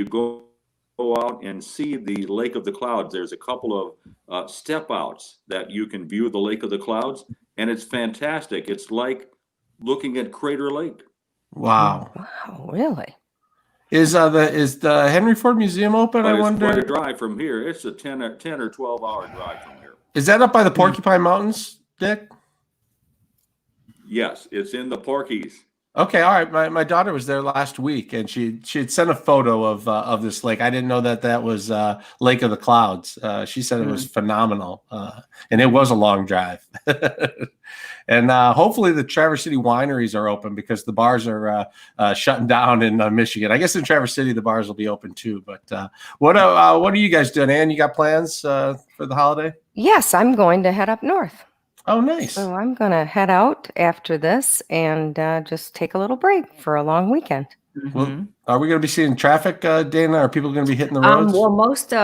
go out and see the Lake of the Clouds. There's a couple of step outs that you can view the Lake of the Clouds, and it's fantastic. It's like looking at Crater Lake. Wow. Wow, really? Is the Henry Ford Museum open? But I wonder. It's quite a drive from here. It's a 10 or 12-hour drive from here. Is that up by the Porcupine Mountains, Dick? Yes, it's in the Porkies. Okay, all right. My daughter was there last week, and she had sent a photo of this lake. I didn't know that was Lake of the Clouds. She said it was phenomenal, and it was a long drive. And hopefully the Traverse City wineries are open, because the bars are shutting down in Michigan. I guess in Traverse City the bars will be open too. But what are you guys doing? Ann, you got plans for the holiday? Yes, I'm going to head up north. Oh, nice. So I'm going to head out after this and just take a little break for a long weekend. Well, are we going to be seeing traffic, Dayna? Are people going to be hitting the roads? Well, most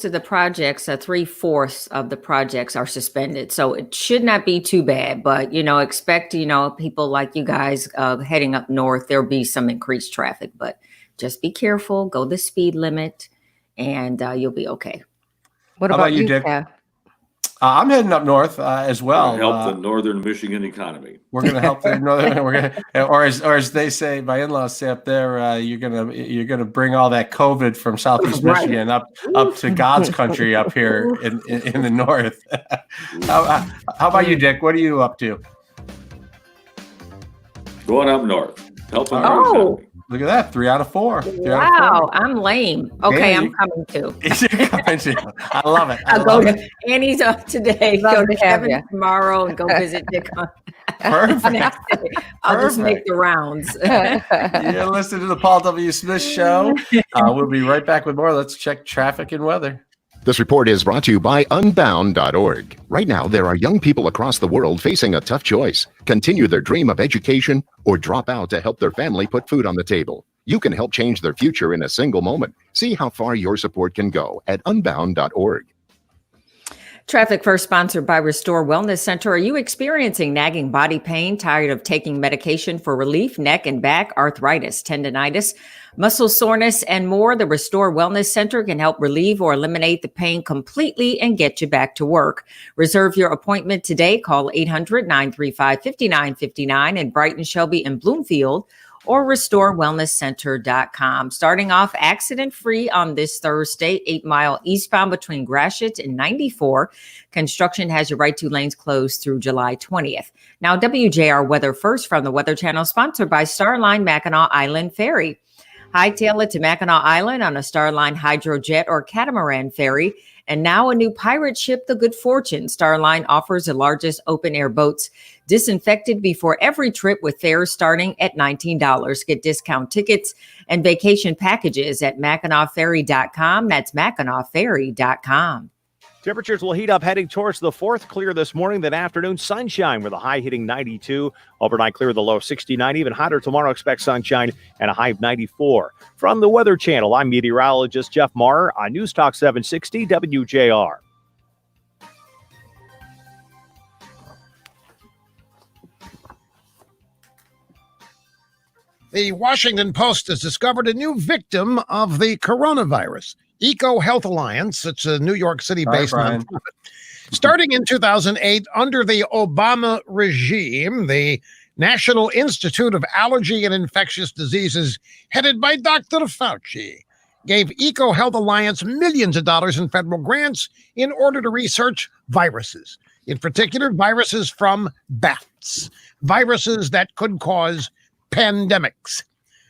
of the projects, 3/4 of the projects are suspended, so it should not be too bad. But expect people like you guys heading up north. There'll be some increased traffic, but just be careful. Go the speed limit, and you'll be okay. What about you, Dick? I'm heading up north as well. Help the northern Michigan economy. We're going to help the northern. Or as they say, my in-laws say up there, you're gonna bring all that COVID from Southeast Michigan up to God's country up here in the north. How about you, Dick? What are you up to? Going up north, helping. Oh. Look at that. 3 out of 4. Wow, I'm lame. Okay, I'm coming too. I love it. I'll go to Annie's up today. Go to Kevin tomorrow and go visit Dick on Perfect. I'll just make the rounds. You're listening to the Paul W. Smith Show. We'll be right back with more. Let's check traffic and weather. This report is brought to you by Unbound.org. Right now, there are young people across the world facing a tough choice: continue their dream of education or drop out to help their family put food on the table. You can help change their future in a single moment. See how far your support can go at Unbound.org. Traffic First, sponsored by Restore Wellness Center. Are you experiencing nagging body pain, tired of taking medication for relief, neck and back, arthritis, tendonitis, muscle soreness, and more? The Restore Wellness Center can help relieve or eliminate the pain completely and get you back to work. Reserve your appointment today. Call 800-935-5959 in Brighton, Shelby, and Bloomfield, or restorewellnesscenter.com. Starting off accident-free on this Thursday, 8 Mile eastbound between Gratiot and 94. Construction has your right 2 lanes closed through July 20th. Now, WJR Weather First from the Weather Channel, sponsored by Starline Mackinac Island Ferry. Hightail it to Mackinac Island on a Starline Hydrojet or Catamaran ferry. And now a new pirate ship, the Good Fortune. Starline offers the largest open-air boats disinfected before every trip, with fares starting at $19. Get discount tickets and vacation packages at MackinacFerry.com. That's MackinacFerry.com. Temperatures will heat up heading towards the fourth. Clear this morning, then afternoon sunshine with a high hitting 92. Overnight clear, the low 69. Even hotter tomorrow, expect sunshine and a high of 94. From the Weather Channel, I'm meteorologist Jeff Marr on News Talk 760 WJR. The Washington Post has discovered a new victim of the coronavirus. Eco Health Alliance, it's a New York City-based nonprofit. Starting in 2008, under the Obama regime, the National Institute of Allergy and Infectious Diseases, headed by Dr. Fauci, gave Eco Health Alliance millions of dollars in federal grants in order to research viruses, in particular viruses from bats, viruses that could cause pandemics.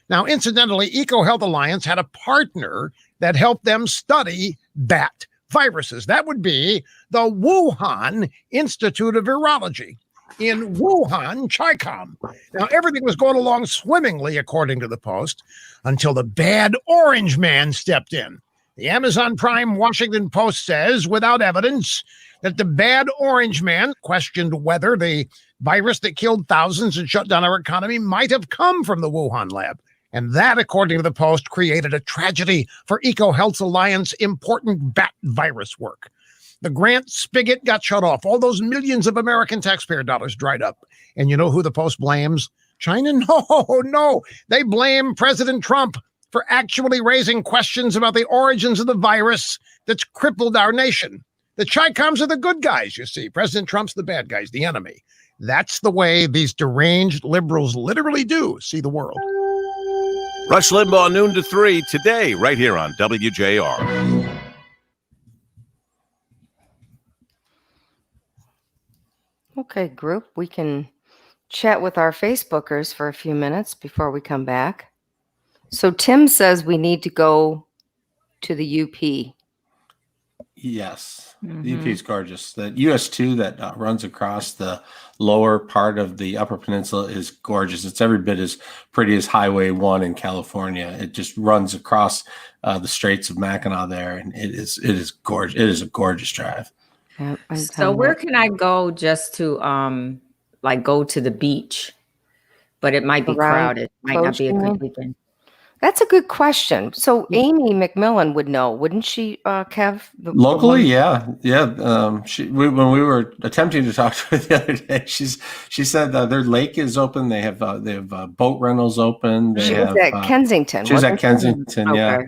Now, incidentally, Eco Health Alliance had a partner that helped them study bat viruses. That would be the Wuhan Institute of Virology in Wuhan, Chicom. Now, everything was going along swimmingly, according to the Post, until the bad orange man stepped in. The Amazon Prime Washington Post says, without evidence, that the bad orange man questioned whether the virus that killed thousands and shut down our economy might have come from the Wuhan lab. And that, according to the Post, created a tragedy for Eco Health Alliance important bat virus work. The grant spigot got shut off. All those millions of American taxpayer dollars dried up. And you know who the Post blames? China? No. They blame President Trump for actually raising questions about the origins of the virus that's crippled our nation. The Chi-Coms are the good guys, you see. President Trump's the bad guys, the enemy. That's the way these deranged liberals literally do see the world. Rush Limbaugh, noon to 3 today, right here on WJR. Okay, group, we can chat with our Facebookers for a few minutes before we come back. So Tim says we need to go to the UP. Yes, the UP is gorgeous. The US2 that runs across the lower part of the Upper Peninsula is gorgeous. It's every bit as pretty as Highway 1 in California. It just runs across the Straits of Mackinac there, and it is gorgeous. It is a gorgeous drive. Yeah, So where can I go just to like go to the beach? But it might be crowded. Might not be a good weekend. That's a good question. So Amy McMillan would know, wouldn't she, Kev? Locally, yeah. When we were attempting to talk to her the other day, she said their lake is open. They have boat rentals open. She was at Kensington. She was at Kensington. Okay.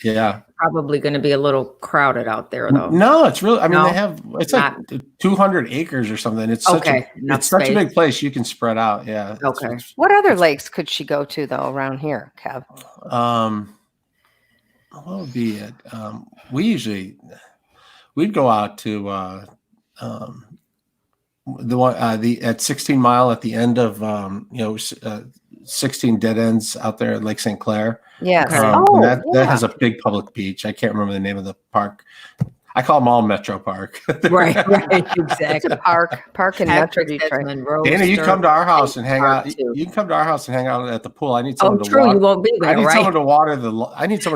Yeah. Probably going to be a little crowded out there, though. No, it's really. I mean, No? they have. It's like 200 acres or something. It's such a big place. You can spread out. Yeah. Okay. What other lakes could she go to though around here, Kev? What would be it? We'd go out to the one at 16 Mile at the end of 16 dead ends out there at Lake St. Clair. Yes. That has a big public beach. I can't remember the name of the park. I call them all Metro Park. Right, exactly. It's a park in Metro Detroit. Dana, you come to our house and hang out. You can come to our house and hang out at the pool. I need someone to true. water. You won't be there, I need right? someone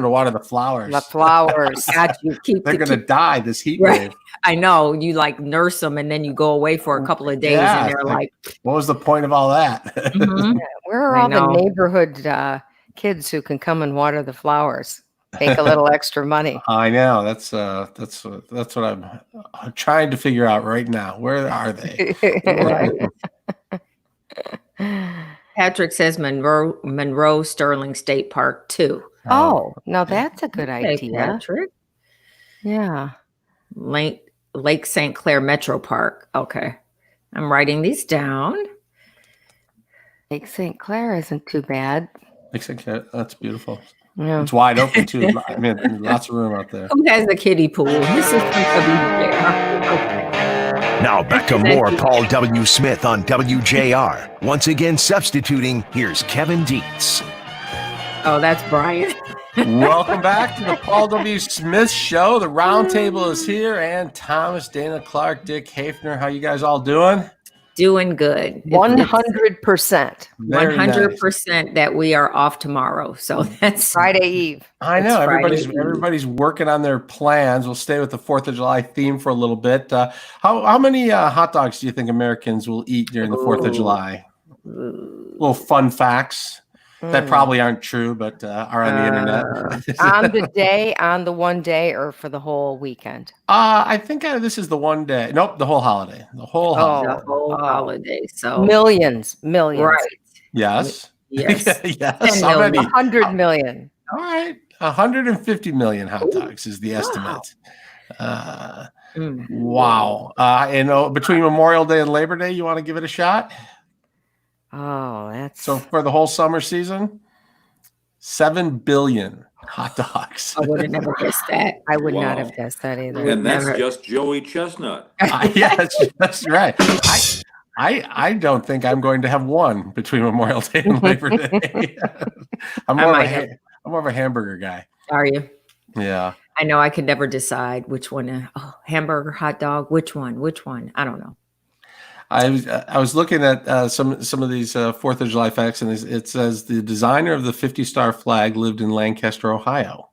to water the flowers. The flowers. Got you. They're going to die this heat Right. wave. I know. You like nurse them and then you go away for a couple of days Yeah, and they're like, what was the point of all that? mhm. Where are all the neighborhood kids who can come and water the flowers? Make a little extra money. I know. That's what I'm trying to figure out right now. Where are they? Patrick says Monroe Sterling State Park too. Oh, now that's a good Okay, idea. Patrick. Yeah. Lake St. Clair Metro Park. Okay. I'm writing these down. Lake St. Clair isn't too bad. Lake St. Clair, that's beautiful. Yeah. It's wide open too. I mean, lots of room out there. Who has a kiddie pool? This is from WJR. Okay. Now back to more Paul W. Smith on WJR. Once again, substituting, here's Kevin Deitz. Oh, that's Brian. Welcome back to the Paul W. Smith Show. The roundtable is here, and Thomas, Dana, Clark, Dick, Hafner. How you guys all doing? Doing good. 100%. 100% that we are off tomorrow. So that's Friday Eve. I know Friday. everybody's working on their plans. We'll stay with the 4th of July theme for a little bit. How many hot dogs do you think Americans will eat during the 4th of July? Little fun facts that probably aren't true, but are on the internet. On the one day, or for the whole weekend? I think this is the one day. Nope, the whole holiday. The whole holiday. the whole holiday. So Millions. right. Yes. Yes. Yes. How many? 100 million. All right. 150 million hot dogs is the estimate. Wow. And between Memorial Day and Labor Day, you want to give it a shot? Oh, that's So for the whole summer season, 7 billion hot dogs. I would have never guessed that. I would not Wow. have guessed that either. And that's Never. just Joey Chestnut. Yes, that's right. I don't think I'm going to have one between Memorial Day and Labor Day. I'm more of a hamburger guy. Are you? Yeah. I know I could never decide which one. Hamburger, hot dog, which one? I don't know. I was looking at some of these 4th of July facts, and it says the designer of the 50-star flag lived in Lancaster, Ohio.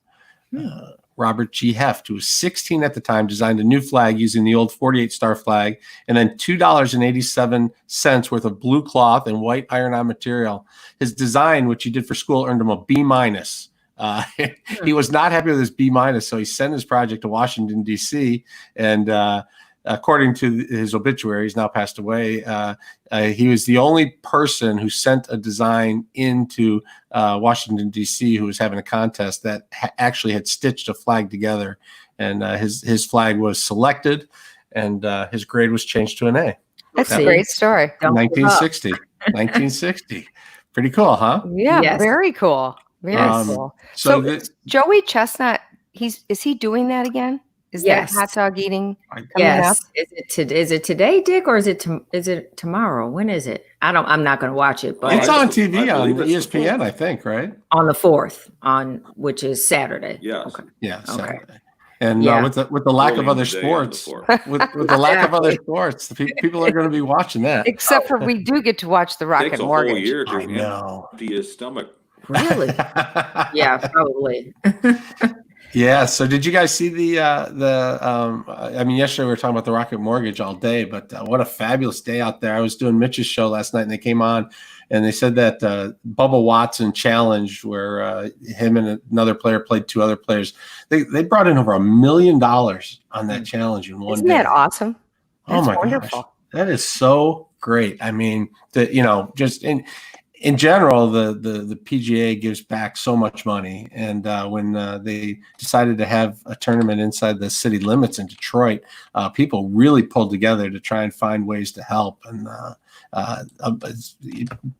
Robert G. Heft, who was 16 at the time, designed a new flag using the old 48-star flag, and then $2.87 worth of blue cloth and white iron-on material. His design, which he did for school, earned him a B-. He was not happy with his B-, so he sent his project to Washington, D.C., and according to his obituary, he's now passed away. He was the only person who sent a design into Washington, D.C., who was having a contest that actually had stitched a flag together. And his flag was selected, and his grade was changed to an A. That's a great story. 1960. 1960. Pretty cool, huh? Yeah, Yes. very cool. Very cool. So Joey Chestnut, is he doing that again? Is Yes. that hot dog eating coming Yes. up? Is it today, Dick, or is it tomorrow? When is it? I'm not going to watch it, but It's on TV I on believe it's the ESPN, 4th. I think, right? on the 4th, which is Saturday. Yes. Okay. Yeah, Okay. Saturday. And Yeah. with the lack of Early other in the day on the sports, 4th. with the lack of other sports, people are going to be watching that. Except for we do get to watch the Takes Rocket a whole Mortgage. year to I know. empty his stomach. Really? Yeah, probably. Yeah. So did you guys see I mean, yesterday we were talking about the Rocket Mortgage all day, but what a fabulous day out there. I was doing Mitch's show last night and they came on and they said that Bubba Watson challenge where him and another player played 2 other players. They brought in over $1 million on that challenge in one Isn't day. that awesome? Oh That's my wonderful. gosh. That is so great. I mean, just in general, the PGA gives back so much money. And when they decided to have a tournament inside the city limits in Detroit, people really pulled together to try and find ways to help. And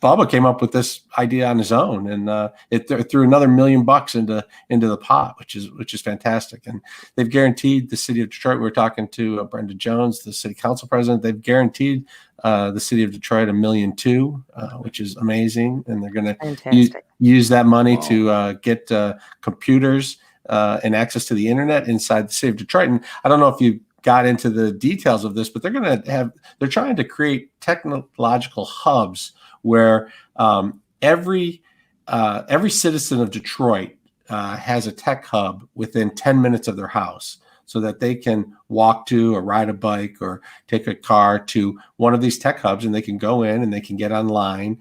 Bubba came up with this idea on his own, and it threw another $1 million into the pot, which is fantastic. And they've guaranteed the city of Detroit. We were talking to Brenda Jones, the city council president. They've guaranteed the city of Detroit $1.2 million, which is amazing. And they're going to use that money to get computers and access to the internet inside the city of Detroit. And I don't know if you got into the details of this, but they're trying to create technological hubs where every citizen of Detroit has a tech hub within 10 minutes of their house, so that they can walk to or ride a bike or take a car to one of these tech hubs, and they can go in and they can get online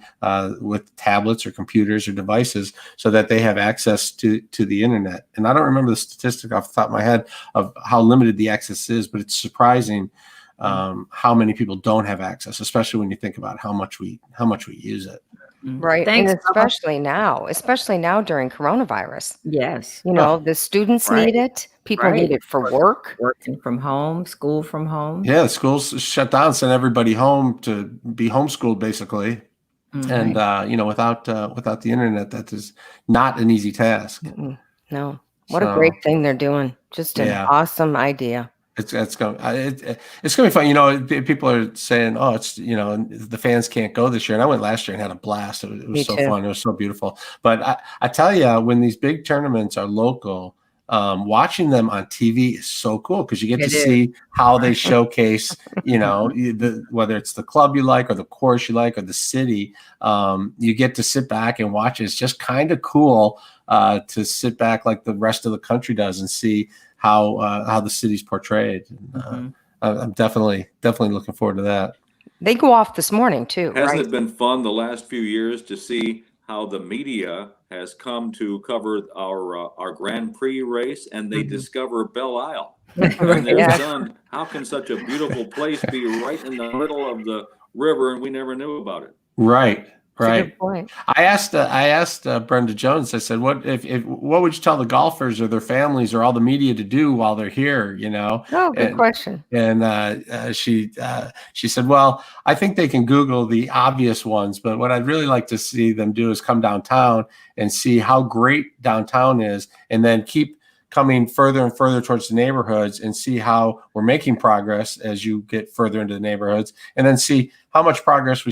with tablets or computers or devices, so that they have access to the internet. And I don't remember the statistic off the top of my head of how limited the access is, but it's surprising how many people don't have access, especially when you think about how much we use it. Right. Thanks, and especially now during coronavirus. Yes. The students need it. People need it for work. Working from home, school from home. Yeah, the schools shut down, sent everybody home to be homeschooled, basically. And without the internet, that is not an easy task. No. What a great thing they're doing. Just an awesome idea. It's going to be fun. People are saying, "Oh, it's the fans can't go this year." And I went last year and had a blast. It was so fun. It was so beautiful. But I tell you, when these big tournaments are local, watching them on TV is so cool, because you get to see how they showcase, whether it's the club you like or the course you like or the city. You get to sit back and watch it. It's just kind of cool to sit back like the rest of the country does and see how the city's portrayed. I'm definitely looking forward to that. They go off this morning too. Hasn't it been fun the last few years to see how the media has come to cover our Grand Prix race, and they discover Belle Isle? And they're stunned. How can such a beautiful place be right in the middle of the river and we never knew about it? Right. That's a good point. I asked Brenda Jones. I said, "What would you tell the golfers or their families or all the media to do while they're here?" Oh, good question. And she said, "Well, I think they can Google the obvious ones, but what I'd really like to see them do is come downtown and see how great downtown is, and then keep coming further and further towards the neighborhoods and see how we're making progress as you get further into the neighborhoods, and then see how much progress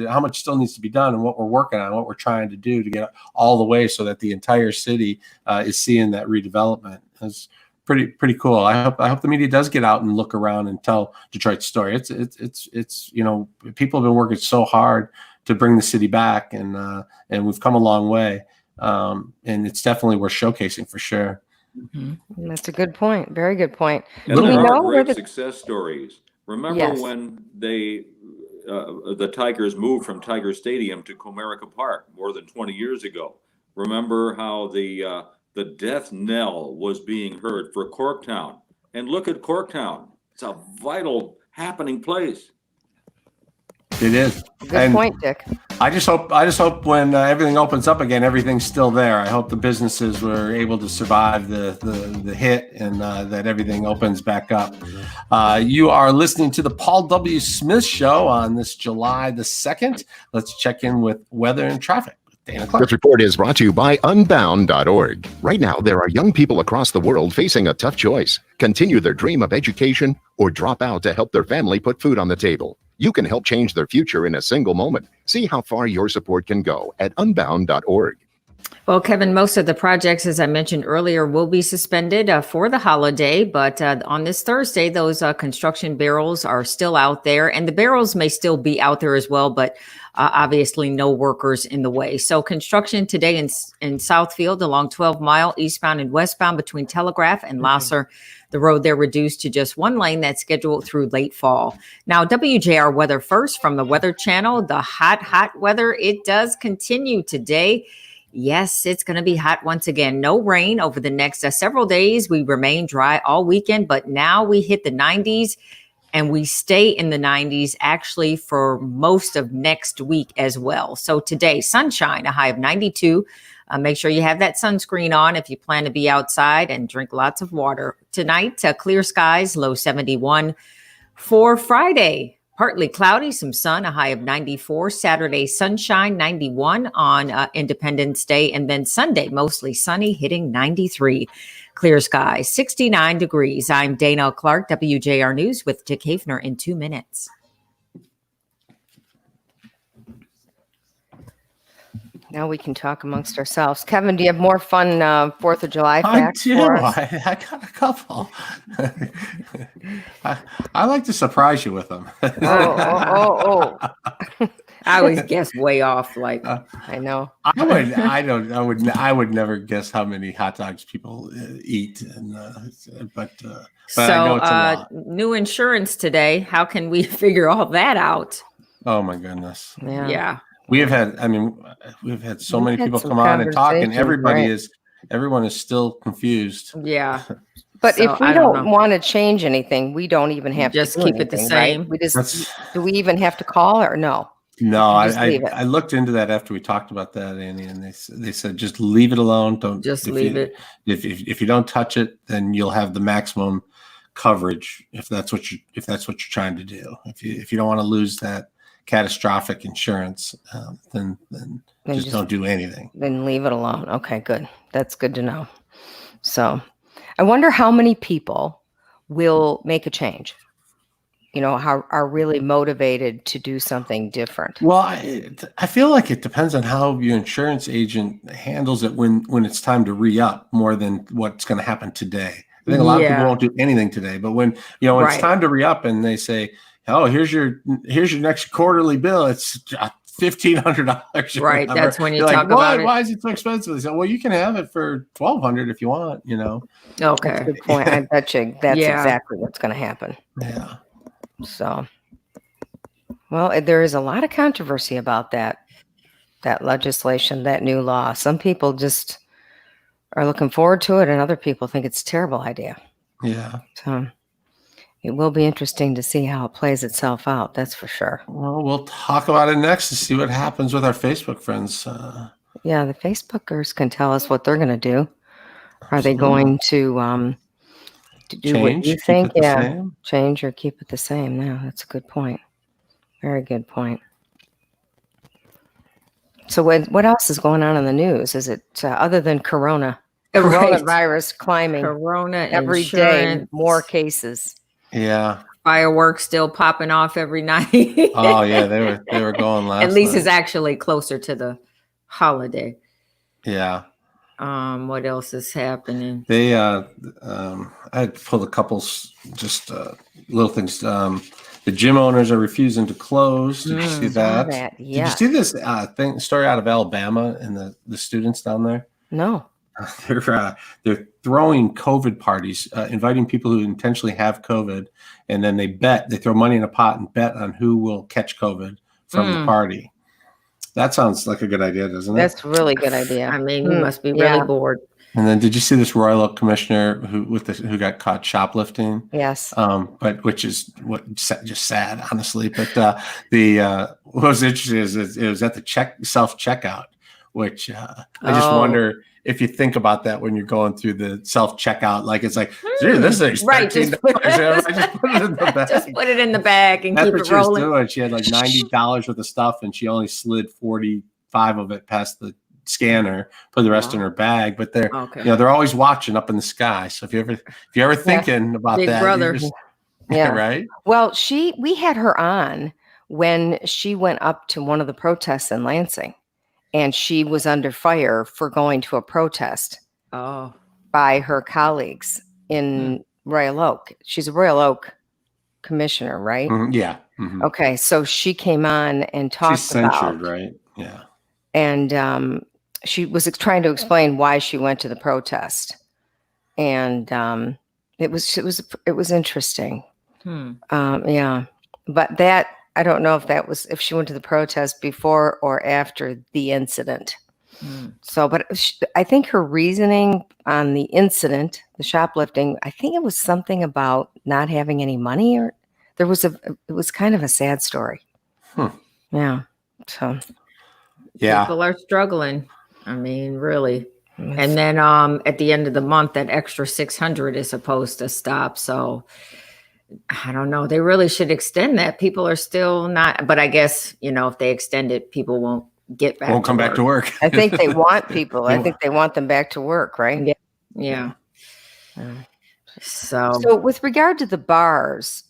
how much still needs to be done, and what we're working on, what we're trying to do to get all the way so that the entire city is seeing that redevelopment." That's pretty cool. I hope the media does get out and look around and tell Detroit's story. It's people have been working so hard to bring the city back, and we've come a long way, and it's definitely worth showcasing for sure. That's a good point. Very good point. And there are great success stories. Remember when the Tigers moved from Tiger Stadium to Comerica Park more than 20 years ago? Remember how the death knell was being heard for Corktown? And look at Corktown. It's a vital happening place. It is. Good point, Dick. I just hope when everything opens up again, everything's still there. I hope the businesses were able to survive the hit and that everything opens back up. You are listening to the Paul W. Smith Show on this July the 2nd. Let's check in with weather and traffic. Dayna Clark. This report is brought to you by Unbound.org. Right now, there are young people across the world facing a tough choice: continue their dream of education or drop out to help their family put food on the table. You can help change their future in a single moment. See how far your support can go at Unbound.org. Well, Kevin, most of the projects, as I mentioned earlier, will be suspended for the holiday. But on this Thursday, those construction barrels are still out there, and the barrels may still be out there as well, but obviously no workers in the way. So construction today in Southfield along 12 Mile eastbound and westbound between Telegraph and Lasser. The road there reduced to just one lane that's scheduled through late fall. Now, WJR weather first from the Weather Channel. The hot weather, it does continue today. Yes, it's going to be hot once again. No rain over the next several days. We remain dry all weekend, but now we hit the 90s and we stay in the 90s actually for most of next week as well. So today, sunshine, a high of 92. Make sure you have that sunscreen on if you plan to be outside, and drink lots of water. Tonight, clear skies, low 71. For Friday, partly cloudy, some sun, a high of 94. Saturday, sunshine, 91 on Independence Day. And then Sunday, mostly sunny, hitting 93. Clear skies, 69 degrees. I'm Dayna Clark, WJR News with Dick Hafner in 2 minutes. Now we can talk amongst ourselves. Kevin, do you have more fun 4th of July I facts do. for us? I got a couple. I like to surprise you with them. Oh. I always guess way off. Like I know. I would never guess how many hot dogs people eat, and but I know it's a lot. New insurance today. How can we figure all that out? Oh my goodness. Yeah. We've had so many people come on and talk, and everyone is still confused. Yeah. But So, if we I don't know. want to change anything, we don't even have Just to do keep it the anything, same. right? That's- Do we even have to call or no? No, Just leave it. I looked into that after we talked about that, Annie, and they said just leave it alone. Don't Just if leave you- it. If you don't touch it, then you'll have the maximum coverage if that's what you're trying to do. If you don't want to lose that catastrophic insurance, then just don't do anything. Then leave it alone. Okay, good. That's good to know. So I wonder how many people will make a change, how are really motivated to do something different. Well, I feel like it depends on how your insurance agent handles it when it's time to re-up more than what's going to happen today. I think a lot of people won't do anything today, but when it's time to re-up and they say, "Oh, here's your next quarterly bill. It's $1,500." Right. That's when you You're talk like, about it. Why is it so expensive? They say, "Well, you can have it for $1,200 if you want." That's a Okay. good point. I bet you that's Yeah. exactly what's going to happen. Yeah. So, well, there is a lot of controversy about that legislation, that new law. Some people just are looking forward to it, and other people think it's a terrible idea. Yeah. So it will be interesting to see how it plays itself out. That's for sure. Well, we'll talk about it next to see what happens with our Facebook friends. Yeah, the Facebookers can tell us what they're going to do. Are they going to do what Change, you keep think? it the Yeah, same? change or keep it the same. Yeah, that's a good point. Very good point. So what else is going on in the news? Is it other than Right. coronavirus climbing Corona every day, insurance, more cases? Yeah. fireworks still popping off every night. Oh yeah, they were going last. At least it's night. actually closer to the holiday. Yeah. What else is happening? They I had pulled a couple just little things. The gym owners are refusing to close. Did you see Saw that? that, Did yeah. you see this story out of Alabama and the students down there? No. They're throwing COVID parties, inviting people who intentionally have COVID, and then they throw money in a pot and bet on who will catch COVID from the party. That sounds like a good idea, doesn't it? That's a really good idea. I mean, you must be really bored. And then, did you see this Royal Oak commissioner who got caught shoplifting? Yes. But which is just sad, honestly. But what was interesting is it was at the self checkout, which I just wonder if you think about that when you're going through the self checkout. Like it's like, dude, this is Right, $13. Just put it in the bag. Just put it in the bag and That's keep what it she was rolling. doing. She had like $90 worth of stuff, and she only slid 45 of it past the scanner, put the rest in her bag. But they're always watching up in the sky. So if you're ever thinking about Big that, brother. Yeah. right. Well, we had her on when she went up to one of the protests in Lansing, and she was under fire for going to a protest by her colleagues in Royal Oak. She's a Royal Oak commissioner, right? Yeah. Mm-hmm. Okay, so she came on and talked She's censured, about, right? Yeah. And she was trying to explain why she went to the protest, and it was interesting. Yeah, but that I don't know if she went to the protest before or after the incident. So, but I think her reasoning on the incident, the shoplifting, I think it was something about not having any money, or it was kind of a sad story. Yeah. So. Yeah. People are struggling. I mean, really. And then at the end of the month, that extra 600 is supposed to stop. So I don't know. They really should extend that. People are still not, but I guess, if they extend it, people won't come back to work. I think they want people. I think they want them back to work, right? Yeah. So with regard to the bars,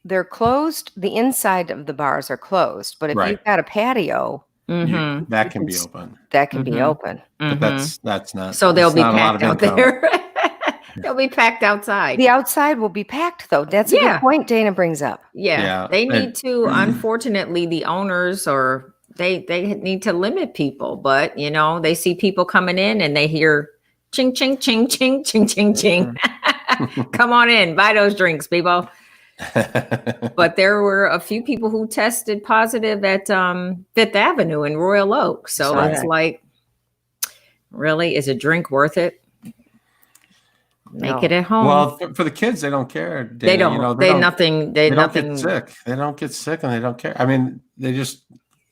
they're closed. The inside of the bars are closed, but if you've got a patio, that can be open. That can be open. But that's not. So they'll be not packed out there. They'll be packed outside. The outside will be packed, though. That's a good point Dayna brings up. Yeah. They need to, unfortunately, the owners they need to limit people. But, they see people coming in and they hear ching, ching, ching, ching, ching, ching, ching. Come on in, buy those drinks, people. But there were a few people who tested positive at Fifth Avenue in Royal Oak. So it's like, really, is a drink worth it? Make it at home. Well, for the kids, they don't care. Dayna. They don't. They don't get sick. They don't get sick, and they don't care. I mean, they just,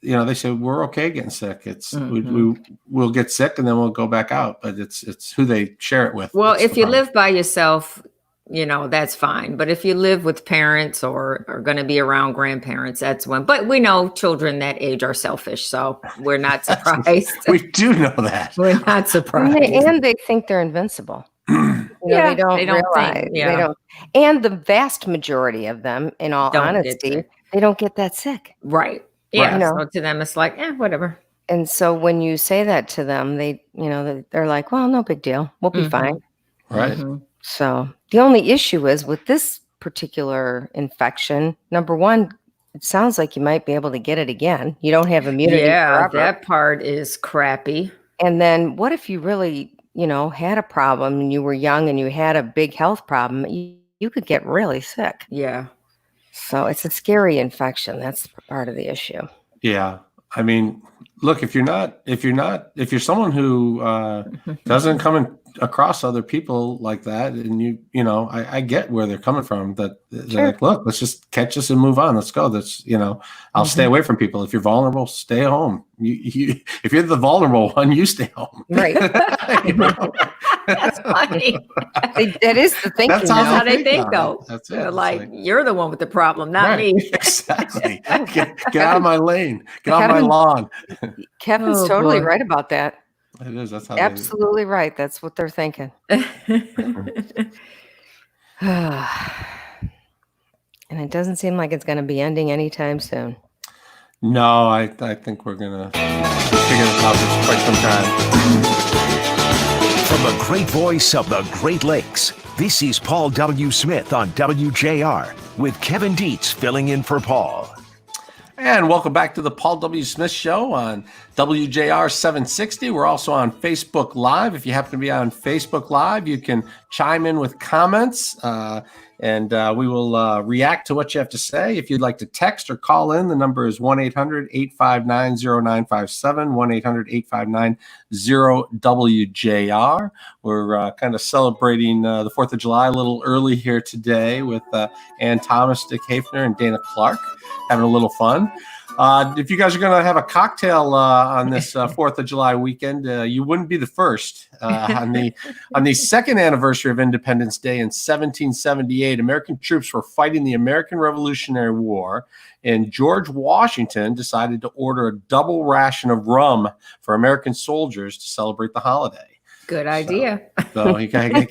they say we're okay getting sick. It's we'll get sick, and then we'll go back out. But it's who they share it with. Well, if you live by yourself, that's fine. But if you live with parents or are going to be around grandparents, that's when. But we know children that age are selfish, so we're not surprised. We do know that. We're not surprised. And they think they're invincible. They don't realize. They don't. And the vast majority of them, in all honesty, they don't get that sick. Right. Yeah. So to them, it's like, whatever. And so when you say that to them, they're like, well, no big deal. We'll be fine. Right. So the only issue is with this particular infection, number one, it sounds like you might be able to get it again. You don't have immunity. Yeah, forever. that part is crappy. And then what if you really, had a problem and you were young and you had a big health problem? You could get really sick. Yeah. So it's a scary infection. That's part of the issue. Yeah. I mean, look, if you're someone who doesn't come across other people like that, and I get where they're coming from, that they're like, look, let's just catch us and move on. Let's go. That's, I'll stay away from people. If you're vulnerable, stay home. If you're the vulnerable one, you stay home. Right. That's funny. That is the thinking. That's how they think, though. That's it. They're like, you're the one with the problem, not me. Exactly. Get out of my lane. Get off my lawn. Kevin's totally right about that. It is. That's how absolutely right. That's what they're thinking. And it doesn't seem like it's going to be ending anytime soon. No, I think we're going to figure this out for quite some time. From the great voice of the Great Lakes, this is Paul W. Smith on WJR with Kevin Deitz filling in for Paul. And welcome back to the Paul W. Smith Show on WJR 760. We're also on Facebook Live. If you happen to be on Facebook Live, you can chime in with comments. And we will react to what you have to say. If you'd like to text or call in, the number is 1-800-859-0957, 1-800-859-0WJR. We're kind of celebrating the 4th of July a little early here today with Ann Thomas, Dick Hafner, and Dayna Clark, having a little fun. If you guys are going to have a cocktail on this 4th of July weekend, you wouldn't be the first. On the second anniversary of Independence Day in 1778, American troops were fighting the American Revolutionary War, and George Washington decided to order a double ration of rum for American soldiers to celebrate the holiday. Good idea. So you gotta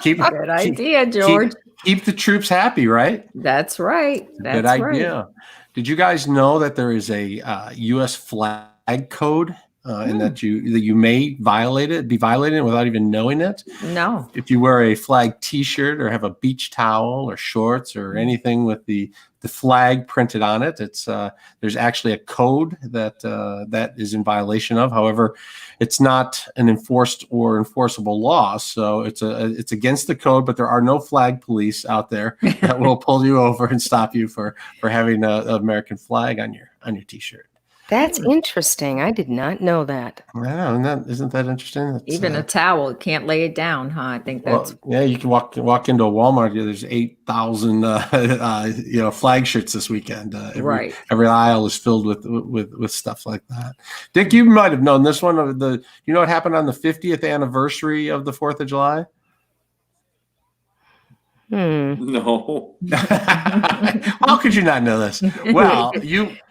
keep Good idea, George. Keep the troops happy, right? That's right. That's Good idea. Did you guys know that there is a U.S. flag code and that you may be violating it without even knowing it? No. If you wear a flag T-shirt or have a beach towel or shorts or anything with the flag printed on it, it's there's actually a code that is in violation of. However, it's not an enforced or enforceable law, so it's against the code. But there are no flag police out there that will pull you over and stop you for having an American flag on your T-shirt. That's interesting. I did not know that. Yeah, isn't that interesting? That's, Even a towel, can't lay it down, huh? I think that's you can walk into a Walmart. There's 8,000 flag shirts this weekend. Right. Every aisle is filled with stuff like that. Dick, you might have known this one. You know what happened on the 50th anniversary of the 4th of July? No. How could you not know this? Well,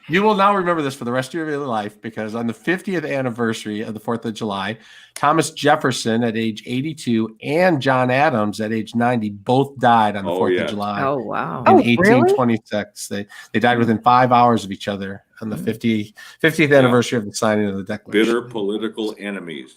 you will now remember this for the rest of your life, because on the 50th anniversary of the 4th of July, Thomas Jefferson at age 82 and John Adams at age 90 both died on the 4th of July. Oh, wow. In 1826. They died within 5 hours of each other on the 50th anniversary of the signing of the Declaration. Bitter political enemies.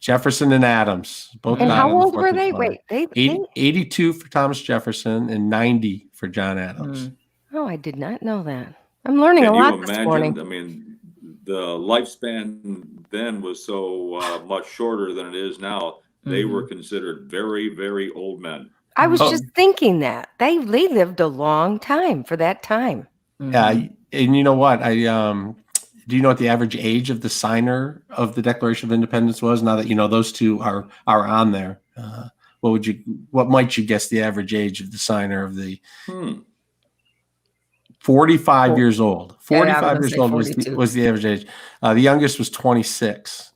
Jefferson and Adams both And died how on the old 4th were of they? July. Wait, 82 for Thomas Jefferson and 90 for John Adams. Oh, I did not know that. I'm learning Can a you lot this imagine? morning. I mean, the lifespan then was so much shorter than it is now. They were considered very, very old men. I was just thinking that they lived a long time for that time. Yeah, and you know what? Do you know what the average age of the signer of the Declaration of Independence was? Now that you know those two are on there, what might you guess the average age of the signer of the 45 years old. 45 years old was the average age. The youngest was 26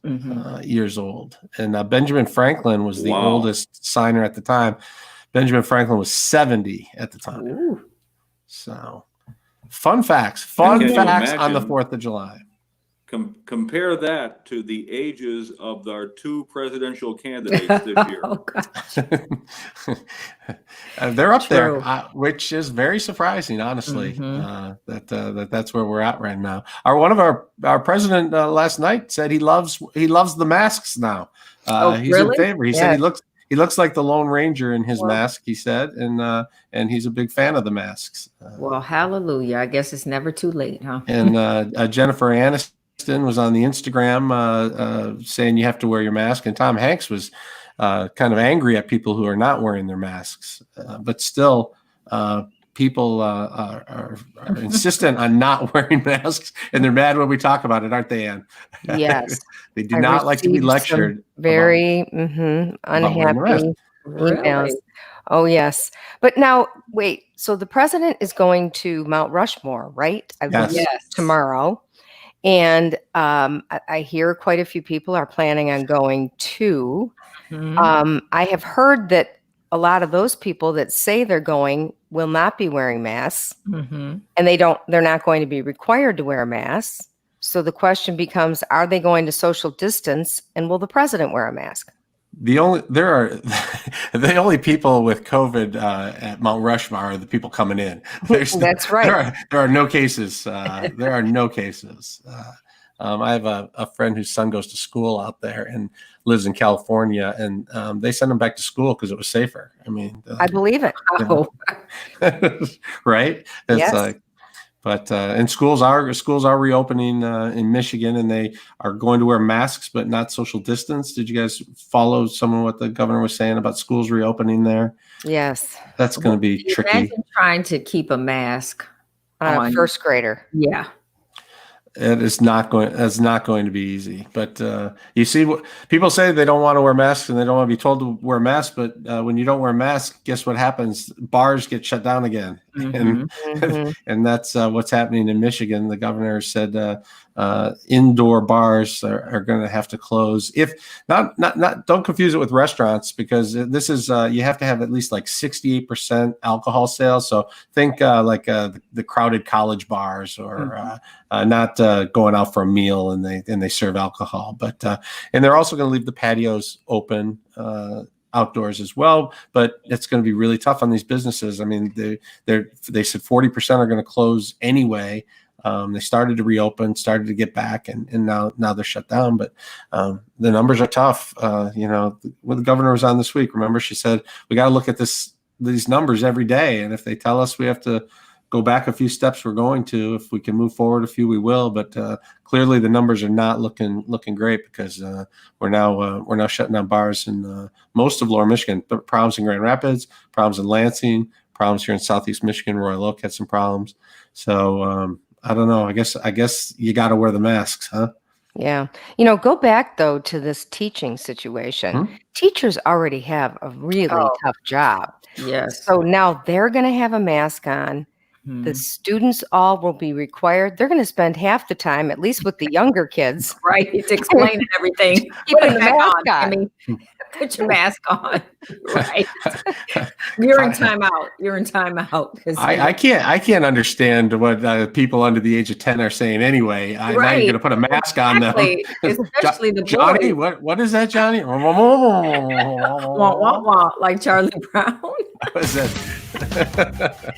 years old. And Benjamin Franklin was the oldest signer at the time. Benjamin Franklin was 70 at the time. Ooh. So, fun facts on the imagine? 4th of July. Compare that to the ages of our two presidential candidates this year. Oh, gosh. They're up True. there, which is very surprising, honestly. That's where we're at right now. One of our president last night said he loves the masks now. He's really? in favor. He said he looks like the Lone Ranger in his mask. He said, and he's a big fan of the masks. Well, hallelujah. I guess it's never too late, huh? And Jennifer Aniston was on the Instagram saying you have to wear your mask, and Tom Hanks was kind of angry at people who are not wearing their masks, but still people are insistent on not wearing masks, and they're mad when we talk about it, aren't they, Ann? Yes. They do not like to be lectured. Very unhappy emails. Oh, yes. But now, wait, so the president is going to Mount Rushmore, right? Yes. Tomorrow. And I hear quite a few people are planning on going too. I have heard that a lot of those people that say they're going will not be wearing masks, and they're not going to be required to wear masks. So the question becomes, are they going to social distance, and will the president wear a mask? The only people with COVID at Mount Rushmore are the people coming in. That's right. There are no cases. There are no cases. I have a friend whose son goes to school out there and lives in California, and they sent him back to school because it was safer. I mean, I believe it. Right? It's Yes. like, But and schools are reopening in Michigan, and they are going to wear masks, but not social distance. Did you guys follow some of what the governor was saying about schools reopening there? Yes. That's going to be tricky. Imagine trying to keep a mask On a first grader. Yeah. It is not going. That's not going to be easy. But you see, what people say, they don't want to wear masks and they don't want to be told to wear masks. But when you don't wear masks, guess what happens? Bars get shut down again, and that's what's happening in Michigan. The governor said indoor bars are going to have to close. If not, don't confuse it with restaurants, because this is you have to have at least like 68% alcohol sales. So think like the crowded college bars, or not going out for a meal and they serve alcohol. But and they're also going to leave the patios open outdoors as well. But it's going to be really tough on these businesses. I mean, they said 40% are going to close anyway. They started to reopen, started to get back, and now they're shut down. But the numbers are tough. When the governor was on this week, remember, she said, we got to look at these numbers every day. And if they tell us we have to go back a few steps, we're going to. If we can move forward a few, we will. But clearly the numbers are not looking great, because we're now shutting down bars in most of Lower Michigan. But problems in Grand Rapids, problems in Lansing, problems here in Southeast Michigan. Royal Oak had some problems. So I don't know. I guess you got to wear the masks, huh? Yeah. Go back, though, to this teaching situation. Teachers already have a really tough job. Yes. So now they're going to have a mask on. The students all will be required. They're going to spend half the time, at least with the younger kids, Right. It's explaining everything. putting the mask on. I mean, put your mask on. Right. You're in timeout. You're in timeout. I can't understand what people under the age of 10 are saying anyway. I'm not even going to put a mask on them. Especially the Johnny, boys. what is that, Johnny? Wah, wah, wah, like Charlie Brown. What is that?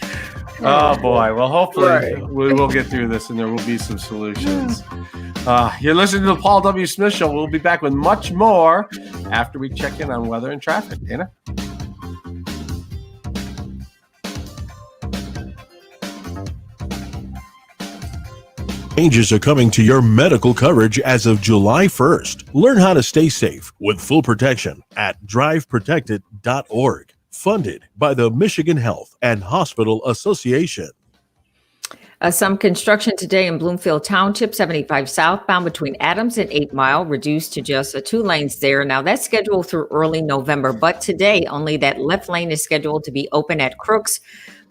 Oh boy. Well, hopefully we will get through this and there will be some solutions. You're listening to the Paul W. Smith Show. We'll be back with much more after we check in on weather and traffic. Dayna? Changes are coming to your medical coverage as of July 1st. Learn how to stay safe with full protection at driveprotected.org. Funded by the Michigan Health and Hospital Association. Some construction today in Bloomfield Township, 75 southbound between Adams and 8 Mile, reduced to just 2 lanes there. Now that's scheduled through early November, but today only that left lane is scheduled to be open at Crooks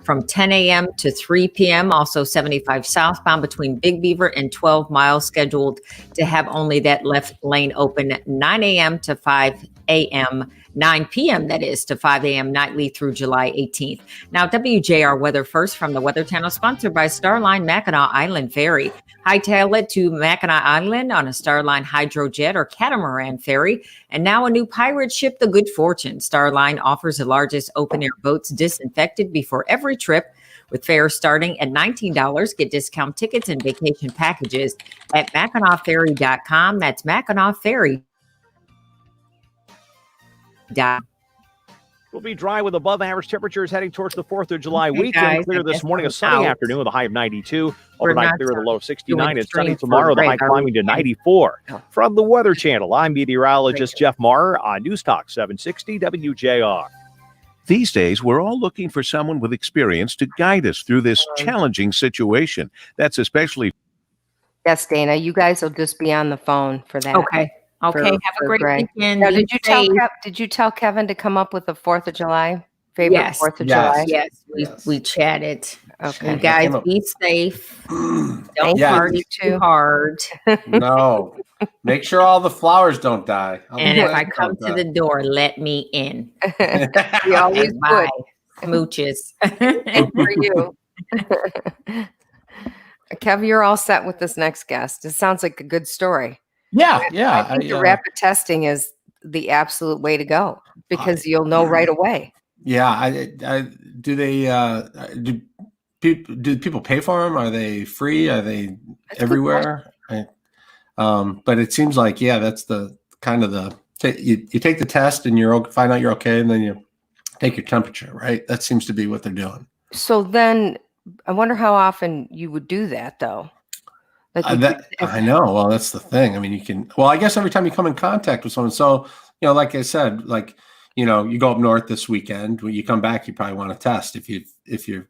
from 10 a.m. to 3 p.m. Also 75 southbound between Big Beaver and 12 Mile, scheduled to have only that left lane open 9 a.m. to 5 a.m. 9 p.m. that is to 5 a.m. nightly through July 18th. Now, WJR weather first from the Weather Channel, sponsored by Starline Mackinac Island Ferry. Hightail it to Mackinac Island on a Starline hydrojet or catamaran ferry. And now a new pirate ship, the Good Fortune. Starline offers the largest open-air boats disinfected before every trip, with fares starting at $19. Get discount tickets and vacation packages at MackinacFerry.com. That's Mackinac Ferry. We'll be dry with above average temperatures heading towards the 4th of July weekend. Guys, Clear this morning, a sunny afternoon with a high of 92. Overnight not clear with a low of 69. It's sunny doing tomorrow, the high great, are climbing we? to 94. From the Weather Channel, I'm meteorologist Jeff Marr on News Talk 760 WJR. These days, we're all looking for someone with experience to guide us through this challenging situation. That's especially. Yes, Dayna, you guys will just be on the phone for that. Okay. For- Have for a great Greg. weekend. Now, Be safe. did you tell Kevin to come up with the 4th of July? Favorite Yes. 4th of Yes. July? Yes, we chatted. Okay. You guys Came up- be safe. Don't Yeah. party too hard. No. Make sure all the flowers don't die. And if I come to the door, let me in. We always Bye. would. Smooches. Good for you. Kev, you're all set with this next guest. It sounds like a good story. Yeah. I think the rapid testing is the absolute way to go, because you'll know right away. Yeah. Do people pay for them? Are they free? Are they everywhere? But it seems like, that's the kind of you take the test and find out you're okay, and then you take your temperature, right? That seems to be what they're doing. So then I wonder how often you would do that, though. Like, I know. Well, that's the thing. I mean, you can. Well, I guess every time you come in contact with someone, so like I said, like you go up north this weekend. When you come back, you probably want to test if you're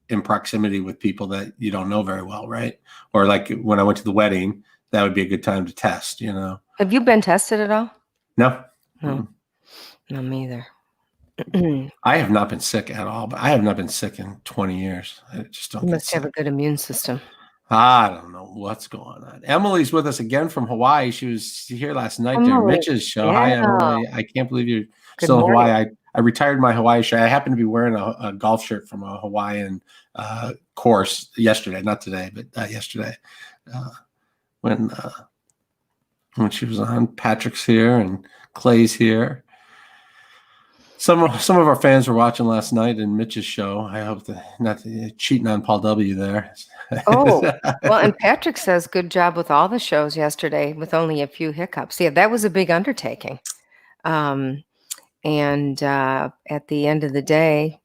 in proximity with people that you don't know very well, right? Or like when I went to the wedding, that would be a good time to test. Have you been tested at all? No. No, no, me either. I have not been sick at all, but I have not been sick in 20 years. I just don't. You get must have a sick. good immune system. I don't know what's going on. Emily's with us again from Hawaii. She was here last night during Emily, Mitch's show. yeah. Hi, Emily. I can't believe you're Good still in morning. Hawaii. I retired my Hawaii shirt. I happened to be wearing a golf shirt from a Hawaiian course yesterday, not today, but yesterday. When she was on, Patrick's here and Clay's here. Some of our fans were watching last night in Mitch's show. I hope not cheating on Paul W. there. Oh, well, and Patrick says good job with all the shows yesterday with only a few hiccups. Yeah, that was a big undertaking. And at the end of the day,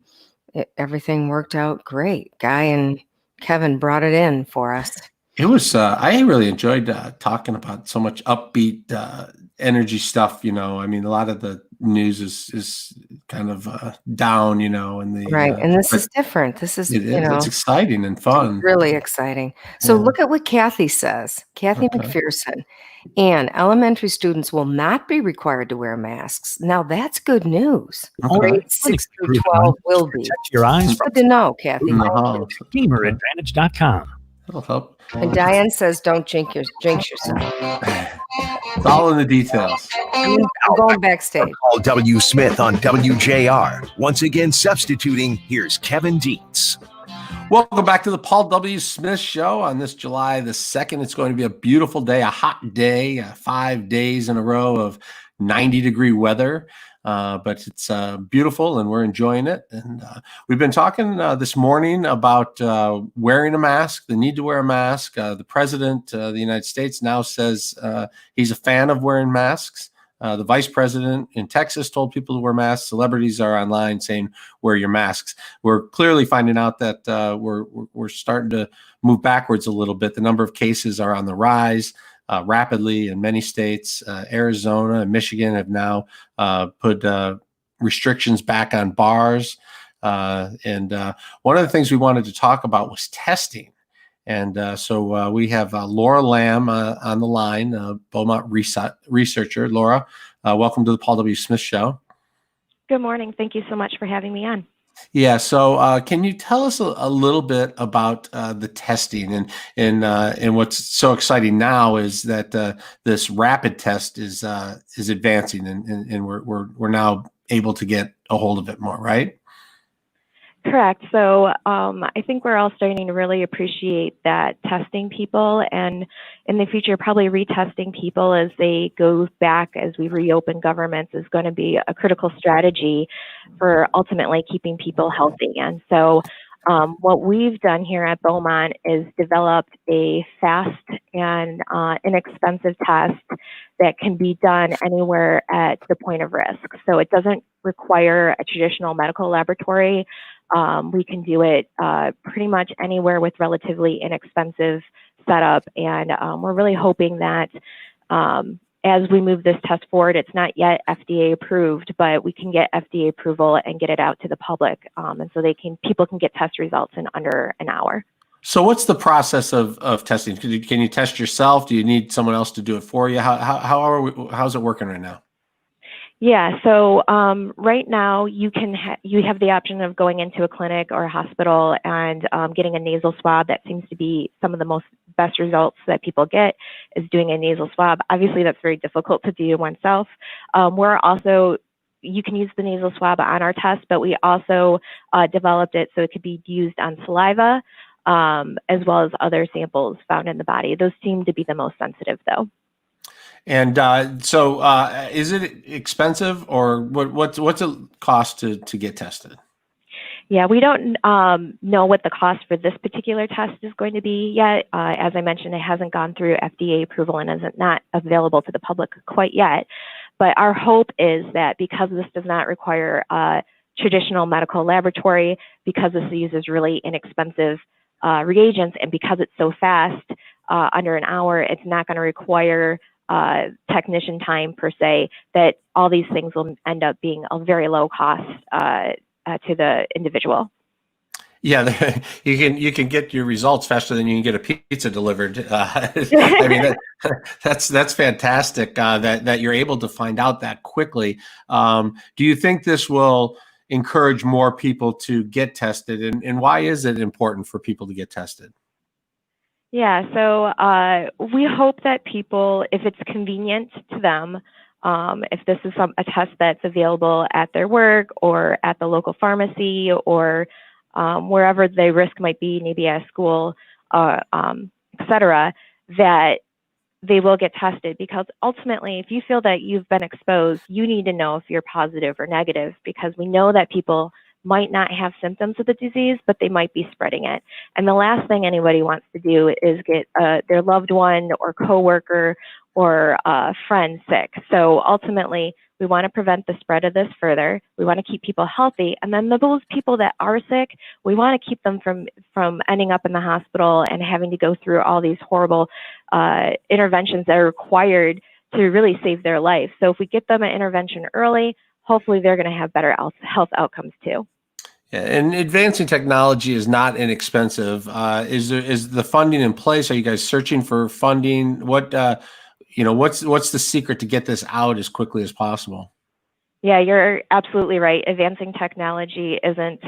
everything worked out great. Guy and Kevin brought it in for us. It was, I really enjoyed talking about so much upbeat energy stuff. I mean, a lot of the news is kind of down, and the Right. And this is different. This is, it's exciting and fun. Really exciting. So Yeah. look at what Kathy says. Kathy Okay. McPherson. And elementary students will not be required to wear masks. Now that's good news. Okay. Grades 6 through 12 will be. Protect your eyes from Good to know, Kathy. In the house. gameradvantage.com. That'll help. And Diane says, don't jinx yourself. It's all in the details. I'm going backstage. Paul W. Smith on WJR. Once again, substituting, here's Kevin Deitz. Welcome back to the Paul W. Smith Show on this July the 2nd. It's going to be a beautiful day, a hot day, 5 days in a row of 90-degree weather. But it's beautiful and we're enjoying it. And we've been talking this morning about wearing a mask, the need to wear a mask. The president of the United States now says he's a fan of wearing masks. The vice president in Texas told people to wear masks. Celebrities are online saying, wear your masks. We're clearly finding out that we're starting to move backwards a little bit. The number of cases are on the rise rapidly in many states. Arizona and Michigan have now put restrictions back on bars. And one of the things we wanted to talk about was testing. And so we have Laura Lamb on the line, Beaumont researcher. Laura, welcome to the Paul W. Smith Show. Good morning. Thank you so much for having me on. Yeah. So can you tell us a little bit about the testing and what's so exciting now is that this rapid test is advancing and we're now able to get a hold of it more, right? Correct. So I think we're all starting to really appreciate that testing people and in the future, probably retesting people as they go back as we reopen governments is going to be a critical strategy for ultimately keeping people healthy. And so what we've done here at Beaumont is developed a fast and inexpensive test that can be done anywhere at the point of risk. So it doesn't require a traditional medical laboratory. We can do it pretty much anywhere with relatively inexpensive setup. And we're really hoping that as we move this test forward, it's not yet FDA approved, but we can get FDA approval and get it out to the public. And so people can get test results in under an hour. So what's the process of testing? Can you test yourself? Do you need someone else to do it for you? How's it working right now? Yeah, so right now you have the option of going into a clinic or a hospital and getting a nasal swab. That seems to be some of the best results that people get is doing a nasal swab. Obviously, that's very difficult to do oneself. You can use the nasal swab on our test, but we also developed it so it could be used on saliva as well as other samples found in the body. Those seem to be the most sensitive, though. And so is it expensive or what's it cost to get tested? Yeah, we don't know what the cost for this particular test is going to be yet. As I mentioned, it hasn't gone through FDA approval and is not available to the public quite yet. But our hope is that because this does not require a traditional medical laboratory, because this uses really inexpensive reagents, and because it's so fast, under an hour, it's not going to require technician time per se, that all these things will end up being a very low cost to the individual. Yeah, you can get your results faster than you can get a pizza delivered. I mean, that's fantastic that you're able to find out that quickly. Do you think this will encourage more people to get tested, and why is it important for people to get tested? Yeah, so we hope that people, if it's convenient to them, if this is a test that's available at their work or at the local pharmacy or wherever the risk might be, maybe at school, et cetera, that they will get tested, because ultimately, if you feel that you've been exposed, you need to know if you're positive or negative, because we know that people might not have symptoms of the disease, but they might be spreading it. And the last thing anybody wants to do is get their loved one or coworker or friend sick. So ultimately, we want to prevent the spread of this further. We want to keep people healthy. And then those people that are sick, we want to keep them from ending up in the hospital and having to go through all these horrible interventions that are required to really save their life. So if we get them an intervention early, hopefully they're going to have better health outcomes too. Yeah, and advancing technology is not inexpensive. Is the funding in place? Are you guys searching for funding? What's the secret to get this out as quickly as possible? Yeah, you're absolutely right. Advancing technology isn't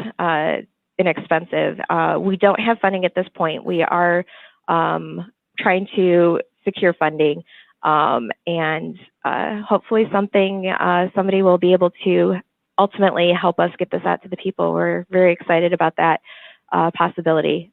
inexpensive. We don't have funding at this point. We are trying to secure funding, and hopefully somebody will be able to ultimately help us get this out to the people. We're very excited about that possibility.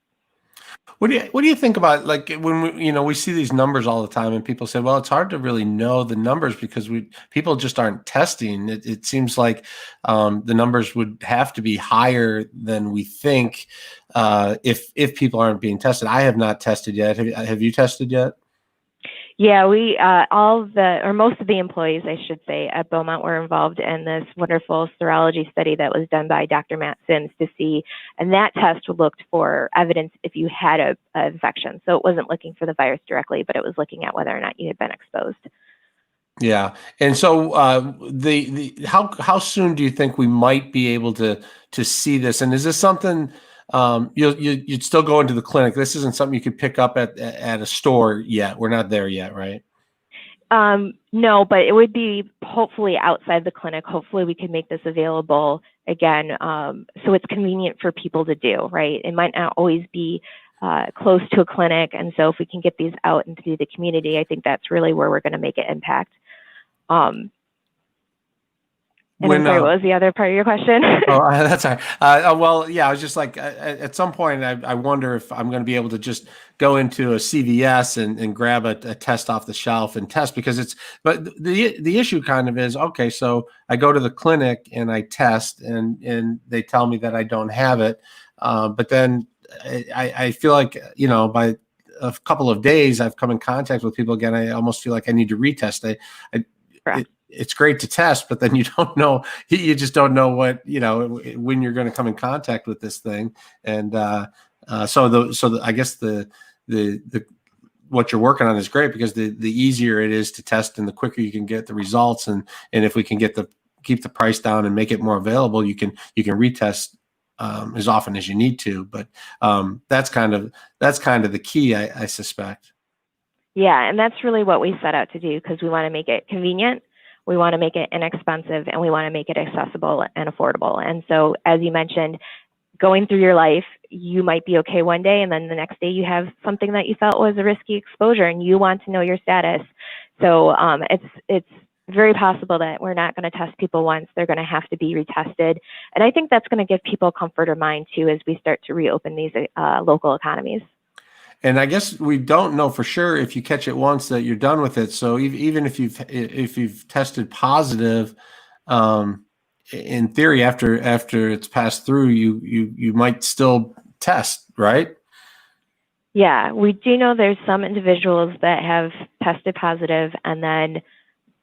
What do you think about, like, when we see these numbers all the time, and people say, well, it's hard to really know the numbers because people just aren't testing. It seems like the numbers would have to be higher than we think if people aren't being tested. I have not tested yet. Have you tested yet? Yeah, we most of the employees, I should say, at Beaumont were involved in this wonderful serology study that was done by Dr. Matt Sims to see, and that test looked for evidence if you had a infection. So it wasn't looking for the virus directly, but it was looking at whether or not you had been exposed. Yeah, and so how soon do you think we might be able to see this? And is this something you'd still go into the clinic? This isn't something you could pick up at a store yet. We're not there yet, right? No, but it would be hopefully outside the clinic. Hopefully we can make this available again, so it's convenient for people to do, right? It might not always be close to a clinic, and so if we can get these out into the community, I think that's really where we're going to make an impact. I'm sorry, what was the other part of your question? Oh, that's all right. Well, yeah, I was just like, at some point, I wonder if I'm going to be able to just go into a CVS and grab a test off the shelf and test, because but the issue kind of is, okay, so I go to the clinic and I test and they tell me that I don't have it. But then I feel like, by a couple of days, I've come in contact with people again. I almost feel like I need to retest. It's great to test, but then you don't know. You just don't know when you're going to come in contact with this thing. And so I guess the what you're working on is great, because the easier it is to test and the quicker you can get the results. And if we can keep the price down and make it more available, you can retest as often as you need to. But that's kind of the key, I suspect. Yeah, and that's really what we set out to do, because we want to make it convenient. We want to make it inexpensive, and we want to make it accessible and affordable. And so, as you mentioned, going through your life, you might be okay one day, and then the next day you have something that you felt was a risky exposure, and you want to know your status. So it's very possible that we're not going to test people once. They're going to have to be retested. And I think that's going to give people comfort of mind too, as we start to reopen these local economies. And I guess we don't know for sure if you catch it once that you're done with it. So even if you've tested positive, in theory, after it's passed through, you might still test, right? Yeah, we do know there's some individuals that have tested positive and then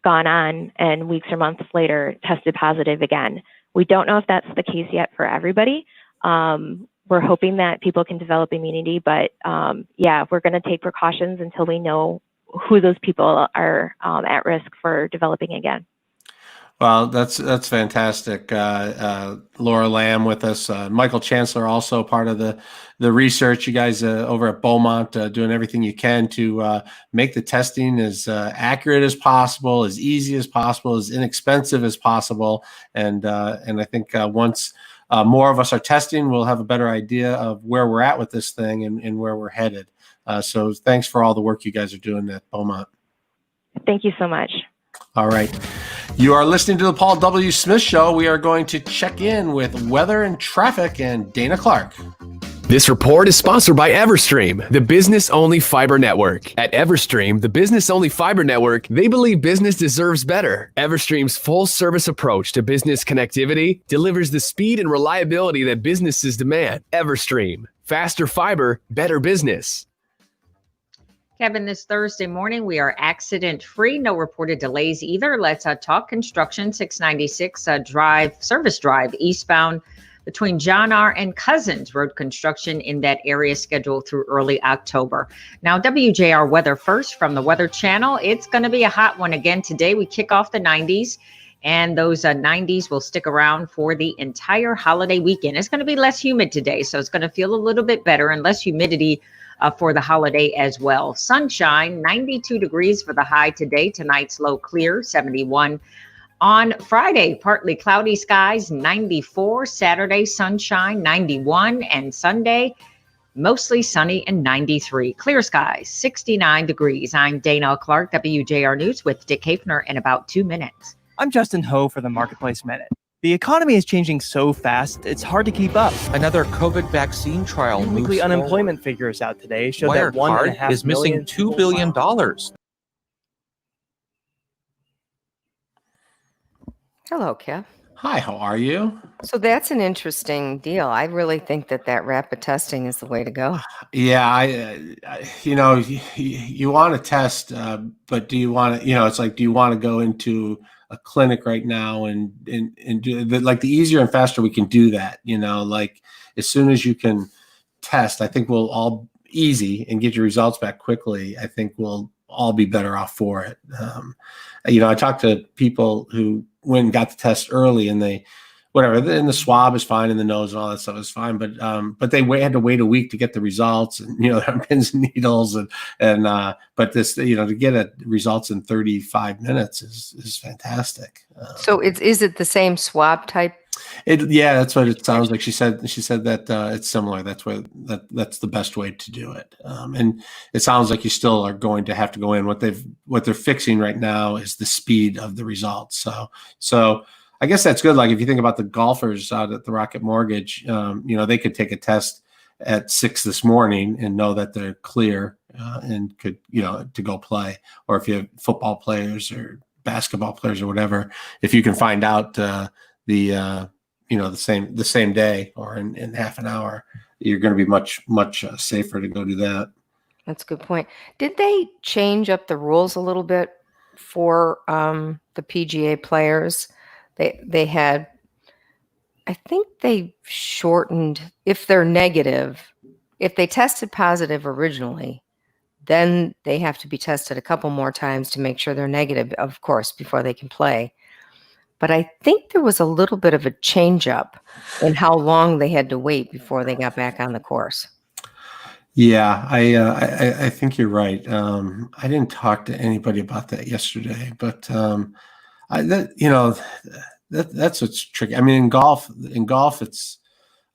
gone on and weeks or months later tested positive again. We don't know if that's the case yet for everybody. We're hoping that people can develop immunity, but yeah, we're going to take precautions until we know who those people are at risk for developing again. Well, that's fantastic. Laura Lamb with us, Michael Chancellor, also part of the research. You guys over at Beaumont doing everything you can to make the testing as accurate as possible, as easy as possible, as inexpensive as possible. And I think once more of us are testing, we'll have a better idea of where we're at with this thing and where we're headed. So thanks for all the work you guys are doing at Beaumont. Thank you so much. All right. You are listening to the Paul W. Smith Show. We are going to check in with weather and traffic and Dayna Clark. This report is sponsored by Everstream, the business-only fiber network. At Everstream, the business-only fiber network, they believe business deserves better. Everstream's full-service approach to business connectivity delivers the speed and reliability that businesses demand. Everstream, faster fiber, better business. Kevin, this Thursday morning, we are accident-free. No reported delays either. Let's talk construction. 696 Service Drive, eastbound between John R. and Cousins. Road construction in that area scheduled through early October. Now, WJR weather first from the Weather Channel. It's going to be a hot one again today. We kick off the 90s, and those 90s will stick around for the entire holiday weekend. It's going to be less humid today, so it's going to feel a little bit better and less humidity for the holiday as well. Sunshine, 92 degrees for the high today. Tonight's low clear, 71. On Friday, partly cloudy skies, 94. Saturday, sunshine, 91. And Sunday, mostly sunny and 93. Clear skies, 69 degrees. I'm Dayna Clark, WJR News with Dick Hafner in about 2 minutes. I'm Justin Ho for the Marketplace Minute. The economy is changing so fast, it's hard to keep up. Another COVID vaccine trial moves Weekly forward. unemployment figures out today show that Wirecard 1.5 is missing million $2 billion. Hello, Kev. Hi, how are you? So that's an interesting deal. I really think that rapid testing is the way to go. Yeah, I you want to test, but do you want to, it's like, do you want to go into a clinic right now and do like the easier and faster we can do that, like as soon as you can test, I think we'll all easy and get your results back quickly. I think we'll all be better off for it. I talked to people who went and got the test early and they, whatever, and the swab is fine and the nose and all that stuff is fine. But they had to wait a week to get the results and, there are pins and needles but this, to get results in 35 minutes is fantastic. So is it the same swab type? Yeah, that's what it sounds like. She said that it's similar. That's that's the best way to do it. And it sounds like you still are going to have to go in. What they're fixing right now is the speed of the results. So I guess that's good. Like if you think about the golfers out at the Rocket Mortgage, they could take a test at 6 this morning and know that they're clear and could, to go play. Or if you have football players or basketball players or whatever, if you can find out the same day or in half an hour, you're going to be much safer to go do that. That's a good point. Did they change up the rules a little bit for the PGA players? They had, I think they shortened, if they're negative, if they tested positive originally, then they have to be tested a couple more times to make sure they're negative, of course, before they can play. But I think there was a little bit of a change up in how long they had to wait before they got back on the course. Yeah, I think you're right. I didn't talk to anybody about that yesterday, but that's what's tricky. I mean, in golf, it's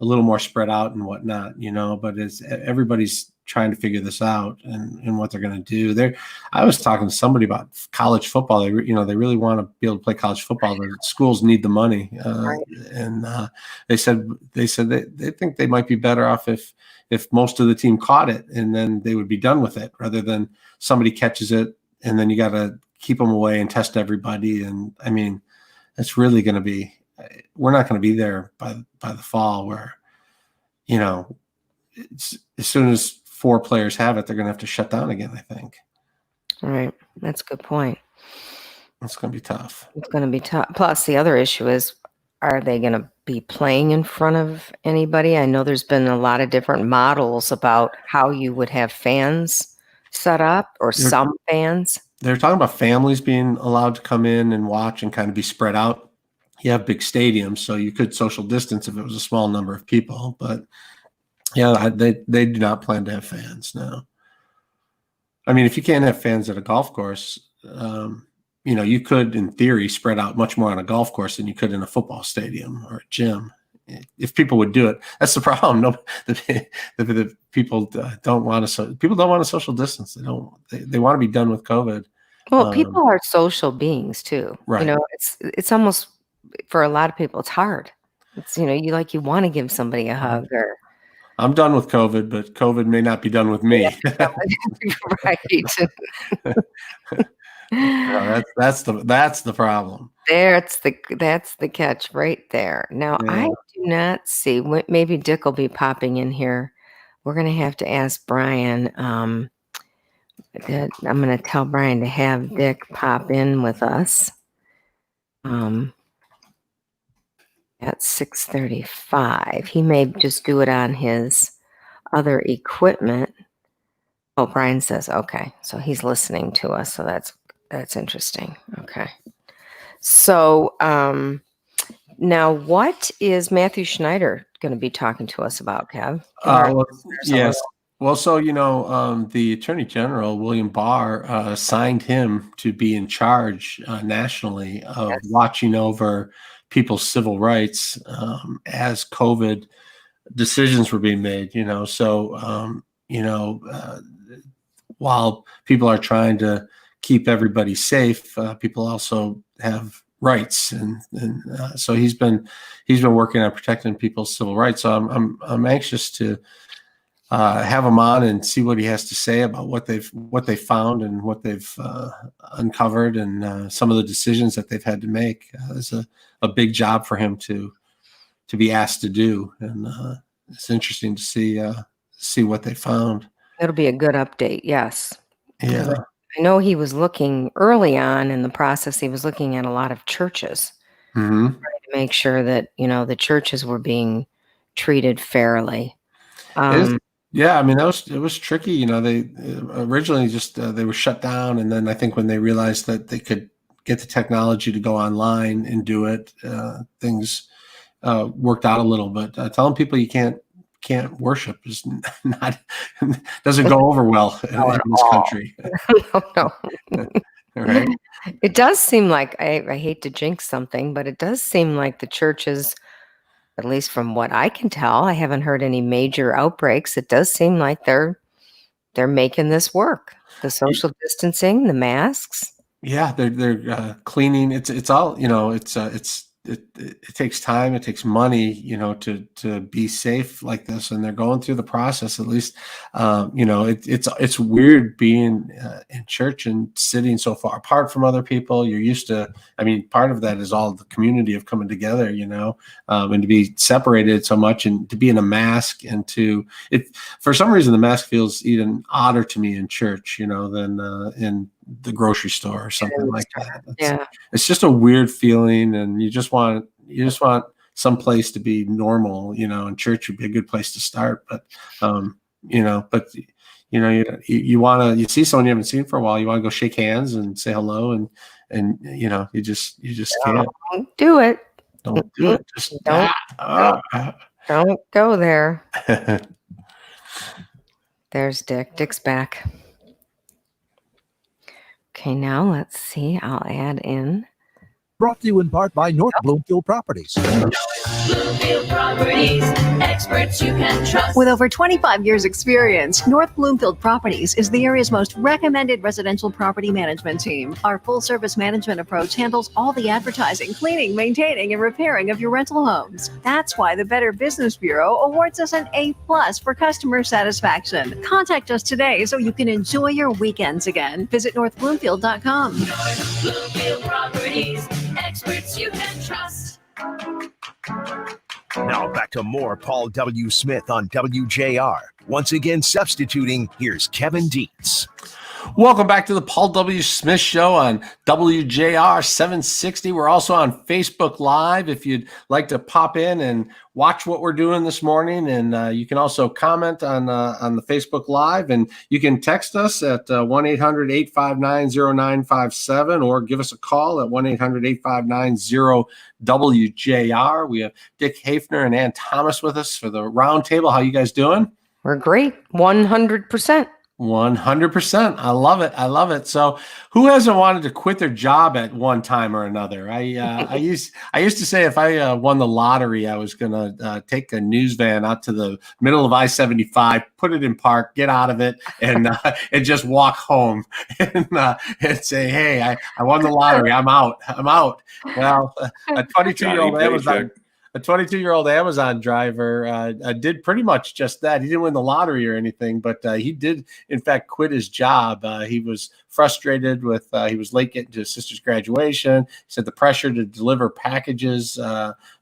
a little more spread out and whatnot, but everybody's trying to figure this out and what they're going to do. I was talking to somebody about college football. They really want to be able to play college football. The schools need the money, Right. and they said they think they might be better off if most of the team caught it and then they would be done with it, rather than somebody catches it and then you got to keep them away and test everybody. And I mean, it's really going to be. We're not going to be there by the fall where, as soon as 4 players have it, they're going to have to shut down again, I think. Right. That's a good point. It's going to be tough. It's going to be tough. Plus, the other issue is, are they going to be playing in front of anybody? I know there's been a lot of different models about how you would have fans set up, or some fans. They're talking about families being allowed to come in and watch and kind of be spread out. You have big stadiums, so you could social distance if it was a small number of people. But yeah, they do not plan to have fans now. I mean, if you can't have fans at a golf course, you could, in theory, spread out much more on a golf course than you could in a football stadium or a gym. If people would do it, that's the problem. No, the people don't want to. People don't want to social distance. They want to be done with COVID. Well, people are social beings too. Right. It's almost, for a lot of people, it's hard. It's you want to give somebody a hug, or. I'm done with COVID, but COVID may not be done with me. Right. That's the problem. That's the catch right there. Now, Yeah. I do not see. Maybe Dick will be popping in here. We're going to have to ask Brian. I'm going to tell Brian to have Dick pop in with us. At 6:35. He may just do it on his other equipment. Oh, Brian says, okay. So he's listening to us. So that's interesting. Okay. So now what is Matthew Schneider going to be talking to us about, Kev? Yes. Well, so, the Attorney General, William Barr, signed him to be in charge nationally of watching over people's civil rights as COVID decisions were being made, So, while people are trying to keep everybody safe, people also have rights, and so he's been working on protecting people's civil rights. So I'm anxious to have him on and see what he has to say about what they found and what they've uncovered, and some of the decisions that they've had to make. It's a big job for him to be asked to do, and it's interesting to see what they found. It'll be a good update. Yes. Yeah. I know he was looking early on in the process. He was looking at a lot of churches, Mm-hmm. to make sure that the churches were being treated fairly. Yeah, I mean, it was tricky. They originally just they were shut down, and then I think when they realized that they could get the technology to go online and do it, things worked out a little. But telling people you can't worship is doesn't go over well in this country. No. Right? It does seem like, I hate to jinx something, but it does seem like the churches, at least from what I can tell, I haven't heard any major outbreaks. It does seem like they're making this work. The social distancing, the masks. Yeah, they're cleaning. It's all it takes time. It takes money, to be safe like this, and they're going through the process. At least, it's weird being in church and sitting so far apart from other people. You're used to. I mean, part of that is all the community of coming together, and to be separated so much, and to be in a mask, and for some reason, the mask feels even odder to me in church, than in the grocery store or something like that. It's just a weird feeling, and you just want some place to be normal, and church would be a good place to start. But you see someone you haven't seen for a while, you want to go shake hands and say hello, and you just can't. Don't do it. Don't do it. Just don't go there. There's Dick. Dick's back. Okay, now let's see. I'll add in. Brought to you in part by North Bloomfield Properties. Bloomfield Properties, experts you can trust. With over 25 years experience, North Bloomfield Properties is the area's most recommended residential property management team. Our full-service management approach handles all the advertising, cleaning, maintaining, and repairing of your rental homes. That's why the Better Business Bureau awards us an A+ for customer satisfaction. Contact us today so you can enjoy your weekends again. Visit northbloomfield.com. North Bloomfield Properties, experts you can trust. Now back to more Paul W. Smith on WJR. Once again substituting, here's Kevin Deitz. Welcome back to the Paul W. Smith Show on WJR 760. We're also on Facebook Live if you'd like to pop in and watch what we're doing this morning. And you can also comment on the Facebook Live, and you can text us at 1-800-859-0957 or give us a call at 1-800-859-0WJR. We have Dick Hafner and Ann Thomas with us for the roundtable. How you guys doing? We're great. 100%. 100%. I love it. I love it. So, who hasn't wanted to quit their job at one time or another? I used to say if I won the lottery, I was going to take a news van out to the middle of I-75, put it in park, get out of it, and just walk home and say, "Hey, I won the lottery. I'm out. I'm out." Well, a 22-year-old Amazon. A 22-year-old Amazon driver did pretty much just that. He didn't win the lottery or anything, but he did, in fact, quit his job. He was frustrated with he was late getting to his sister's graduation. He said the pressure to deliver packages,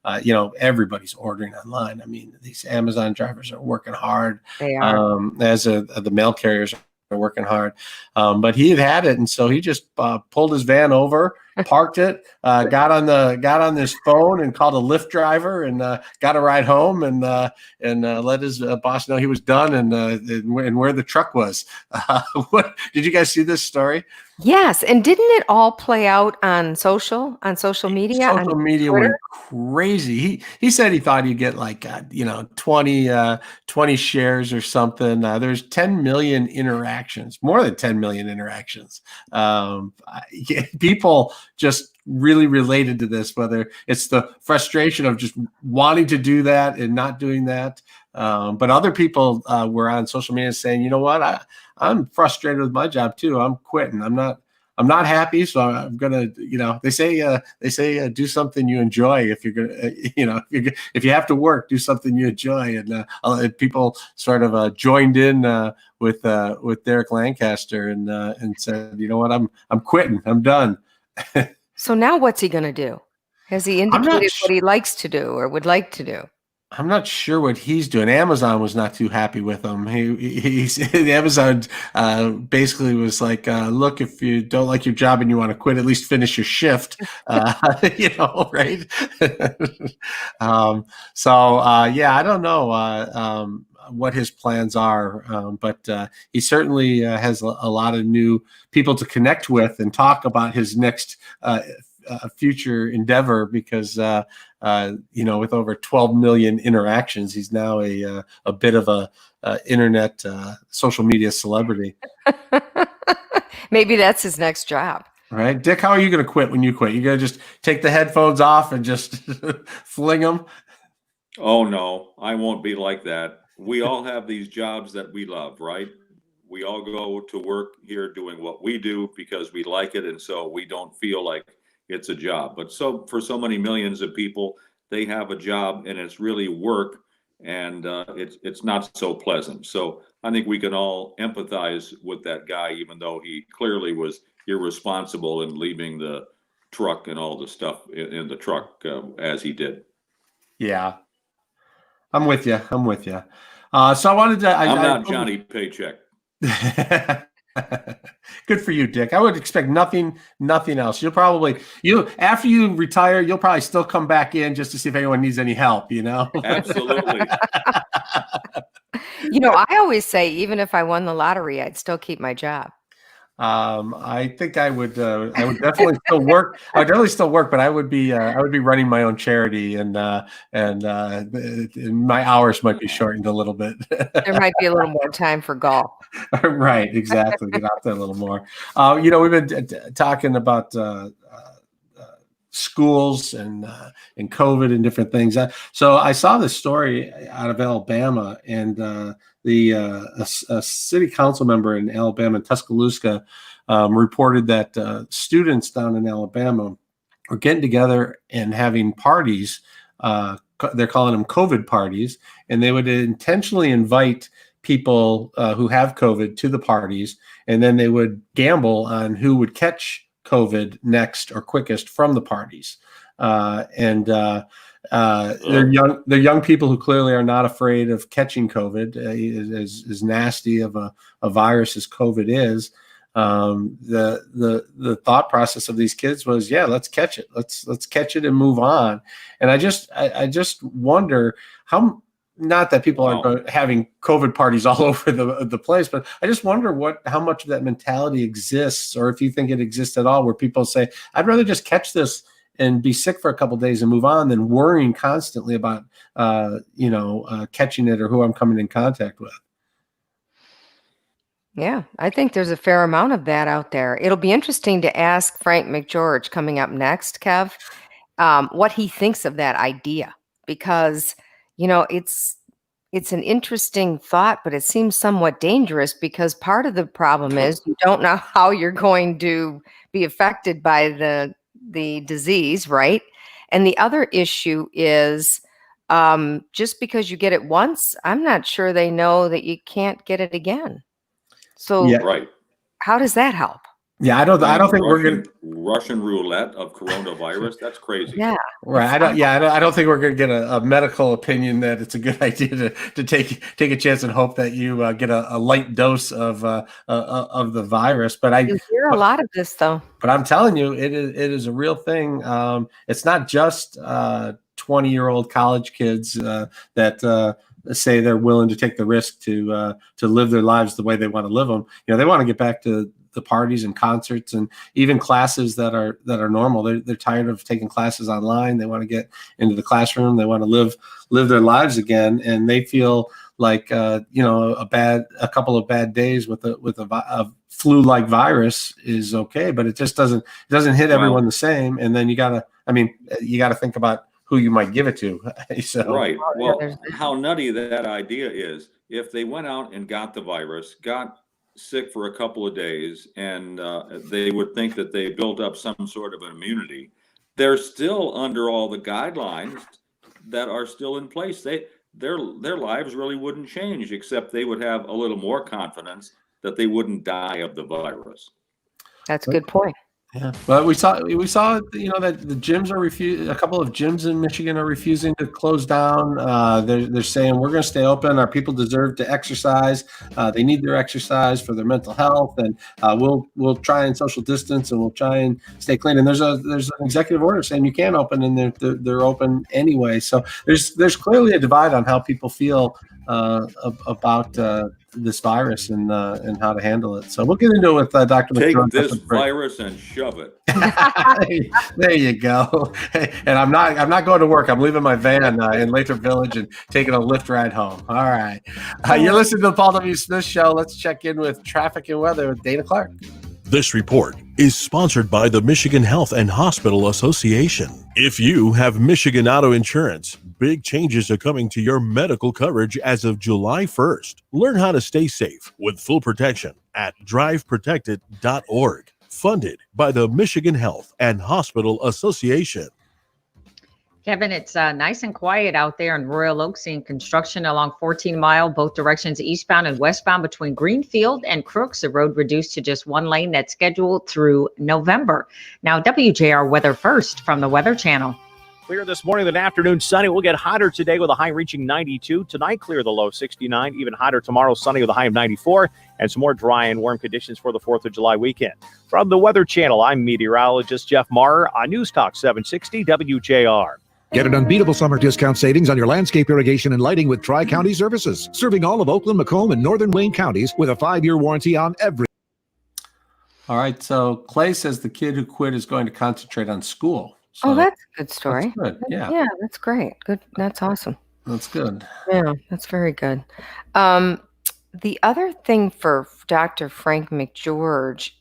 everybody's ordering online. I mean, these Amazon drivers are working hard. They are. The mail carriers are working hard. But he had it, and so he just pulled his van over, parked it, got on this phone and called a Lyft driver and got a ride home and let his boss know he was done and where the truck was. What did you guys see this story? Yes, and didn't it all play out on social media? Social media went crazy. He said he thought he'd get like 20 shares or something. There's 10 million interactions, more than 10 million interactions. People just really related to this, whether it's the frustration of just wanting to do that and not doing that. But other people were on social media saying, you know what, I'm frustrated with my job too. I'm quitting. I'm not happy. So I'm going to, they say do something you enjoy. If you're going to, if you have to work, do something you enjoy. And people sort of joined in with Derek Lancaster and said, you know what, I'm quitting. I'm done. So now what's he going to do? Has he indicated what he likes to do or would like to do? I'm not sure what he's doing. Amazon was not too happy with him. Amazon basically was like, look, if you don't like your job and you want to quit, at least finish your shift, right? I don't know what his plans are, but he certainly has a lot of new people to connect with and talk about his next future endeavor because with over 12 million interactions, he's now a bit of a internet social media celebrity. Maybe that's his next job. All right, Dick, how are you going to quit when you quit? You going to just take the headphones off and just fling them? Oh no, I won't be like that. We all have these jobs that we love, right? We all go to work here doing what we do because we like it, and so we don't feel like it's a job. But for so many millions of people, they have a job and it's really work, and it's not so pleasant. So I think we can all empathize with that guy, even though he clearly was irresponsible in leaving the truck and all the stuff in the truck as he did. Yeah, I'm with you. So I wanted to. I'm not Johnny Paycheck. Good for you, Dick. I would expect nothing else. After you retire, you'll probably still come back in just to see if anyone needs any help, Absolutely. I always say, even if I won the lottery, I'd still keep my job. I think I would definitely still work. I would definitely still work, but I would be running my own charity, and my hours might be shortened a little bit. There might be a little more time for golf. Right, exactly. Get out there a little more. We've been talking about schools and COVID and different things. So I saw this story out of Alabama, and a city council member in Alabama, in Tuscaloosa, reported that students down in Alabama are getting together and having parties. They're calling them COVID parties, and they would intentionally invite people who have COVID to the parties, and then they would gamble on who would catch COVID next or quickest from the parties. They're young people who clearly are not afraid of catching COVID, as nasty of a virus as COVID is. the thought process of these kids was, yeah, let's catch it, let's catch it and move on. And I just wonder how. Not that people aren't having COVID parties all over the place, but I just wonder how much of that mentality exists, or if you think it exists at all, where people say, I'd rather just catch this and be sick for a couple of days and move on than worrying constantly about, catching it or who I'm coming in contact with. Yeah, I think there's a fair amount of that out there. It'll be interesting to ask Frank McGeorge coming up next, Kev, what he thinks of that idea, because it's an interesting thought, but it seems somewhat dangerous, because part of the problem is you don't know how you're going to be affected by the disease, right? And the other issue is just because you get it once, I'm not sure they know that you can't get it again. So right. How does that help? Yeah, I don't think we're going to Russian roulette of coronavirus. That's crazy. Yeah. Right. I don't think we're going to get a medical opinion that it's a good idea to take a chance and hope that you get a light dose of the virus. But you hear a lot of this, though. But I'm telling you, it is a real thing. It's not just 20-year-old college kids that say they're willing to take the risk to live their lives the way they want to live them. They want to get back to the parties and concerts and even classes that are normal. They're tired of taking classes online. They want to get into the classroom. They want to live their lives again, and they feel like a couple of bad days with a flu-like virus is okay, but it just doesn't hit everyone the same. And then you gotta think about who you might give it to. So, right. Well, how nutty that idea is. If they went out and got the virus, got sick for a couple of days, and they would think that they built up some sort of immunity, they're still under all the guidelines that are still in place. Their lives really wouldn't change, except they would have a little more confidence that they wouldn't die of the virus. That's a good point. Yeah, well, we saw that the gyms are a couple of gyms in Michigan are refusing to close down. They're saying we're going to stay open. Our people deserve to exercise. They need their exercise for their mental health, and we'll try and social distance, and we'll try and stay clean. And there's an executive order saying you can't open, and they're open anyway. So there's clearly a divide on how people feel about this virus and how to handle it. So we'll get into it with Dr. Take McGeorge. this virus and shove it. There you go. And I'm not going to work. I'm leaving my van in Lathrop Village and taking a Lyft ride home. All right. You're listening to the Paul W. Smith Show. Let's check in with traffic and weather with Dayna Clark. This report is sponsored by the Michigan Health and Hospital Association. If you have Michigan Auto Insurance, big changes are coming to your medical coverage as of July 1st. Learn how to stay safe with full protection at driveprotected.org. Funded by the Michigan Health and Hospital Association. Kevin, it's nice and quiet out there in Royal Oak, seeing construction along 14 Mile, both directions, eastbound and westbound between Greenfield and Crooks. The road reduced to just one lane that's scheduled through November. Now, WJR weather first from the Weather Channel. Clear this morning, then afternoon sunny. We'll get hotter today with a high reaching 92. Tonight, clear, the low 69. Even hotter tomorrow, sunny with a high of 94. And some more dry and warm conditions for the 4th of July weekend. From the Weather Channel, I'm meteorologist Jeff Marr on News Talk 760 WJR. Get an unbeatable summer discount savings on your landscape irrigation and lighting with Tri-County Services, serving all of Oakland, Macomb, and Northern Wayne counties with a 5-year warranty on every. All right. So Clay says the kid who quit is going to concentrate on school. So that's a good story. That's good. Yeah. Yeah, that's great. Good. That's awesome. That's good. Yeah, that's very good. The other thing for Dr. Frank McGeorge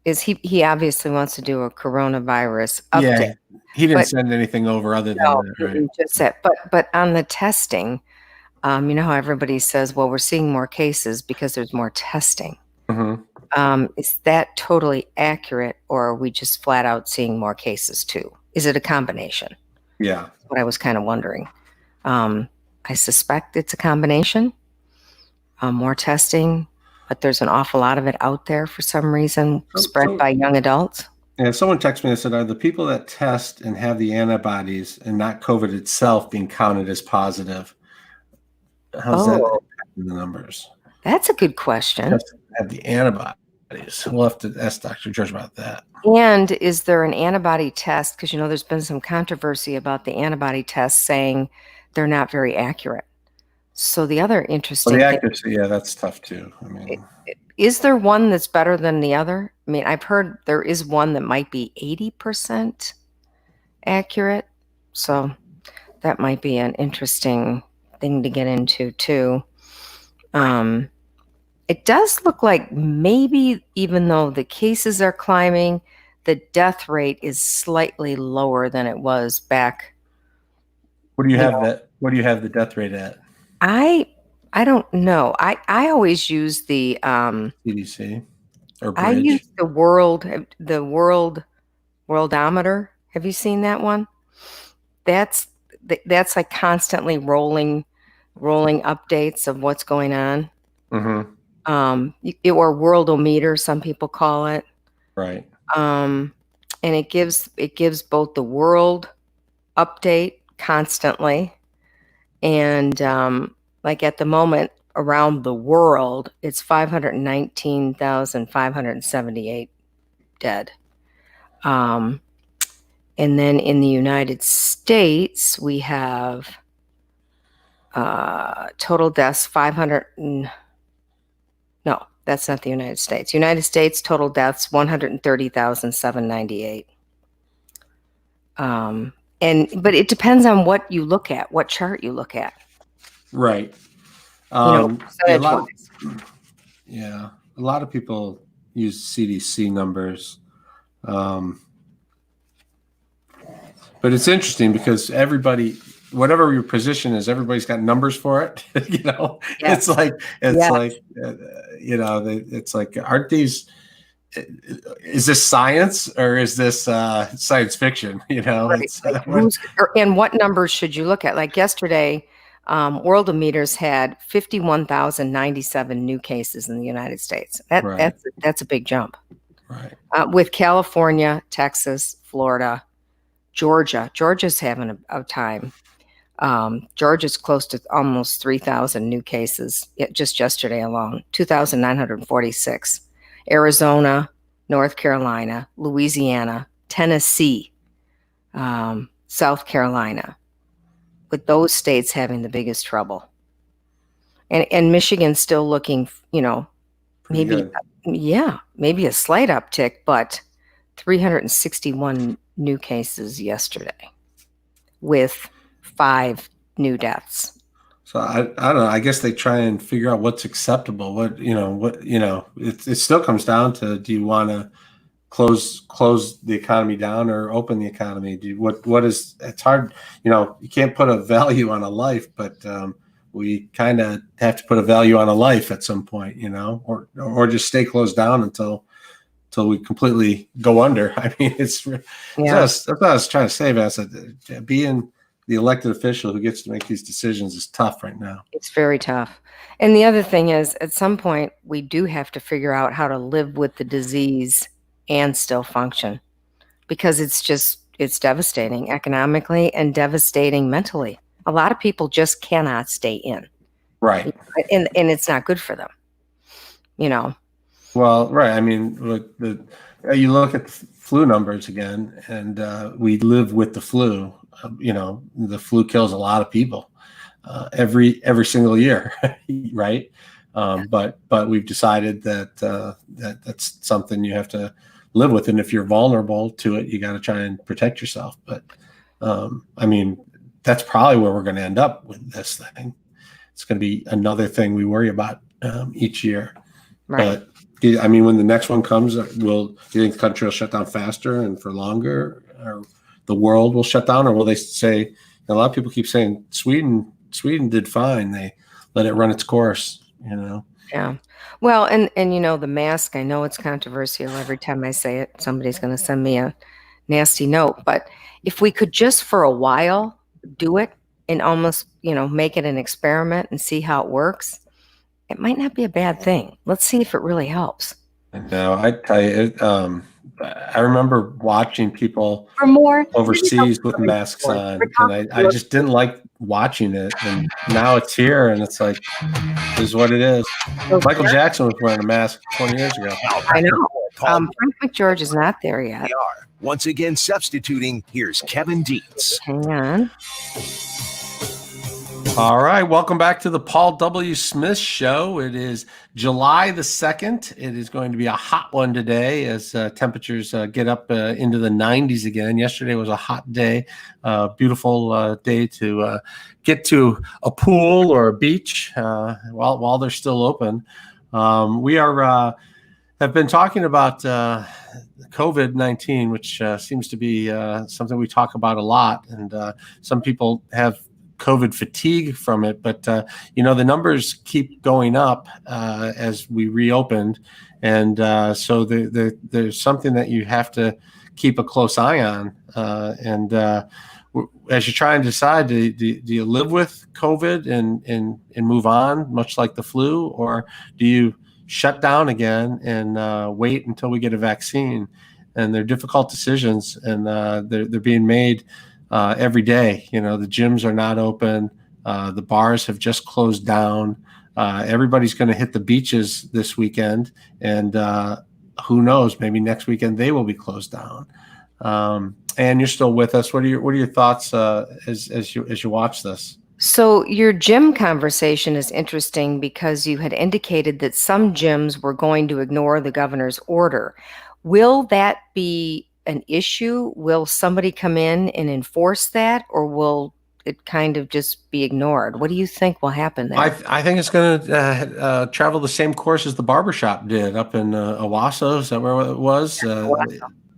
is he obviously wants to do a coronavirus update. Yeah, he didn't send anything over other than that, right? Just that. But on the testing, you know how everybody says, well, we're seeing more cases because there's more testing. Mm-hmm. Is that totally accurate, or are we just flat out seeing more cases too? Is it a combination? Yeah. That's what I was kind of wondering. I suspect it's a combination. More testing, but there's an awful lot of it out there for some reason, spread by young adults. Yeah, someone texted me and said, are the people that test and have the antibodies and not COVID itself being counted as positive? How's that impacting the numbers? That's a good question. Just have the antibodies. We'll have to ask Dr. George about that. And is there an antibody test? Because, there's been some controversy about the antibody tests saying they're not very accurate. So the other interesting Well, the thing, accuracy, yeah, that's tough too. I mean, is there one that's better than the other? I mean, I've heard there is one that might be 80% accurate. So that might be an interesting thing to get into too. It does look like maybe even though the cases are climbing, the death rate is slightly lower than it was back. what do you have that? What do you have the death rate at? I don't know. I always use the CDC or Bridge? I use the worldometer. Have you seen that one? That's like constantly rolling updates of what's going on. Mm-hmm. Or worldometer, some people call it. Right. And it gives both the world update constantly, and like at the moment around the world, it's 519,578 dead. And then in the United States, we have total deaths 500. No, that's not the United States. United States total deaths 130,798. But it depends on what you look at, what chart you look at. Right. A lot of people use CDC numbers. But it's interesting because everybody, whatever your position is, everybody's got numbers for it. Yes. It's like, aren't these? Is this science or is this science fiction? Right. And what numbers should you look at? Like yesterday, Worldometers had 51,097 new cases in the United States. That's a big jump. Right. With California, Texas, Florida, Georgia's having a time. Georgia's close to almost 3,000 new cases just yesterday alone, 2,946. Arizona, North Carolina, Louisiana, Tennessee, South Carolina, with those states having the biggest trouble. And Michigan's still looking, maybe a slight uptick, but 361 new cases yesterday with 5 new deaths. So I don't know. I guess they try and figure out what's acceptable. It still comes down to, do you want to close the economy down or open the economy? It's hard, you can't put a value on a life, but we kind of have to put a value on a life at some point, or just stay closed down until we completely go under. I mean, that's what I was trying to say, Vanessa. Being the elected official who gets to make these decisions is tough right now. It's very tough. And the other thing is, at some point, we do have to figure out how to live with the disease and still function, because it's devastating economically and devastating mentally. A lot of people just cannot stay in. Right. And it's not good for them, Well, right. I mean, you look at the flu numbers again, and we live with the flu. The flu kills a lot of people every single year, right? But we've decided that that's something you have to live with, and if you're vulnerable to it, you got to try and protect yourself. But I mean, that's probably where we're going to end up with this thing. It's going to be another thing we worry about each year. Right. But I mean, when the next one comes, do you think the country will shut down faster and for longer, or the world will shut down, or will they say? A lot of people keep saying Sweden did fine. They let it run its course. Yeah. Well, and the mask, I know it's controversial. Every time I say it, somebody's going to send me a nasty note. But if we could just for a while do it and almost, make it an experiment and see how it works, it might not be a bad thing. Let's see if it really helps. No, I tell you, I remember watching people For more overseas with masks on, and I just didn't like watching it, and now it's here, and it's like, this is what it is. Michael Jackson was wearing a mask 20 years ago. I know. Frank McGeorge is not there yet. They are. Once again substituting, here's Kevin Deitz. Hang on. All right, welcome back to the Paul W. Smith Show. It is July the 2nd. It is going to be a hot one today as temperatures get up into the 90s again. Yesterday was a hot day, beautiful day to get to a pool or a beach while they're still open. We have been talking about COVID-19, which seems to be something we talk about a lot, and some people have COVID fatigue from it, but the numbers keep going up as we reopened, and so there's something that you have to keep a close eye on. And as you try and decide, do you live with COVID and move on, much like the flu, or do you shut down again and wait until we get a vaccine? And they're difficult decisions, and they're being made every day. The gyms are not open. The bars have just closed down. Everybody's going to hit the beaches this weekend, and who knows? Maybe next weekend they will be closed down. And you're still with us. What are your thoughts as you watch this? So your gym conversation is interesting because you had indicated that some gyms were going to ignore the governor's order. Will that be an issue? Will somebody come in and enforce that, or will it kind of just be ignored? What do you think will happen there? I think it's going to travel the same course as the barbershop did up in Owasso. Is that where it was?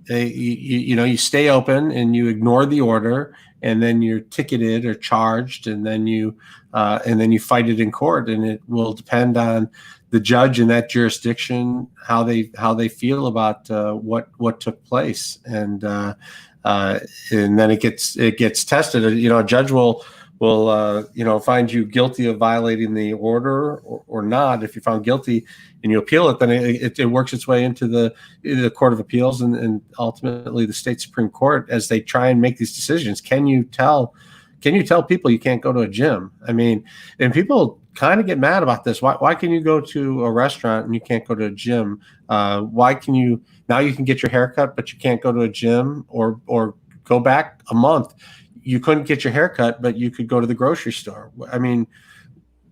You stay open and you ignore the order, and then you're ticketed or charged, and then you fight it in court, and it will depend on the judge in that jurisdiction how they feel about what took place, and then it gets tested. A judge will find you guilty of violating the order or not. If you're found guilty and you appeal it, then it works its way into the Court of Appeals and ultimately the state Supreme Court as they try and make these decisions. Can you tell people you can't go to a gym? I mean, and people kind of get mad about this. Why can you go to a restaurant and you can't go to a gym? Why can you get your hair cut, but you can't go to a gym, or go back a month? You couldn't get your hair cut, but you could go to the grocery store. I mean,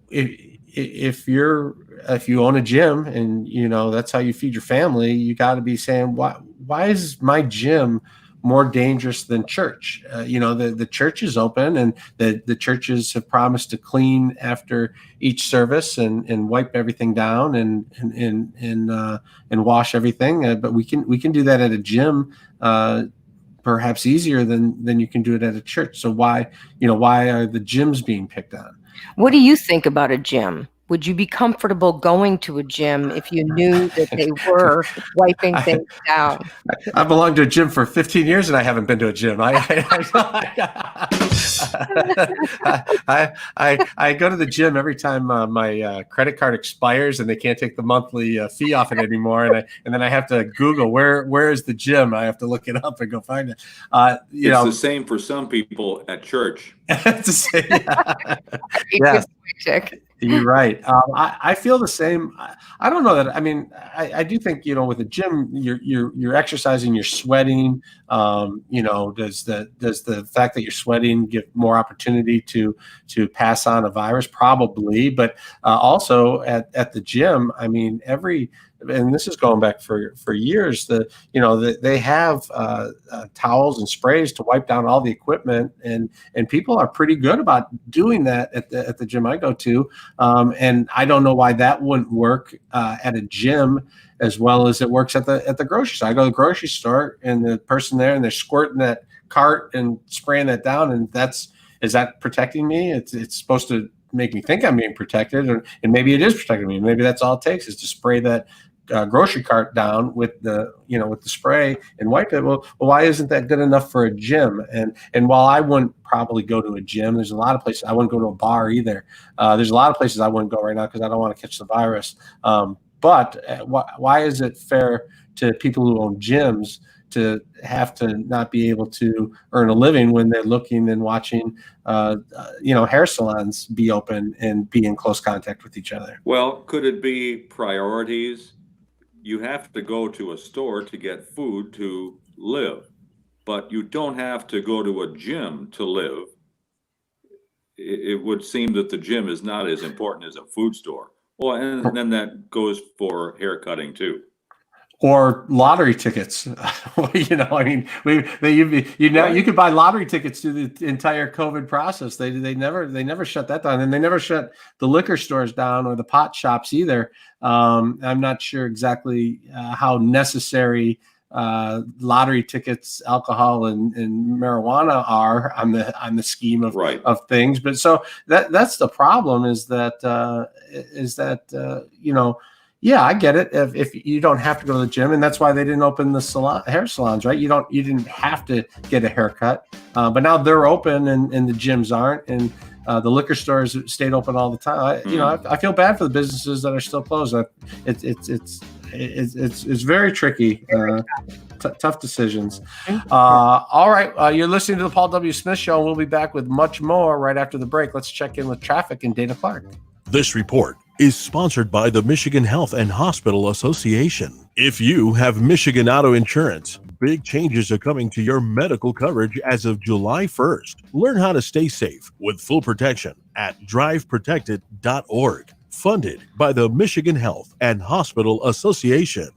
if you own a gym and that's how you feed your family, you got to be saying, why is my gym more dangerous than church? The church is open, and the churches have promised to clean after each service and wipe everything down and wash everything. But we can do that at a gym, perhaps easier than you can do it at a church. So why are the gyms being picked on? What do you think about a gym? Would you be comfortable going to a gym if you knew that they were wiping things down? I belonged to a gym for 15 years and I haven't been to a gym. I go to the gym every time my credit card expires and they can't take the monthly fee off it anymore, and then I have to Google where is the gym. I have to look it up and go find it. It's the same for some people at church. It's the same. Yeah. You're right. I feel the same. I don't know that. I mean, I do think with a gym, you're exercising, you're sweating. Does the fact that you're sweating give more opportunity to pass on a virus? Probably, but also at the gym, I mean, and this is going back for years. They have towels and sprays to wipe down all the equipment, and people are pretty good about doing that at the gym I go to. And I don't know why that wouldn't work at a gym as well as it works at the grocery store. I go to the grocery store, and the person there, and they're squirting that cart and spraying that down, and is that protecting me? It's supposed to make me think I'm being protected, and maybe it is protecting me. Maybe that's all it takes is to spray that grocery cart down with the spray and wipe it. Well, why isn't that good enough for a gym? And while I wouldn't probably go to a gym, there's a lot of places I wouldn't go to a bar either. There's a lot of places I wouldn't go right now because I don't want to catch the virus. But why is it fair to people who own gyms to have to not be able to earn a living when they're looking and watching, hair salons be open and be in close contact with each other. Well, could it be priorities? You have to go to a store to get food to live, but you don't have to go to a gym to live. It would seem that the gym is not as important as a food store. Well, and then that goes for hair cutting too. Or lottery tickets. You could buy lottery tickets through the entire COVID process. They never shut that down, and they never shut the liquor stores down or the pot shops either. I'm not sure exactly how necessary lottery tickets, alcohol, and marijuana are on the scheme of things. But so that's the problem is that yeah, I get it. If you don't have to go to the gym, and that's why they didn't open the hair salons, right? You didn't have to get a haircut, but now they're open and the gyms aren't, and the liquor stores stayed open all the time. I feel bad for the businesses that are still closed. It's very tricky, tough decisions. All right, you're listening to the Paul W. Smith Show, and we'll be back with much more right after the break. Let's check in with traffic and Dayna Clark. This report is sponsored by the Michigan Health and Hospital Association. If you have Michigan Auto Insurance, big changes are coming to your medical coverage as of July 1st. Learn how to stay safe with full protection at driveprotected.org. Funded by the Michigan Health and Hospital Association.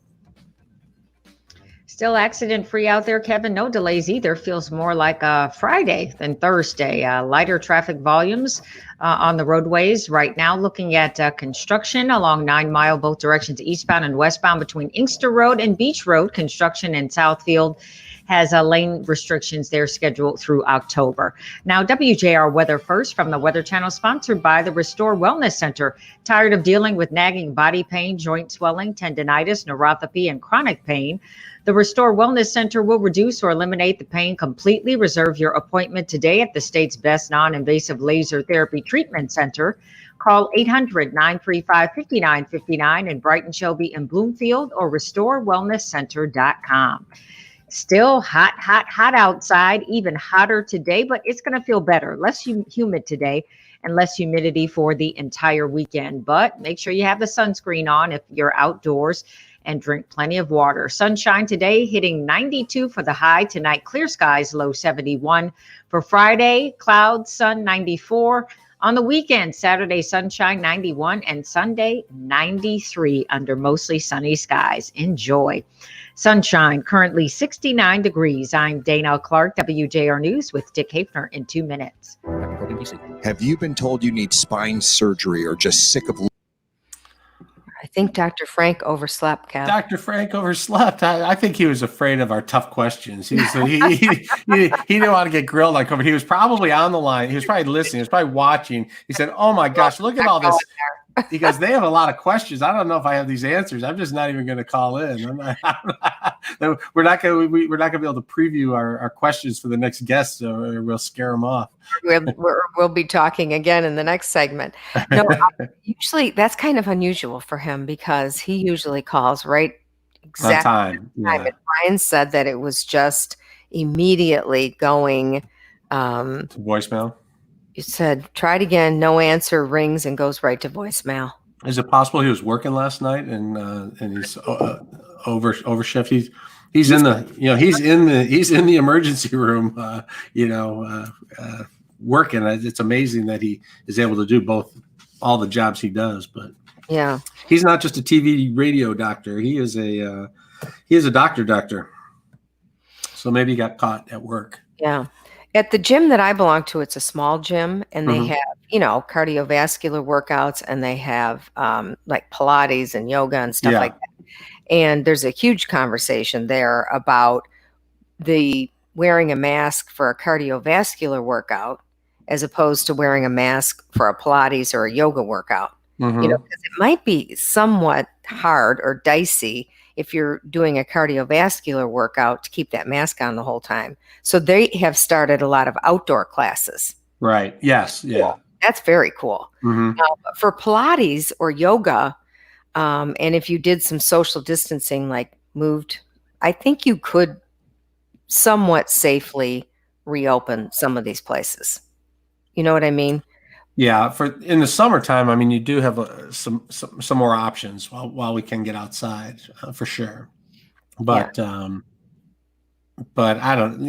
Still accident-free out there, Kevin. No delays either. Feels more like Friday than Thursday. Lighter traffic volumes on the roadways right now. Looking at construction along 9 Mile, both directions, eastbound and westbound between Inkster Road and Beach Road. Construction in Southfield has lane restrictions there scheduled through October. Now, WJR Weather First from the Weather Channel, sponsored by the Restore Wellness Center. Tired of dealing with nagging body pain, joint swelling, tendinitis, neuropathy, and chronic pain? The Restore Wellness Center will reduce or eliminate the pain completely. Reserve your appointment today at the state's best non-invasive laser therapy treatment center. Call 800-935-5959 in Brighton, Shelby, and Bloomfield, or restorewellnesscenter.com. Still hot outside, even hotter today, but it's going to feel better. Less humid today and less humidity for the entire weekend. But make sure you have the sunscreen on if you're outdoors, and drink plenty of water. Sunshine today hitting 92 for the high. Tonight, clear skies, low 71. For Friday, clouds, sun 94. On the weekend, Saturday, sunshine 91, and Sunday 93 under mostly sunny skies. Enjoy. Sunshine, currently 69 degrees. I'm Dayna Clark, WJR News with Dick Hafner in 2 minutes. Have you been told you need spine surgery or just sick of? I think Dr. Frank overslept, Kev. Dr. Frank overslept. I think he was afraid of our tough questions. He didn't want to get grilled on COVID. He was probably on the line. He was probably listening. He was probably watching. He said, "Oh my gosh, look at all this." Because they have a lot of questions. I don't know if I have these answers. I'm just not even going to call in. We're not going to be able to preview our questions for the next guest, or we'll scare them off. We'll be talking again in the next segment. No, usually that's kind of unusual for him because he usually calls right exactly on time. Yeah. And Brian said that it was just immediately going to voicemail. You said, try it again, no answer, rings and goes right to voicemail. Is it possible he was working last night and he's over shift? He's in the emergency room, working. It's amazing that he is able to do all the jobs he does. But yeah, he's not just a TV radio doctor. He is a doctor. So maybe he got caught at work. Yeah. At the gym that I belong to, it's a small gym, and they have, cardiovascular workouts, and they have like Pilates and yoga and stuff like that. And there's a huge conversation there about the wearing a mask for a cardiovascular workout as opposed to wearing a mask for a Pilates or a yoga workout. Because it might be somewhat hard or dicey if you're doing a cardiovascular workout to keep that mask on the whole time. So they have started a lot of outdoor classes. Right. Yes. Yeah. Cool. That's very cool. For Pilates or yoga, and if you did some social distancing, like moved, I think you could somewhat safely reopen some of these places. You know what I mean? Yeah, for in the summertime, I mean, you do have some more options while we can get outside for sure. But but I don't,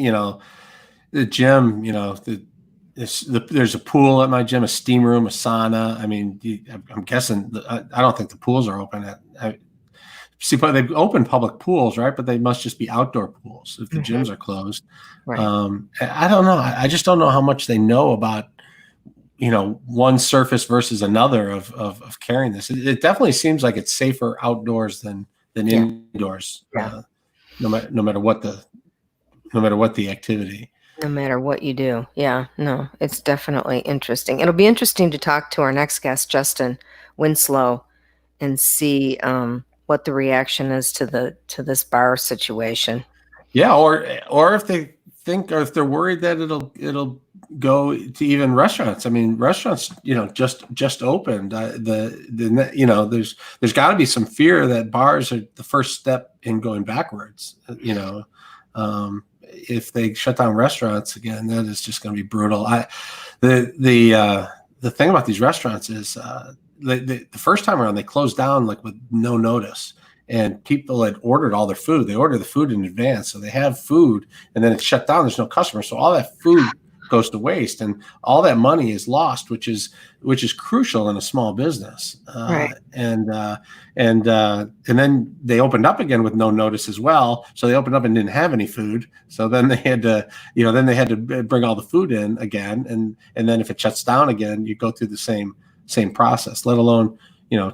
the gym, there's a pool at my gym, a steam room, a sauna. I mean, I'm guessing I don't think the pools are open see, but they've opened public pools, right? But they must just be outdoor pools if the gyms are closed. Right. I don't know. I just don't know how much they know about, one surface versus another of carrying this. It definitely seems like it's safer outdoors than indoors. Yeah. No matter what the activity. No matter what you do. Yeah, no, it's definitely interesting. It'll be interesting to talk to our next guest, Justin Winslow, and see what the reaction is to this bar situation. Yeah, or if they think, or if they're worried that it'll go to even restaurants. I mean, restaurants, just opened. There's got to be some fear that bars are the first step in going backwards. If they shut down restaurants again, that is just going to be brutal. The thing about these restaurants is the first time around they closed down like with no notice, and people had ordered all their food. They ordered the food in advance, so they have food, and then it's shut down. There's no customers, so all that food goes to waste, and all that money is lost, which is crucial in a small business. Right. And then they opened up again with no notice as well. So they opened up and didn't have any food. So then they had to, bring all the food in again. And then if it shuts down again, you go through the same process, let alone,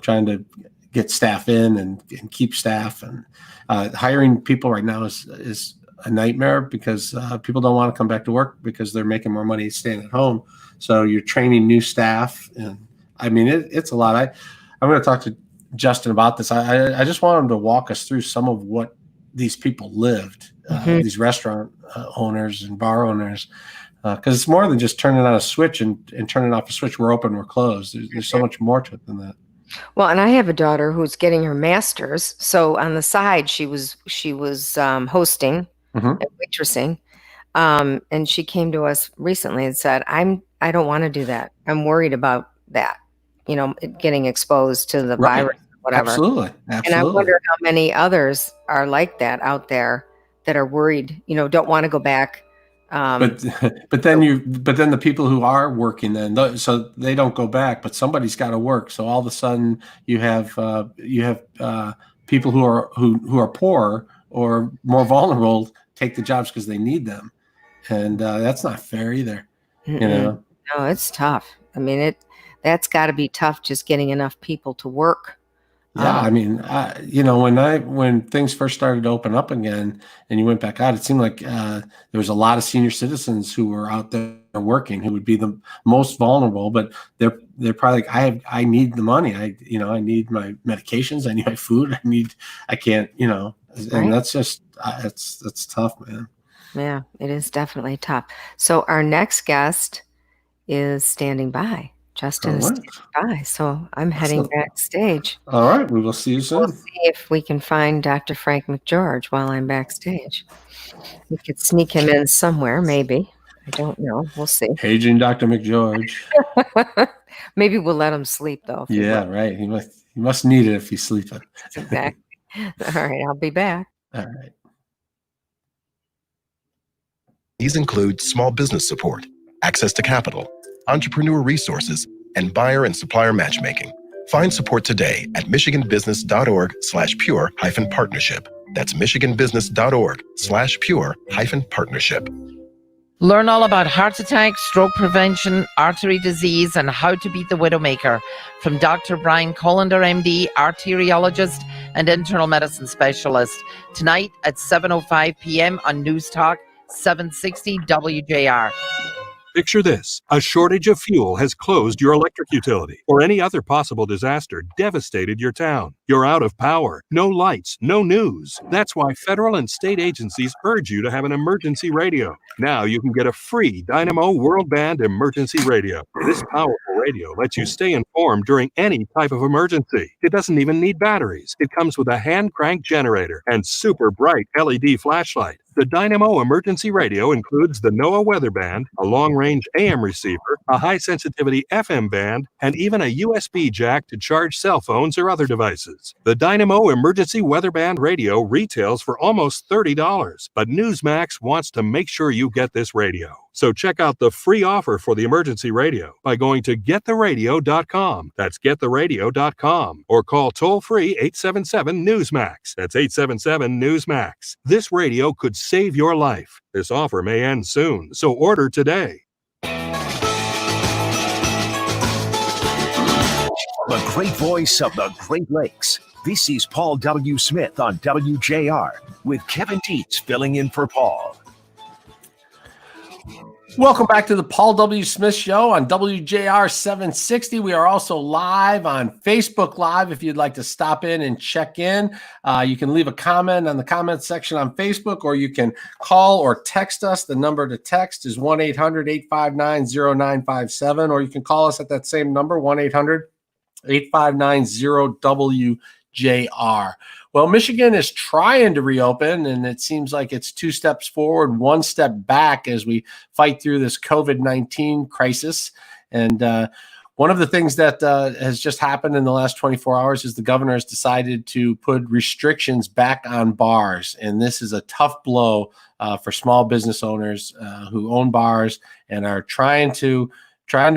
trying to get staff in and keep staff, and hiring people right now is a nightmare because people don't want to come back to work because they're making more money staying at home. So you're training new staff, and I mean it's a lot. I'm going to talk to Justin about this. I just want him to walk us through some of what these people lived, these restaurant owners and bar owners, because it's more than just turning on a switch and turning off a switch. We're open, we're closed. There's so much more to it than that. Well, and I have a daughter who's getting her master's. So on the side, she was hosting and waitressing. And she came to us recently and said, I don't want to do that. I'm worried about that, getting exposed to the virus or whatever. Absolutely. And I wonder how many others are like that out there that are worried, don't want to go back. But then the people who are working so they don't go back, but somebody's got to work. So all of a sudden you have people who are poor or more vulnerable take the jobs because they need them, and that's not fair either. No, it's tough. I mean, that's got to be tough just getting enough people to work. Yeah, I mean, when things first started to open up again and you went back out, it seemed like there was a lot of senior citizens who were out there working who would be the most vulnerable, but they're probably like, I need the money. I need my medications. I need my food. I can't, and that's just, that's tough, man. Yeah, it is definitely tough. So our next guest is standing by. Justin is standing by, so I'm heading backstage. All right, we will see you soon. We'll see if we can find Dr. Frank McGeorge while I'm backstage. We could sneak him in somewhere, maybe. I don't know. We'll see. Paging Dr. McGeorge. Maybe we'll let him sleep, though. Yeah, right. He must need it if he's sleeping. Exactly. All right, I'll be back. All right. These include small business support, access to capital, entrepreneur resources, and buyer and supplier matchmaking. Find support today at michiganbusiness.org/pure-partnership. That's michiganbusiness.org/pure-partnership. Learn all about heart attack, stroke prevention, artery disease, and how to beat the widowmaker from Dr. Brian Colander, MD, arteriologist and internal medicine specialist. Tonight at 7:05 p.m. on News Talk 760 WJR. Picture this. A shortage of fuel has closed your electric utility, or any other possible disaster devastated your town. You're out of power, no lights, no news. That's why federal and state agencies urge you to have an emergency radio. Now you can get a free Dynamo World Band emergency radio. This powerful radio lets you stay informed during any type of emergency. It doesn't even need batteries. It comes with a hand crank generator and super bright LED flashlight. The Dynamo emergency radio includes the NOAA weather band, a long-range AM receiver, a high-sensitivity FM band, and even a USB jack to charge cell phones or other devices. The Dynamo emergency weather band radio retails for almost $30, but Newsmax wants to make sure you get this radio. So check out the free offer for the emergency radio by going to gettheradio.com. That's gettheradio.com. Or call toll-free 877-NEWSMAX. That's 877-NEWSMAX. This radio could save your life. This offer may end soon, so order today. The great voice of the Great Lakes. This is Paul W. Smith on WJR with Kevin Deitz filling in for Paul. Welcome back to the Paul W. Smith Show on WJR 760. We are also live on Facebook Live. If you'd like to stop in and check in, you can leave a comment on the comment section on Facebook, or you can call or text us. The number to text is 1-800-859-0957, or you can call us at that same number, 1-800-859-0WJR. Well, Michigan is trying to reopen, and it seems like it's 2 steps forward, 1 step back as we fight through this COVID-19 crisis. And one of the things that has just happened in the last 24 hours is the governor has decided to put restrictions back on bars. And this is a tough blow for small business owners who own bars and are trying to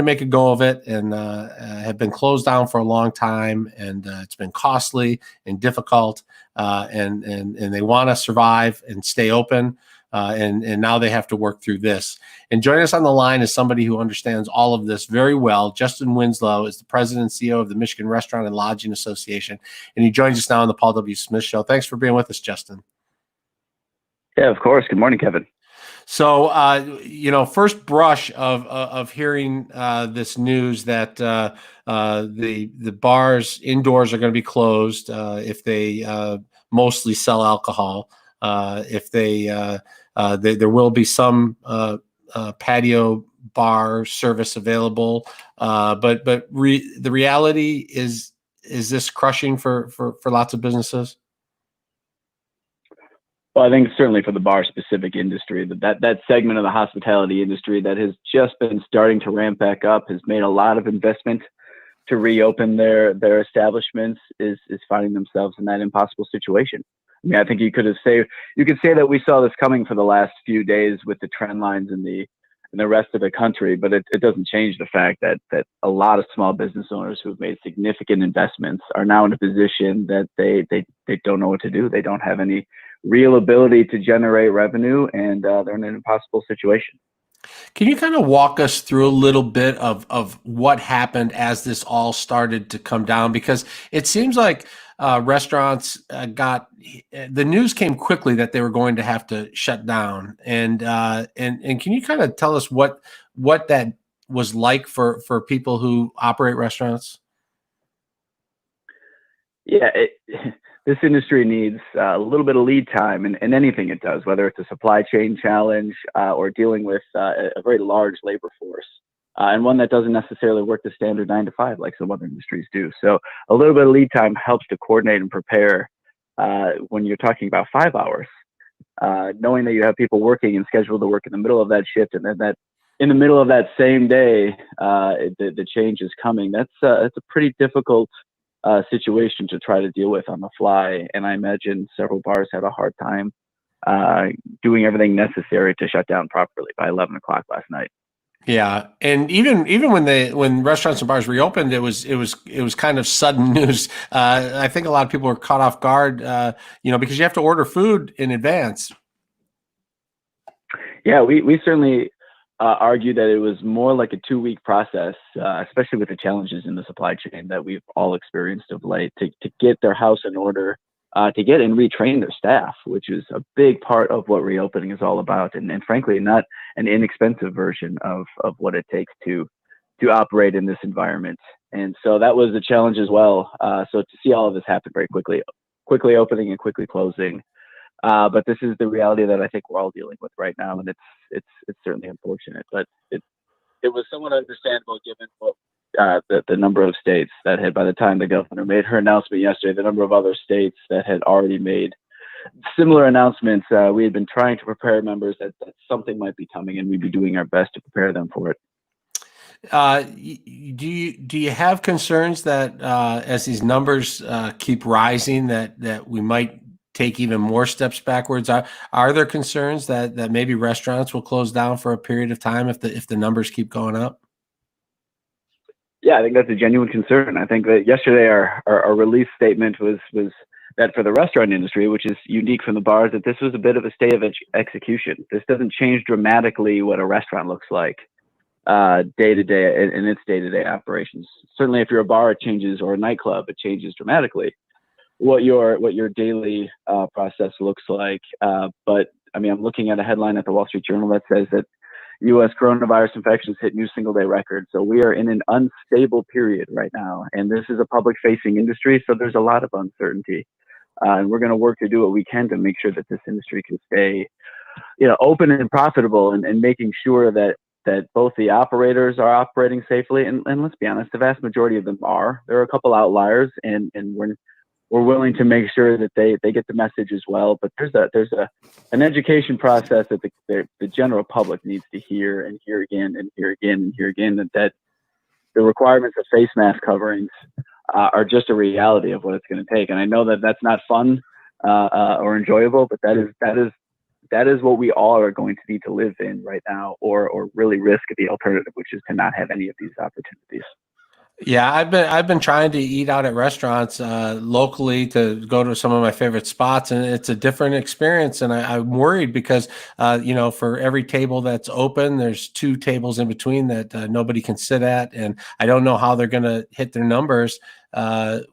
make a go of it, and have been closed down for a long time, and it's been costly and difficult, and they want to survive and stay open, and now they have to work through this. And joining us on the line is somebody who understands all of this very well. Justin Winslow is the president and CEO of the Michigan Restaurant and Lodging Association, and he joins us now on the Paul W. Smith Show. Thanks for being with us, Justin. Yeah, of course. Good morning, Kevin. So, first brush of hearing this news that the bars indoors are going to be closed if they mostly sell alcohol. If there will be some patio bar service available, but the reality is this crushing for lots of businesses? Well, I think certainly for the bar-specific industry, that segment of the hospitality industry that has just been starting to ramp back up, has made a lot of investment to reopen their establishments, is finding themselves in that impossible situation. I mean, I think you could say that we saw this coming for the last few days with the trend lines in the rest of the country, but it doesn't change the fact that a lot of small business owners who've made significant investments are now in a position that they don't know what to do. They don't have any real ability to generate revenue, and they're in an impossible situation. Can you kind of walk us through a little bit of what happened as this all started to come down? Because it seems like restaurants the news came quickly that they were going to have to shut down. And can you kind of tell us what that was like for people who operate restaurants? Yeah, this industry needs a little bit of lead time in anything it does, whether it's a supply chain challenge or dealing with a very large labor force, and one that doesn't necessarily work the standard 9 to 5 like some other industries do. So a little bit of lead time helps to coordinate and prepare when you're talking about 5 hours, knowing that you have people working and scheduled to work in the middle of that shift, and then that in the middle of that same day, the change is coming. It's a pretty difficult situation to try to deal with on the fly, and I imagine several bars had a hard time doing everything necessary to shut down properly by 11 o'clock last night. Yeah, and even when restaurants and bars reopened, it was kind of sudden news. I think a lot of people were caught off guard, because you have to order food in advance. Yeah, we certainly argue that it was more like a 2-week process, especially with the challenges in the supply chain that we've all experienced of late, to get their house in order, to get and retrain their staff, which is a big part of what reopening is all about, and frankly, not an inexpensive version of what it takes to operate in this environment. And so that was a challenge as well. So to see all of this happen very quickly opening and quickly closing. But this is the reality that I think we're all dealing with right now, and it's certainly unfortunate. But it was somewhat understandable given what the number of states that had, by the time the governor made her announcement yesterday, the number of other states that had already made similar announcements. We had been trying to prepare members that something might be coming, and we'd be doing our best to prepare them for it. Do you have concerns that as these numbers keep rising, that we might take even more steps backwards? Are there concerns that maybe restaurants will close down for a period of time if the numbers keep going up? Yeah, I think that's a genuine concern. I think that yesterday our release statement was that for the restaurant industry, which is unique from the bars, that this was a bit of a state of execution. This doesn't change dramatically what a restaurant looks like day to day in its day-to-day operations. Certainly if you're a bar, it changes, or a nightclub, it changes dramatically what your daily process looks like. But I mean, I'm looking at a headline at the Wall Street Journal that says that U.S. coronavirus infections hit new single-day records. So we are in an unstable period right now, and this is a public-facing industry, so there's a lot of uncertainty. And we're going to work to do what we can to make sure that this industry can stay, open and profitable, and making sure that both the operators are operating safely. And let's be honest, the vast majority of them are. There are a couple outliers, and we're willing to make sure that they get the message as well. But there's an education process that the general public needs to hear and hear again and hear again and hear again, that the requirements of face mask coverings are just a reality of what it's going to take. And I know that that's not fun or enjoyable, but that is what we all are going to need to live in right now, or really risk the alternative, which is to not have any of these opportunities. Yeah, I've been trying to eat out at restaurants locally, to go to some of my favorite spots, and it's a different experience. And I'm worried because for every table that's open, there's 2 tables in between that nobody can sit at, and I don't know how they're going to hit their numbers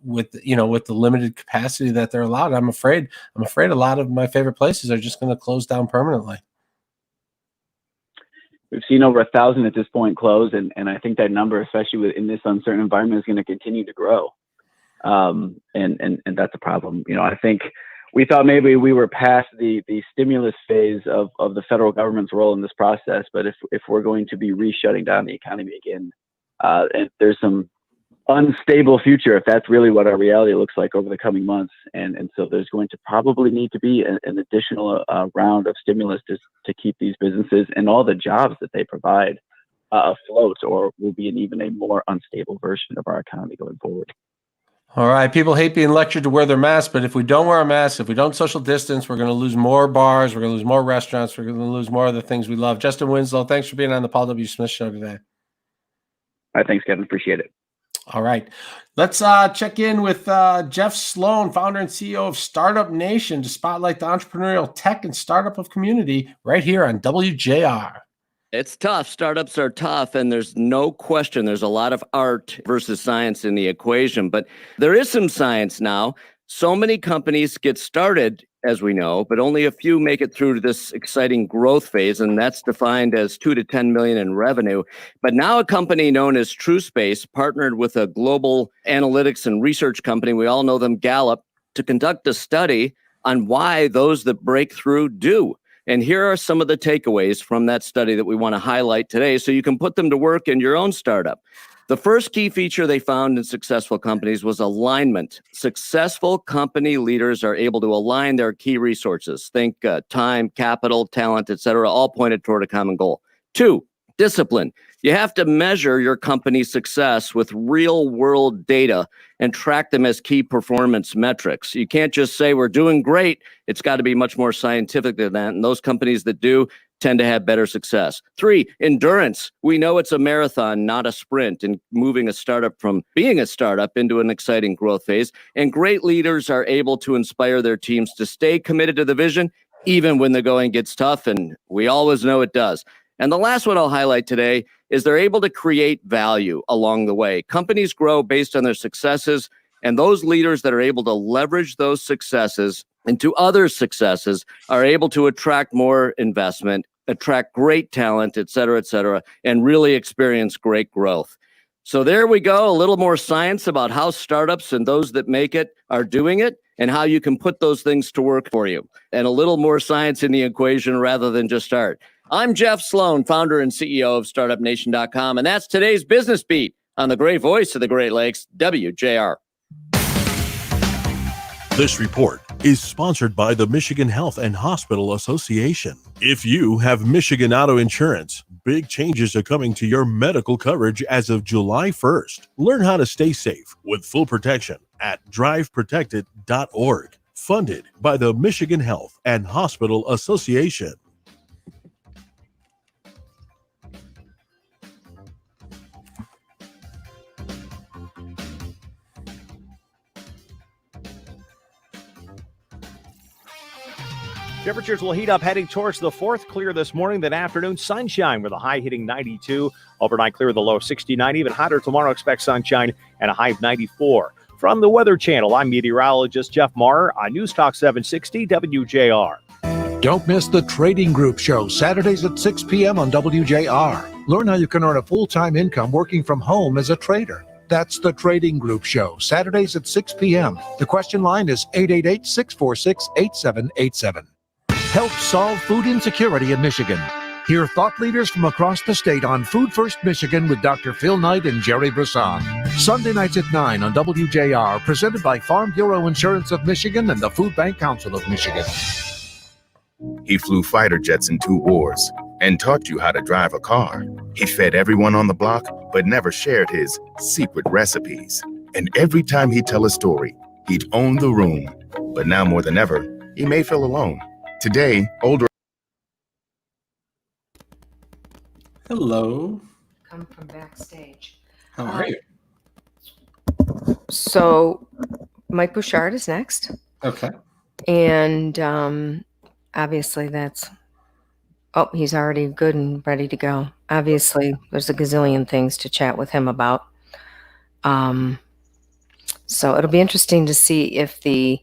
with the limited capacity that they're allowed. I'm afraid a lot of my favorite places are just going to close down permanently. We've seen over 1,000 at this point close, and I think that number, especially in this uncertain environment, is going to continue to grow. And that's a problem. I think we thought maybe we were past the stimulus phase of the federal government's role in this process. But if we're going to be re-shutting down the economy again, and there's some unstable future if that's really what our reality looks like over the coming months, and so there's going to probably need to be an additional round of stimulus to keep these businesses and all the jobs that they provide afloat, or will be even a more unstable version of our economy going forward. All right, people hate being lectured to wear their masks, but if we don't wear a mask, if we don't social distance, we're going to lose more bars, we're going to lose more restaurants, we're going to lose more of the things we love. Justin Winslow, thanks for being on the Paul W. Smith Show today. All right, thanks, Kevin. Appreciate it. All right. Let's check in with Jeff Sloan, founder and CEO of Startup Nation, to spotlight the entrepreneurial tech and startup of community right here on WJR. It's tough. Startups are tough, and there's no question there's a lot of art versus science in the equation, but there is some science now. So many companies get started, as we know, but only a few make it through to this exciting growth phase, and that's defined as 2 to 10 million in revenue. But now a company known as TrueSpace partnered with a global analytics and research company, we all know them, Gallup, to conduct a study on why those that break through do. And here are some of the takeaways from that study that we want to highlight today so you can put them to work in your own startup. The first key feature they found in successful companies was alignment. Successful company leaders are able to align their key resources. Think time, capital, talent, etc., all pointed toward a common goal. 2, discipline. You have to measure your company's success with real-world data and track them as key performance metrics. You can't just say we're doing great. It's got to be much more scientific than that. And those companies that do tend to have better success. 3, endurance. We know it's a marathon, not a sprint, in moving a startup from being a startup into an exciting growth phase. And great leaders are able to inspire their teams to stay committed to the vision, even when the going gets tough, and we always know it does. And the last one I'll highlight today is they're able to create value along the way. Companies grow based on their successes, and those leaders that are able to leverage those successes into other successes are able to attract more investment, attract great talent, et cetera, and really experience great growth. So there we go, a little more science about how startups and those that make it are doing it and how you can put those things to work for you. And a little more science in the equation rather than just art. I'm Jeff Sloan, founder and CEO of StartupNation.com, and that's today's Business Beat on the great voice of the Great Lakes, WJR. This report is sponsored by the Michigan Health and Hospital Association. If you have Michigan Auto Insurance, big changes are coming to your medical coverage as of July 1st. Learn how to stay safe with full protection at driveprotected.org. Funded by the Michigan Health and Hospital Association. Temperatures will heat up heading towards the fourth. Clear this morning, then afternoon sunshine with a high hitting 92. Overnight clear with a low 69. Even hotter tomorrow. Expect sunshine and a high of 94. From the Weather Channel, I'm meteorologist Jeff Marr on News Talk 760 WJR. Don't miss the Trading Group Show, Saturdays at 6 p.m. on WJR. Learn how you can earn a full-time income working from home as a trader. That's the Trading Group Show, Saturdays at 6 p.m. The question line is 888-646-8787. Help solve food insecurity in Michigan. Hear thought leaders from across the state on Food First Michigan with Dr. Phil Knight and Jerry Brisson. Sunday nights at 9 on WJR, presented by Farm Bureau Insurance of Michigan and the Food Bank Council of Michigan. He flew fighter jets in 2 wars and taught you how to drive a car. He fed everyone on the block, but never shared his secret recipes. And every time he'd tell a story, he'd own the room. But now more than ever, he may feel alone. Today, older. Hello. Come from backstage. How are you? So Mike Bouchard is next. Okay. And obviously that's, he's already good and ready to go. Obviously, there's a gazillion things to chat with him about. So it'll be interesting to see if the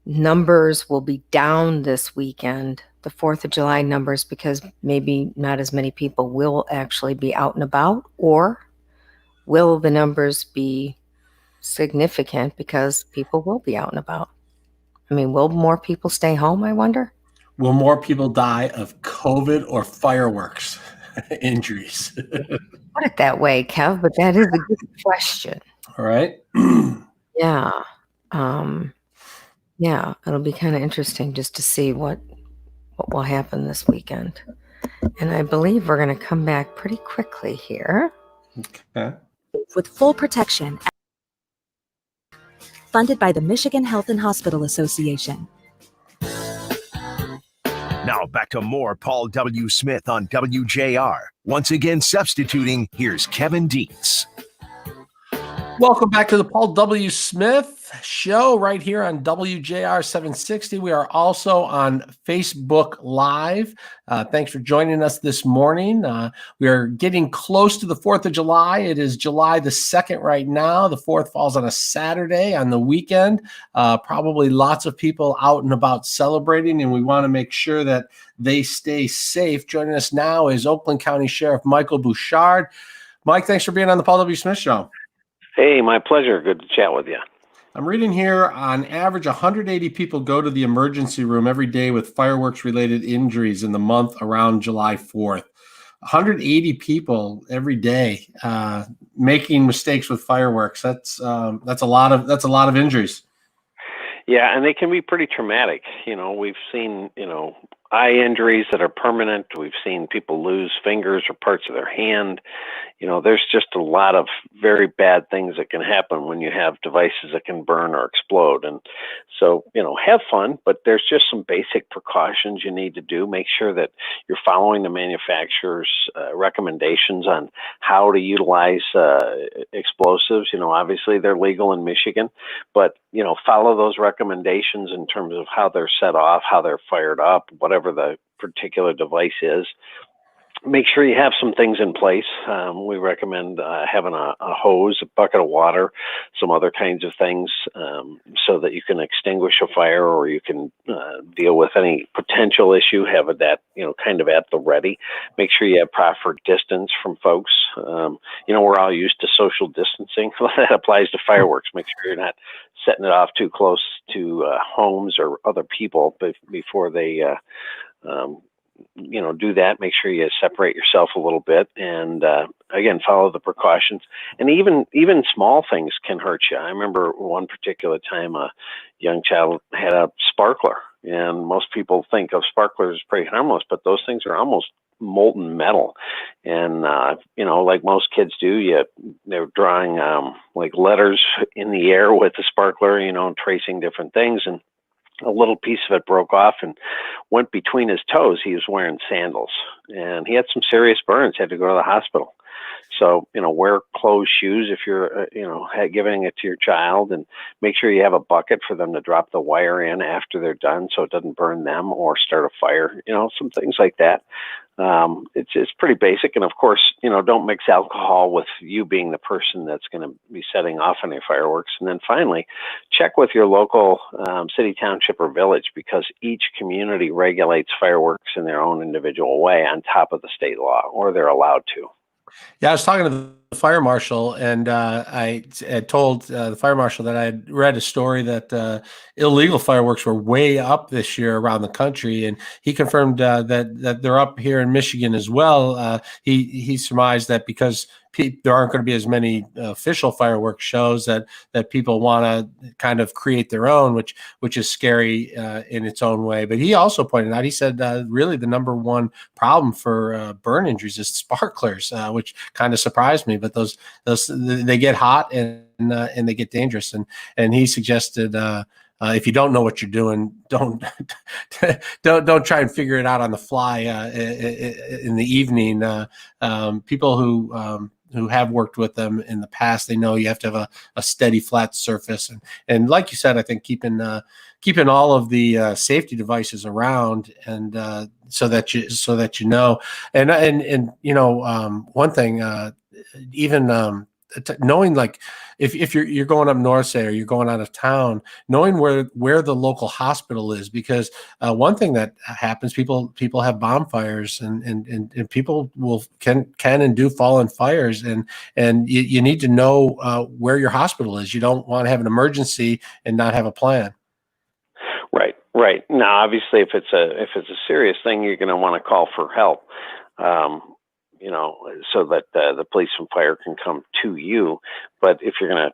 numbers will be down this weekend, the 4th of July numbers, because maybe not as many people will actually be out and about, or will the numbers be significant because people will be out and about? I mean, will more people stay home, I wonder? Will more people die of COVID or fireworks injuries? Put it that way, Kev, but that is a good question. All right. Yeah. Yeah, it'll be kind of interesting just to see what will happen this weekend. And I believe we're going to come back pretty quickly here. Okay. With full protection. Funded by the Michigan Health and Hospital Association. Now back to more Paul W. Smith on WJR. Once again substituting, here's Kevin Deitz. Welcome back to the Paul W. Smith Show right here on WJR 760. We are also on Facebook Live. Thanks for joining us this morning. We are getting close to the 4th of July. It is July the 2nd right now. The 4th falls on a Saturday on the weekend. Probably lots of people out and about celebrating, and we want to make sure that they stay safe. Joining us now is Oakland County Sheriff Michael Bouchard. Mike, thanks for being on the Paul W. Smith Show. Hey, my pleasure. Good to chat with you. I'm reading here, on average, 180 people go to the emergency room every day with fireworks-related injuries in the month around July 4th. 180 people every day making mistakes with fireworks. That's a lot of injuries. Yeah, and they can be pretty traumatic. We've seen, eye injuries that are permanent. We've seen people lose fingers or parts of their hand. There's just a lot of very bad things that can happen when you have devices that can burn or explode. And so, have fun, but there's just some basic precautions you need to do. Make sure that you're following the manufacturer's recommendations on how to utilize explosives. Obviously they're legal in Michigan, but, follow those recommendations in terms of how they're set off, how they're fired up, whatever the particular device is. Make sure you have some things in place. We recommend having a hose, a bucket of water, some other kinds of things so that you can extinguish a fire or you can deal with any potential issue, have that, kind of at the ready. Make sure you have proper distance from folks. We're all used to social distancing. That applies to fireworks. Make sure you're not setting it off too close to homes or other people before they do that. Make sure you separate yourself a little bit, and again, follow the precautions. And even small things can hurt you. I remember one particular time a young child had a sparkler, and most people think of sparklers as pretty harmless, but those things are almost molten metal. And like most kids do, they're drawing like letters in the air with the sparkler, tracing different things, and a little piece of it broke off and went between his toes. He was wearing sandals, and he had some serious burns, had to go to the hospital. So, wear closed shoes if you're, giving it to your child, and make sure you have a bucket for them to drop the wire in after they're done so it doesn't burn them or start a fire, some things like that. It's pretty basic. And of course, don't mix alcohol with you being the person that's going to be setting off any fireworks. And then finally, check with your local city, township, or village, because each community regulates fireworks in their own individual way on top of the state law, or they're allowed to. Yeah, I was talking to the fire marshal, and I had told the fire marshal that I had read a story that illegal fireworks were way up this year around the country, and he confirmed that they're up here in Michigan as well. He surmised that because there aren't going to be as many official fireworks shows, that people want to kind of create their own, which is scary in its own way. But he also pointed out, he said really the number one problem for burn injuries is sparklers, which kind of surprised me. But those they get hot and they get dangerous, and he suggested if you don't know what you're doing, don't try and figure it out on the fly in the evening. People who have worked with them in the past, they know you have to have a steady, flat surface, and like you said, I think keeping all of the safety devices around, and so that you know, and one thing, even knowing, like if you're going up north, say, or you're going out of town, knowing where the local hospital is, because one thing that happens, people have bonfires, and people can and do fall in fires, and you need to know where your hospital is. You don't want to have an emergency and not have a plan. Right. Now, obviously, if it's a serious thing, you're going to want to call for help. So that the police and fire can come to you. But if you're going to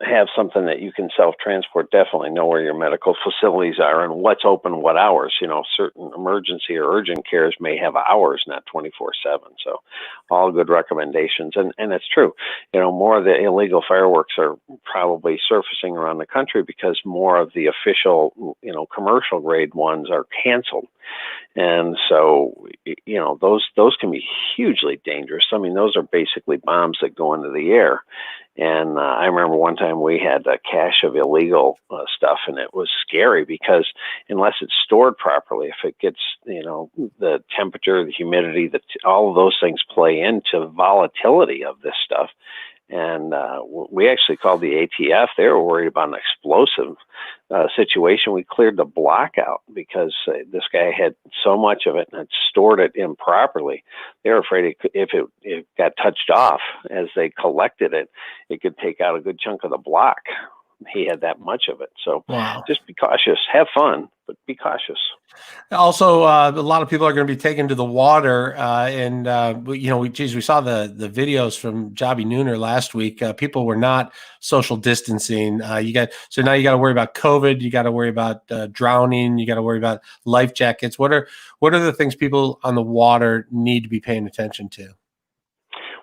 have something that you can self-transport, definitely know where your medical facilities are and what's open what hours. Certain emergency or urgent cares may have hours, not 24/7. So all good recommendations. And it's true. More of the illegal fireworks are probably surfacing around the country because more of the official, commercial grade ones are canceled. And so, those can be hugely dangerous. I mean, those are basically bombs that go into the air. And I remember one time we had a cache of illegal stuff, and it was scary because unless it's stored properly, if it gets, the temperature, the humidity, all of those things play into volatility of this stuff. And we actually called the ATF. They were worried about an explosive situation. We cleared the block out because this guy had so much of it and had stored it improperly. They were afraid if it got touched off as they collected it, it could take out a good chunk of the block. He had that much of it. So Just be cautious. Have fun, but be cautious. Also, a lot of people are going to be taken to the water, we saw the videos from Jobby Nooner last week. People were not social distancing. Now you got to worry about COVID. You got to worry about drowning. You got to worry about life jackets. What are the things people on the water need to be paying attention to?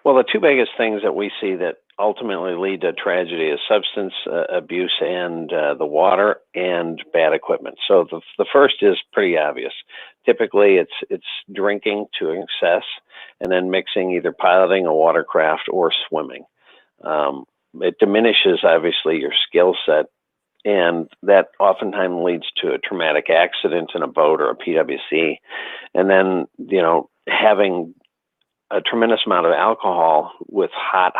Well, the two biggest things that we see that ultimately lead to tragedy is substance abuse and the water and bad equipment. So the first is pretty obvious. Typically, it's drinking to excess and then mixing either piloting a watercraft or swimming. It diminishes, obviously, your skill set, and that oftentimes leads to a traumatic accident in a boat or a PWC. And then, having a tremendous amount of alcohol with hot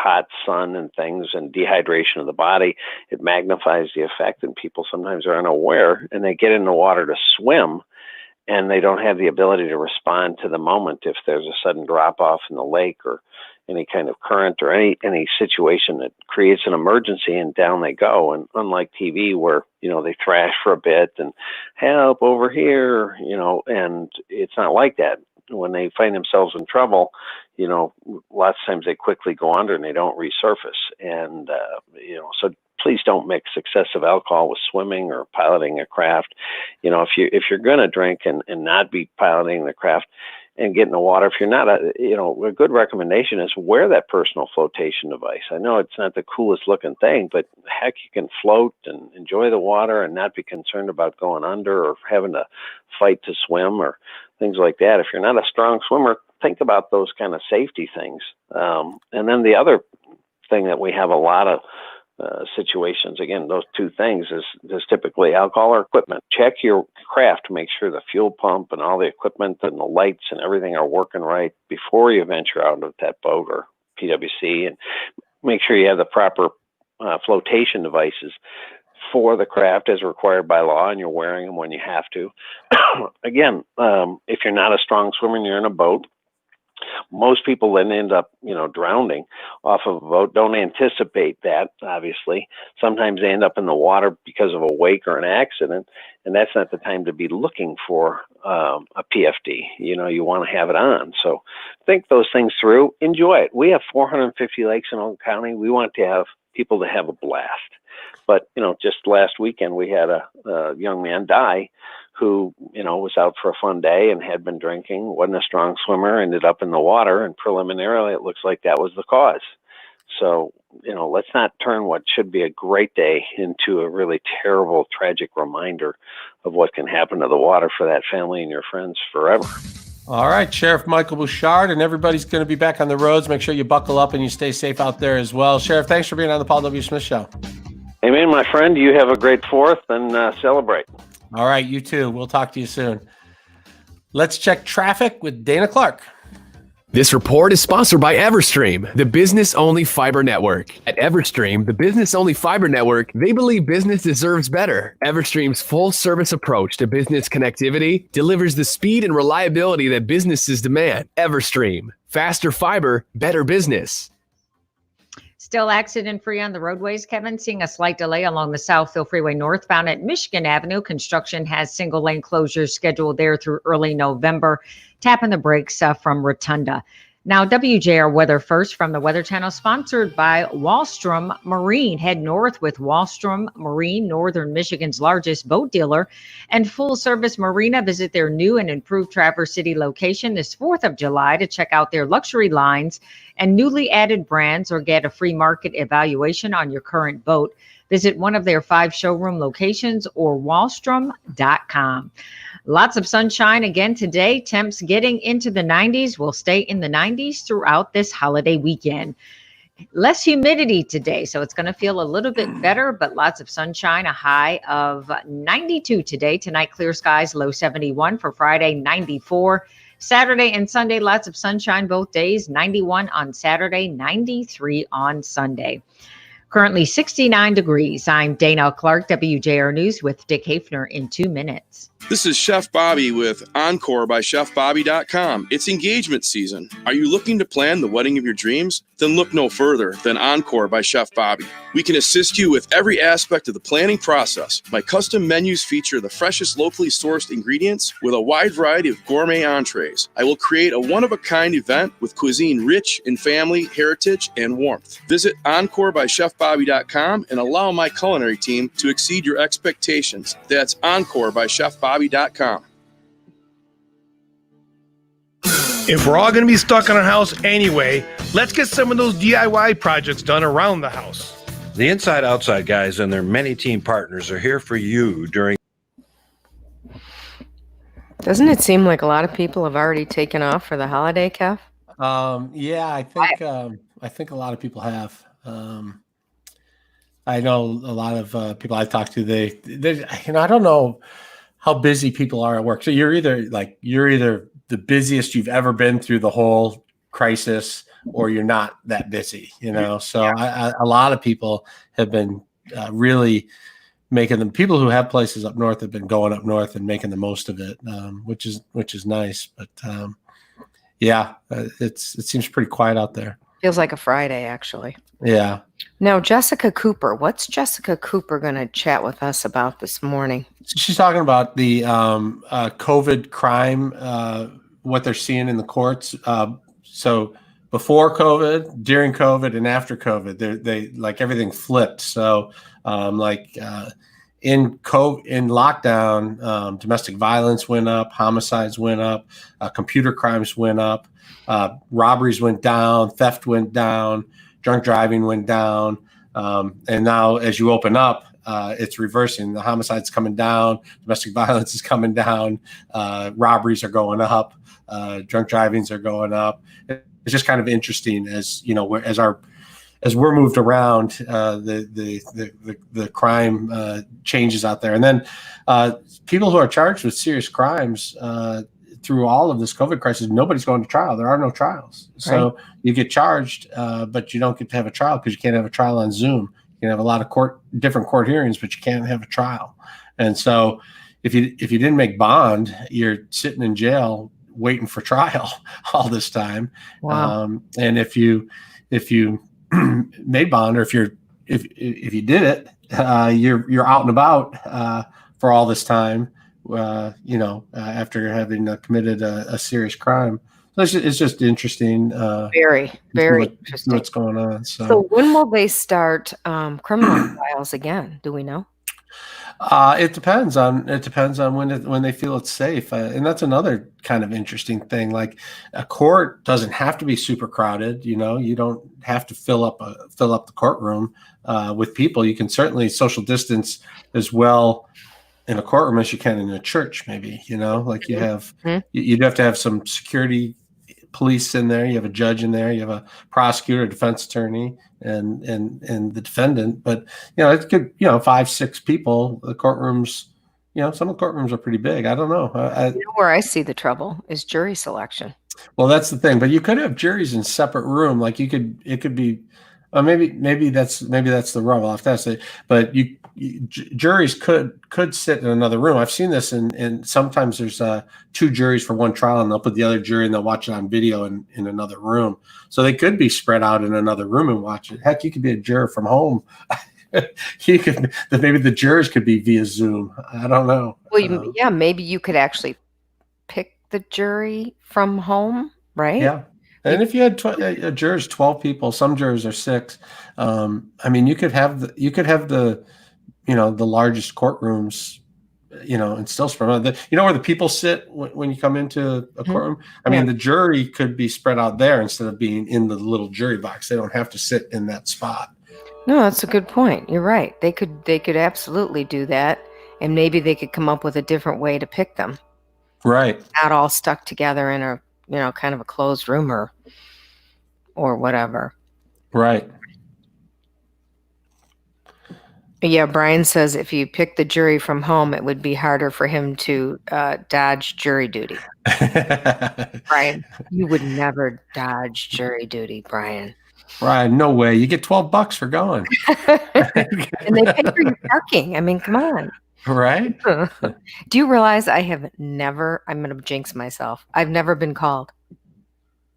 sun and things and dehydration of the body, it magnifies the effect, and people sometimes are unaware, and they get in the water to swim, and they don't have the ability to respond to the moment if there's a sudden drop off in the lake or any kind of current or any situation that creates an emergency, and down they go. And unlike TV where, they thrash for a bit and help over here, and it's not like that. When they find themselves in trouble, lots of times they quickly go under and they don't resurface. And, so please don't mix excessive alcohol with swimming or piloting a craft. If you're going to drink and not be piloting the craft and get in the water, if you're not, a good recommendation is wear that personal flotation device. I know it's not the coolest looking thing, but heck, you can float and enjoy the water and not be concerned about going under or having to fight to swim or things like that. If you're not a strong swimmer, think about those kind of safety things. And then the other thing that we have a lot of situations, again, those two things is typically alcohol or equipment. Check your craft to make sure the fuel pump and all the equipment and the lights and everything are working right before you venture out of that boat or PWC, and make sure you have the proper flotation devices for the craft as required by law, and you're wearing them when you have to. Again, if you're not a strong swimmer and you're in a boat, most people then end up, drowning off of a boat. Don't anticipate that, obviously. Sometimes they end up in the water because of a wake or an accident, and that's not the time to be looking for a PFD. You want to have it on. So think those things through. Enjoy it. We have 450 lakes in Oakland County. We want to have people to have a blast. But, just last weekend we had a young man die who, was out for a fun day and had been drinking, wasn't a strong swimmer, ended up in the water, and preliminarily it looks like that was the cause. So, let's not turn what should be a great day into a really terrible, tragic reminder of what can happen to the water for that family and your friends forever. All right, Sheriff Michael Bouchard, and everybody's going to be back on the roads. Make sure you buckle up and you stay safe out there as well. Sheriff, thanks for being on the Paul W. Smith Show. Amen, my friend. You have a great 4th and celebrate. All right, you too. We'll talk to you soon. Let's check traffic with Dayna Clark. This report is sponsored by Everstream, the business-only fiber network. At Everstream, the business-only fiber network, they believe business deserves better. Everstream's full-service approach to business connectivity delivers the speed and reliability that businesses demand. Everstream, faster fiber, better business. Still accident-free on the roadways, Kevin. Seeing a slight delay along the Southfield Freeway northbound at Michigan Avenue. Construction has single-lane closures scheduled there through early November. Tapping the brakes from Rotunda. Now, WJR Weather First from the Weather Channel, sponsored by Wallstrom Marine. Head north with Wallstrom Marine, northern Michigan's largest boat dealer and full-service marina. Visit their new and improved Traverse City location this 4th of July to check out their luxury lines and newly added brands, or get a free market evaluation on your current boat. Visit one of their 5 showroom locations or wallstrom.com. Lots of sunshine again today. Temps getting into the 90s. Will stay in the 90s throughout this holiday weekend. Less humidity today, so it's going to feel a little bit better, but lots of sunshine. A high of 92 today. Tonight, clear skies, low 71. For Friday, 94. Saturday and Sunday, lots of sunshine both days. 91 on Saturday, 93 on Sunday. Currently 69 degrees. I'm Dayna Clark, WJR News with Dick Hafner in 2 minutes. This is Chef Bobby with Encore by ChefBobby.com. It's engagement season. Are you looking to plan the wedding of your dreams? Then look no further than Encore by Chef Bobby. We can assist you with every aspect of the planning process. My custom menus feature the freshest locally sourced ingredients with a wide variety of gourmet entrees. I will create a one-of-a-kind event with cuisine rich in family, heritage, and warmth. Visit Encore by ChefBobby.com and allow my culinary team to exceed your expectations. That's Encore by ChefBobby.com. If we're all going to be stuck in our house anyway, let's get some of those DIY projects done around the house. The Inside Outside guys and their many team partners are here for you during. Doesn't it seem like a lot of people have already taken off for the holiday, Kev? Yeah, I think a lot of people have. I know a lot of people I've talked to. They I don't know how busy people are at work. So you're either the busiest you've ever been through the whole crisis, or you're not that busy, So a lot of people have been really making them, people who have places up north have been going up north and making the most of it, which is nice. But it seems pretty quiet out there. Feels like a Friday, actually. Yeah. Now, Jessica Cooper, what's Jessica Cooper going to chat with us about this morning? She's talking about the COVID crime, what they're seeing in the courts. So before COVID, during COVID, and after COVID, they like everything flipped. So in lockdown, domestic violence went up, homicides went up, computer crimes went up, robberies went down, theft went down, drunk driving went down. And now as you open up, it's reversing. The homicides coming down, domestic violence is coming down, robberies are going up, drunk drivings are going up. It's just kind of interesting as we're moved around, the crime changes out there. And then people who are charged with serious crimes through all of this COVID crisis, nobody's going to trial. There are no trials. So you get charged, but you don't get to have a trial because you can't have a trial on Zoom. You can have a lot of different court hearings, but you can't have a trial. And so if you didn't make bond, you're sitting in jail waiting for trial all this time. Wow. And if you made bond, or if you did it, you're out and about for all this time, after having committed a serious crime. So it's just interesting. Very, very interesting. What's going on? So when will they start criminal trials again? Do we know? It depends on when they feel it's safe, and that's another kind of interesting thing. Like, a court doesn't have to be super crowded. You don't have to fill up the courtroom with people. You can certainly social distance as well in a courtroom as you can in a church. Maybe like you'd have to have some security, police in there. You have a judge in there. You have a prosecutor, a defense attorney, and the defendant. But it could 5-6 people. The courtrooms, some of the courtrooms are pretty big. I don't know. Where I see the trouble is jury selection. Well, that's the thing. But you could have juries in separate room. Like it could be. Maybe that's the rub. I'll have to ask it. But juries could sit in another room. I've seen this, and sometimes there's 2 juries for one trial, and they'll put the other jury and they'll watch it on video in another room. So they could be spread out in another room and watch it. Heck, you could be a juror from home. Maybe the jurors could be via Zoom. I don't know. Well, maybe you could actually pick the jury from home, right? Yeah. And if you had jurors, 12 people, some jurors are 6. You could have the largest courtrooms, and still spread out. Where the people sit when you come into a courtroom. The jury could be spread out there instead of being in the little jury box. They don't have to sit in that spot. No, that's a good point. You're right. They could absolutely do that, and maybe they could come up with a different way to pick them. Right. Not all stuck together in a kind of a closed room or whatever. Right. Yeah, Brian says if you pick the jury from home, it would be harder for him to dodge jury duty. Brian, you would never dodge jury duty, Brian. Brian, no way. You get $12 for going. And they pay for your parking. I mean, come on. Right? Do you realize I have never, I'm going to jinx myself, I've never been called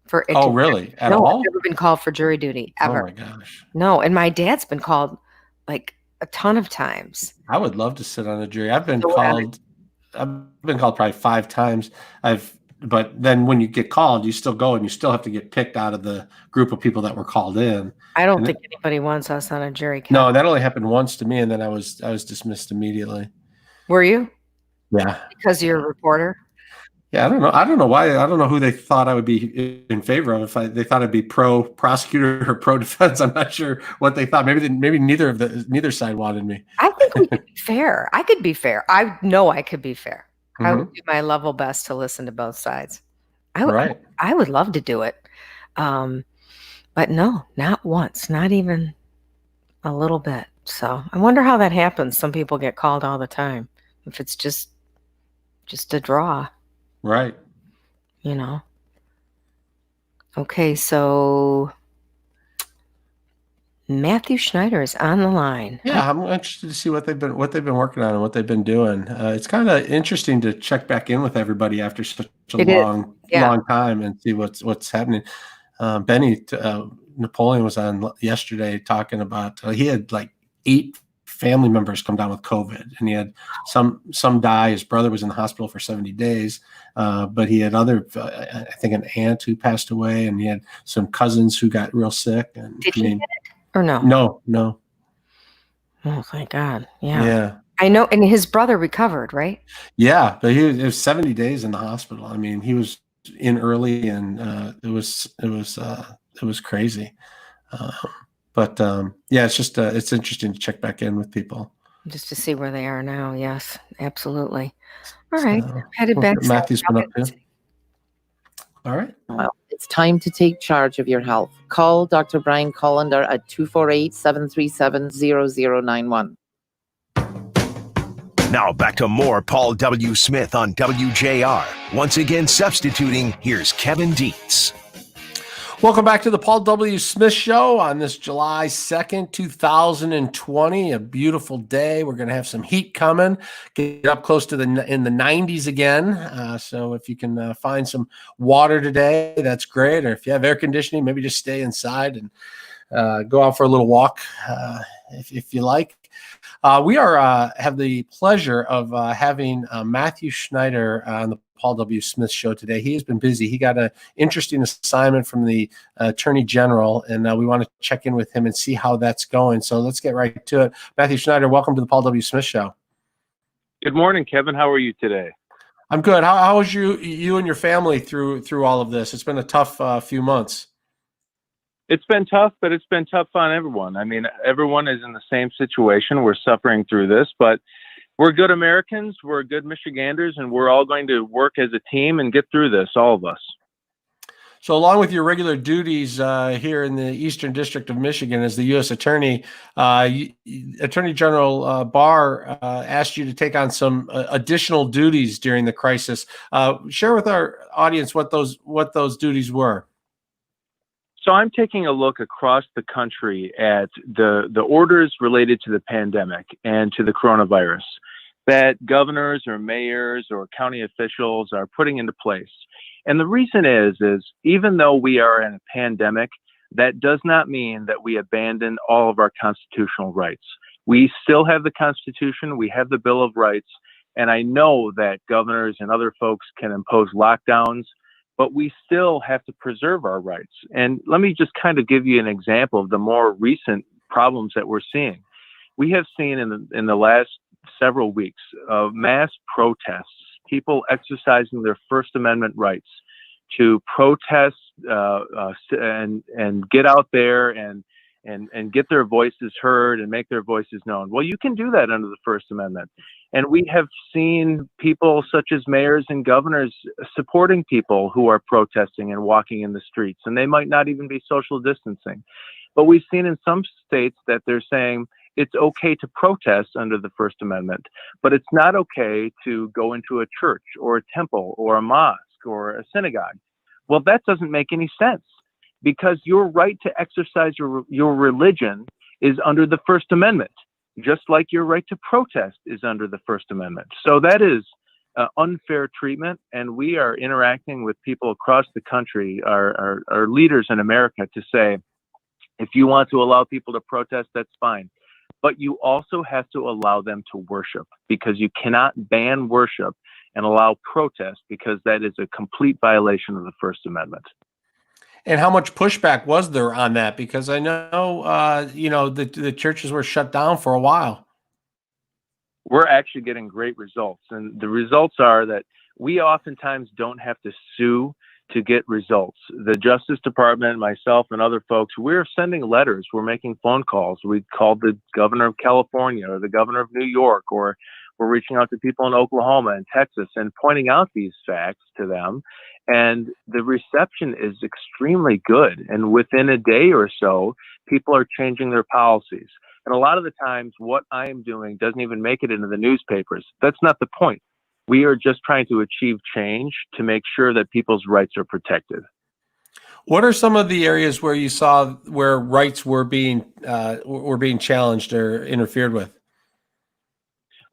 for it. Oh, really? At all? I've never been called for jury duty, ever. Oh, my gosh. No, and my dad's been called like a ton of times. I would love to sit on a jury. I've been called probably 5 times. But then when you get called, you still go and you still have to get picked out of the group of people that were called in. I don't think anybody wants us on a jury couch. No, that only happened once to me, and then I was dismissed immediately. Were you? Yeah. Because you're a reporter? Yeah, I don't know why. I don't know who they thought I would be in favor of. If they thought I'd be pro prosecutor or pro defense, I'm not sure what they thought. Maybe neither side wanted me. I think we could be fair. I could be fair. I know I could be fair. Mm-hmm. I would do my level best to listen to both sides. I would love to do it. But no, not once, not even a little bit. So I wonder how that happens. Some people get called all the time. If it's just a draw. Right. Okay, so Matthew Schneider is on the line. Yeah, I'm interested to see what they've been working on and what they've been doing. It's kind of interesting to check back in with everybody after such a It is. long time and see what's happening. Benny Napoleon was on yesterday talking about he had like 8 family members come down with COVID, and he had some die. His brother was in the hospital for 70 days, but he had other, I think, an aunt who passed away, and he had some cousins who got real sick. And Did he get it or no? No. Oh, thank God. Yeah. Yeah. I know. And his brother recovered, right? Yeah, but it was 70 days in the hospital. I mean, he was in early, and it was crazy. Yeah, it's just it's interesting to check back in with people. Just to see where they are now. Yes, absolutely. All right. So, Headed what back. Matthew's been up to. All right. Well, it's time to take charge of your health. Call Dr. Brian Collender at 248-737-0091. Now back to more Paul W. Smith on WJR. Once again substituting, here's Kevin Deitz. Welcome back to the Paul W. Smith Show on this July 2nd, 2020. A beautiful day. We're going to have some heat coming. Get up close to in the 90s again. So if you can find some water today, that's great. Or if you have air conditioning, maybe just stay inside and go out for a little walk if you like. We have the pleasure of having Matthew Schneider on the Paul W. Smith Show today. He has been busy. He got an interesting assignment from the Attorney General, and we want to check in with him and see how that's going. So let's get right to it. Matthew Schneider, welcome to the Paul W. Smith Show. Good morning, Kevin. How are you today? I'm good. How was you and your family through all of this? It's been a tough few months. It's been tough, but it's been tough on everyone. I mean, everyone is in the same situation. We're suffering through this, but we're good Americans, we're good Michiganders, and we're all going to work as a team and get through this, all of us. So along with your regular duties here in the Eastern District of Michigan as the U.S. Attorney, Attorney General Barr asked you to take on some additional duties during the crisis. Share with our audience what those duties were. So I'm taking a look across the country at the orders related to the pandemic and to the coronavirus that governors or mayors or county officials are putting into place. And the reason is even though we are in a pandemic, that does not mean that we abandon all of our constitutional rights. We still have the Constitution, we have the Bill of Rights, and I know that governors and other folks can impose lockdowns, but we still have to preserve our rights. And let me just kind of give you an example of the more recent problems that we're seeing. We have seen in the last several weeks of mass protests, people exercising their First Amendment rights to protest and get out there and get their voices heard and make their voices known. Well, you can do that under the First Amendment. And we have seen people such as mayors and governors supporting people who are protesting and walking in the streets, and they might not even be social distancing. But we've seen in some states that they're saying it's okay to protest under the First Amendment, but it's not okay to go into a church or a temple or a mosque or a synagogue. Well, that doesn't make any sense, because your right to exercise your religion is under the First Amendment, just like your right to protest is under the First Amendment. So that is unfair treatment, and we are interacting with people across the country, our leaders in America, to say, if you want to allow people to protest, that's fine. But you also have to allow them to worship, because you cannot ban worship and allow protest, because that is a complete violation of the First Amendment. And how much pushback was there on that? Because I know, the churches were shut down for a while. We're actually getting great results. And the results are that we oftentimes don't have to sue to get results. The Justice Department, myself, and other folks, we're sending letters. We're making phone calls. We called the governor of California or the governor of New York, or we're reaching out to people in Oklahoma and Texas and pointing out these facts to them. And the reception is extremely good. And within a day or so, people are changing their policies. And a lot of the times what I am doing doesn't even make it into the newspapers. That's not the point. We are just trying to achieve change to make sure that people's rights are protected. What are some of the areas where you saw where rights were being challenged or interfered with?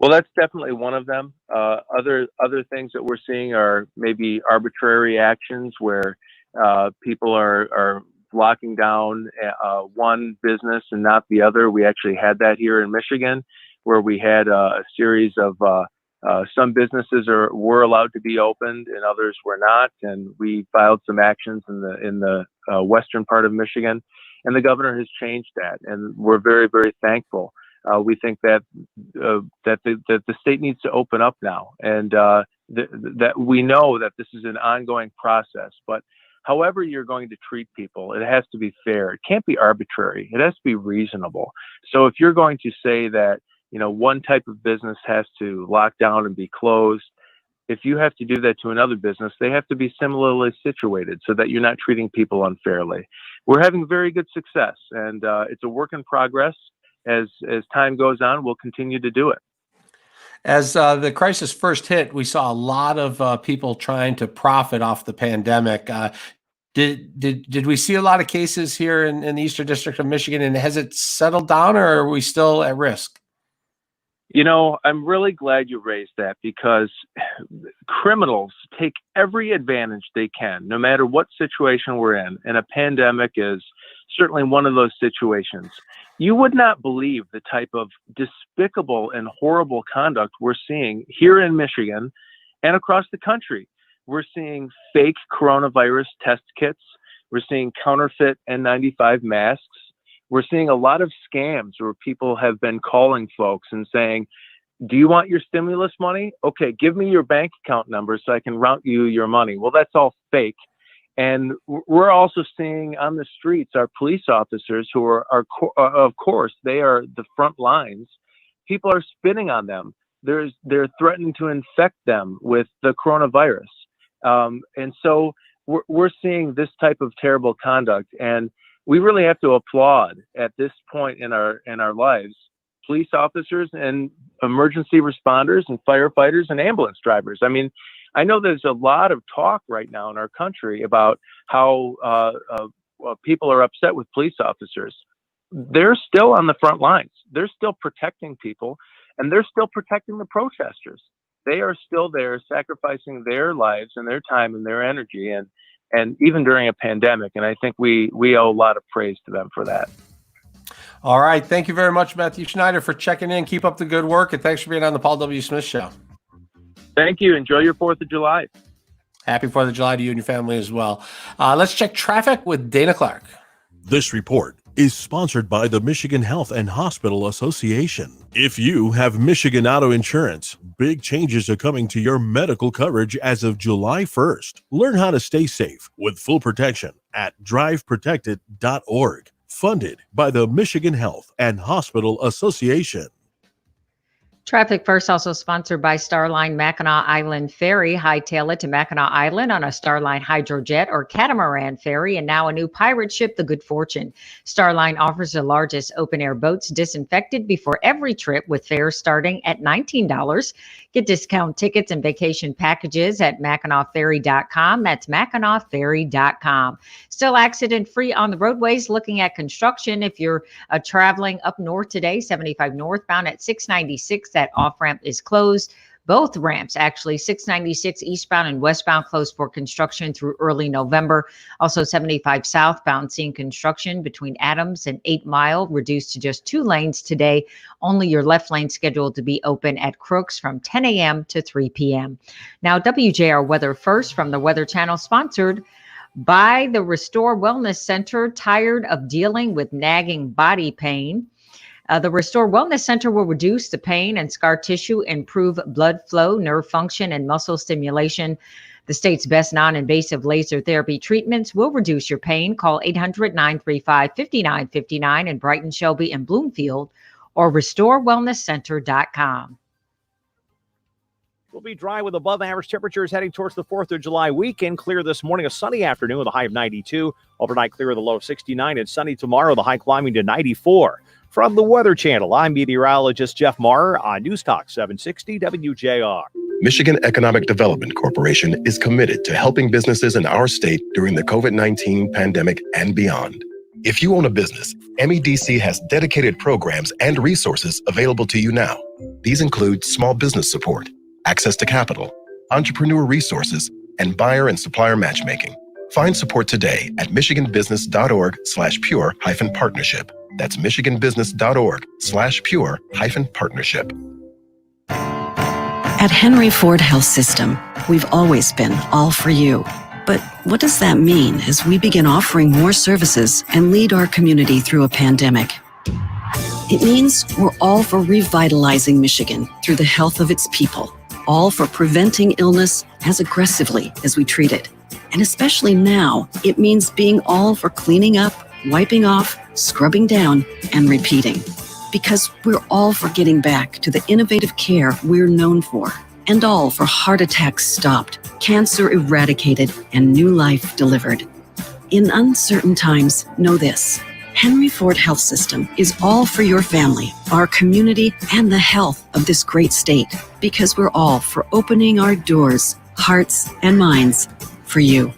Well, that's definitely one of them. Other things that we're seeing are maybe arbitrary actions where people are locking down one business and not the other. We actually had that here in Michigan, where we had a series of some businesses were allowed to be opened and others were not, and we filed some actions in the western part of Michigan, and the governor has changed that, and we're very, very thankful. We think that the state needs to open up now, and that we know that this is an ongoing process. But however you're going to treat people, it has to be fair. It can't be arbitrary. It has to be reasonable. So if you're going to say that, one type of business has to lock down and be closed, if you have to do that to another business, they have to be similarly situated so that you're not treating people unfairly. We're having very good success, and it's a work in progress. As time goes on, we'll continue to do it. As the crisis first hit, we saw a lot of people trying to profit off the pandemic. Did we see a lot of cases here in the Eastern District of Michigan, and has it settled down, or are we still at risk? I'm really glad you raised that, because criminals take every advantage they can, no matter what situation we're in. And a pandemic is certainly one of those situations. You would not believe the type of despicable and horrible conduct we're seeing here in Michigan and across the country. We're seeing fake coronavirus test kits. We're seeing counterfeit N95 masks. We're seeing a lot of scams where people have been calling folks and saying, do you want your stimulus money? Okay, give me your bank account number so I can route you your money. Well, that's all fake. And we're also seeing on the streets our police officers who are of course, they are the front lines. People are spitting on them. They're threatening to infect them with the coronavirus. And so we're seeing this type of terrible conduct. And we really have to applaud at this point in our lives, police officers and emergency responders and firefighters and ambulance drivers. I mean, I know there's a lot of talk right now in our country about how people are upset with police officers. They're still on the front lines. They're still protecting people, and they're still protecting the protesters. They are still there sacrificing their lives and their time and their energy, and even during a pandemic. And I think we owe a lot of praise to them for that. All right. Thank you very much, Matthew Schneider, for checking in. Keep up the good work, and thanks for being on the Paul W. Smith Show. Thank you. Enjoy your 4th of July. Happy 4th of July to you and your family as well. Let's check traffic with Dayna Clark. This report is sponsored by the Michigan Health and Hospital Association. If you have Michigan Auto Insurance, big changes are coming to your medical coverage as of July 1st. Learn how to stay safe with full protection at driveprotected.org. Funded by the Michigan Health and Hospital Association. Traffic First also sponsored by Starline Mackinac Island Ferry. Hightail it to Mackinac Island on a Starline Hydrojet or Catamaran ferry, and now a new pirate ship, the Good Fortune. Starline offers the largest open-air boats disinfected before every trip, with fares starting at $19. Get discount tickets and vacation packages at MackinacFerry.com. That's MackinacFerry.com. Still accident-free on the roadways. Looking at construction, if you're traveling up north today, 75 northbound at 696, that off-ramp is closed. Both ramps, actually, 696 eastbound and westbound, closed for construction through early November. Also, 75 southbound seeing construction between Adams and 8 Mile, reduced to just 2 lanes today. Only your left lane scheduled to be open at Crooks from 10 a.m. to 3 p.m. Now, WJR Weather First from the Weather Channel, sponsored by the Restore Wellness Center. Tired of dealing with nagging body pain? The Restore Wellness Center will reduce the pain and scar tissue, improve blood flow, nerve function, and muscle stimulation. The state's best non-invasive laser therapy treatments will reduce your pain. Call 800-935-5959 in Brighton, Shelby, and Bloomfield, or restorewellnesscenter.com. We'll be dry with above average temperatures heading towards the 4th of July weekend. Clear this morning, a sunny afternoon with a high of 92. Overnight clear with a low of 69, and sunny tomorrow, the high climbing to 94. From the Weather Channel, I'm meteorologist Jeff Marr on News Talk 760 WJR. Michigan Economic Development Corporation is committed to helping businesses in our state during the COVID-19 pandemic and beyond. If you own a business, MEDC has dedicated programs and resources available to you now. These include small business support, access to capital, entrepreneur resources, and buyer and supplier matchmaking. Find support today at michiganbusiness.org/pure-partnership. That's michiganbusiness.org/pure-partnership. At Henry Ford Health System, we've always been all for you. But what does that mean as we begin offering more services and lead our community through a pandemic? It means we're all for revitalizing Michigan through the health of its people, all for preventing illness as aggressively as we treat it. And especially now, it means being all for cleaning up, wiping off, scrubbing down, and repeating. Because we're all for getting back to the innovative care we're known for, and all for heart attacks stopped, cancer eradicated, and new life delivered. In uncertain times, know this: Henry Ford Health System is all for your family, our community, and the health of this great state, because we're all for opening our doors, hearts, and minds for you.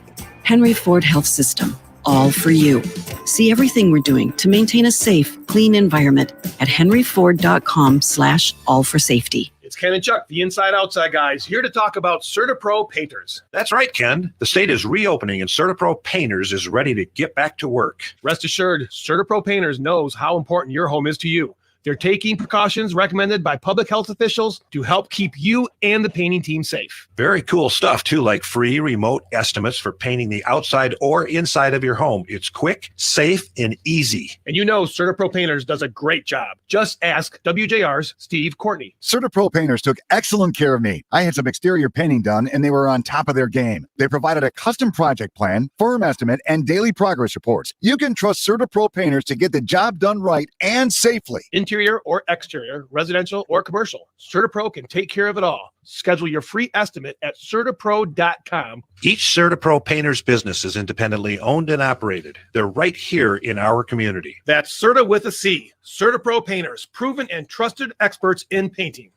Henry Ford Health System, all for you. See everything we're doing to maintain a safe, clean environment at henryford.com/all-for-safety. It's Ken and Chuck, the Inside Outside guys, here to talk about CertaPro painters. That's right, Ken. The state is reopening and CertaPro Painters is ready to get back to work. Rest assured, CertaPro Painters knows how important your home is to you. They're taking precautions recommended by public health officials to help keep you and the painting team safe. Very cool stuff, too, like free remote estimates for painting the outside or inside of your home. It's quick, safe, and easy. And you know CertaPro Painters does a great job. Just ask WJR's Steve Courtney. CertaPro Painters took excellent care of me. I had some exterior painting done, and they were on top of their game. They provided a custom project plan, firm estimate, and daily progress reports. You can trust CertaPro Painters to get the job done right and safely. Interior or exterior, residential or commercial, CertaPro can take care of it all. Schedule your free estimate at CertaPro.com. Each CertaPro Painters business is independently owned and operated. They're right here in our community. That's Certa with a C. CertaPro Painters, proven and trusted experts in painting.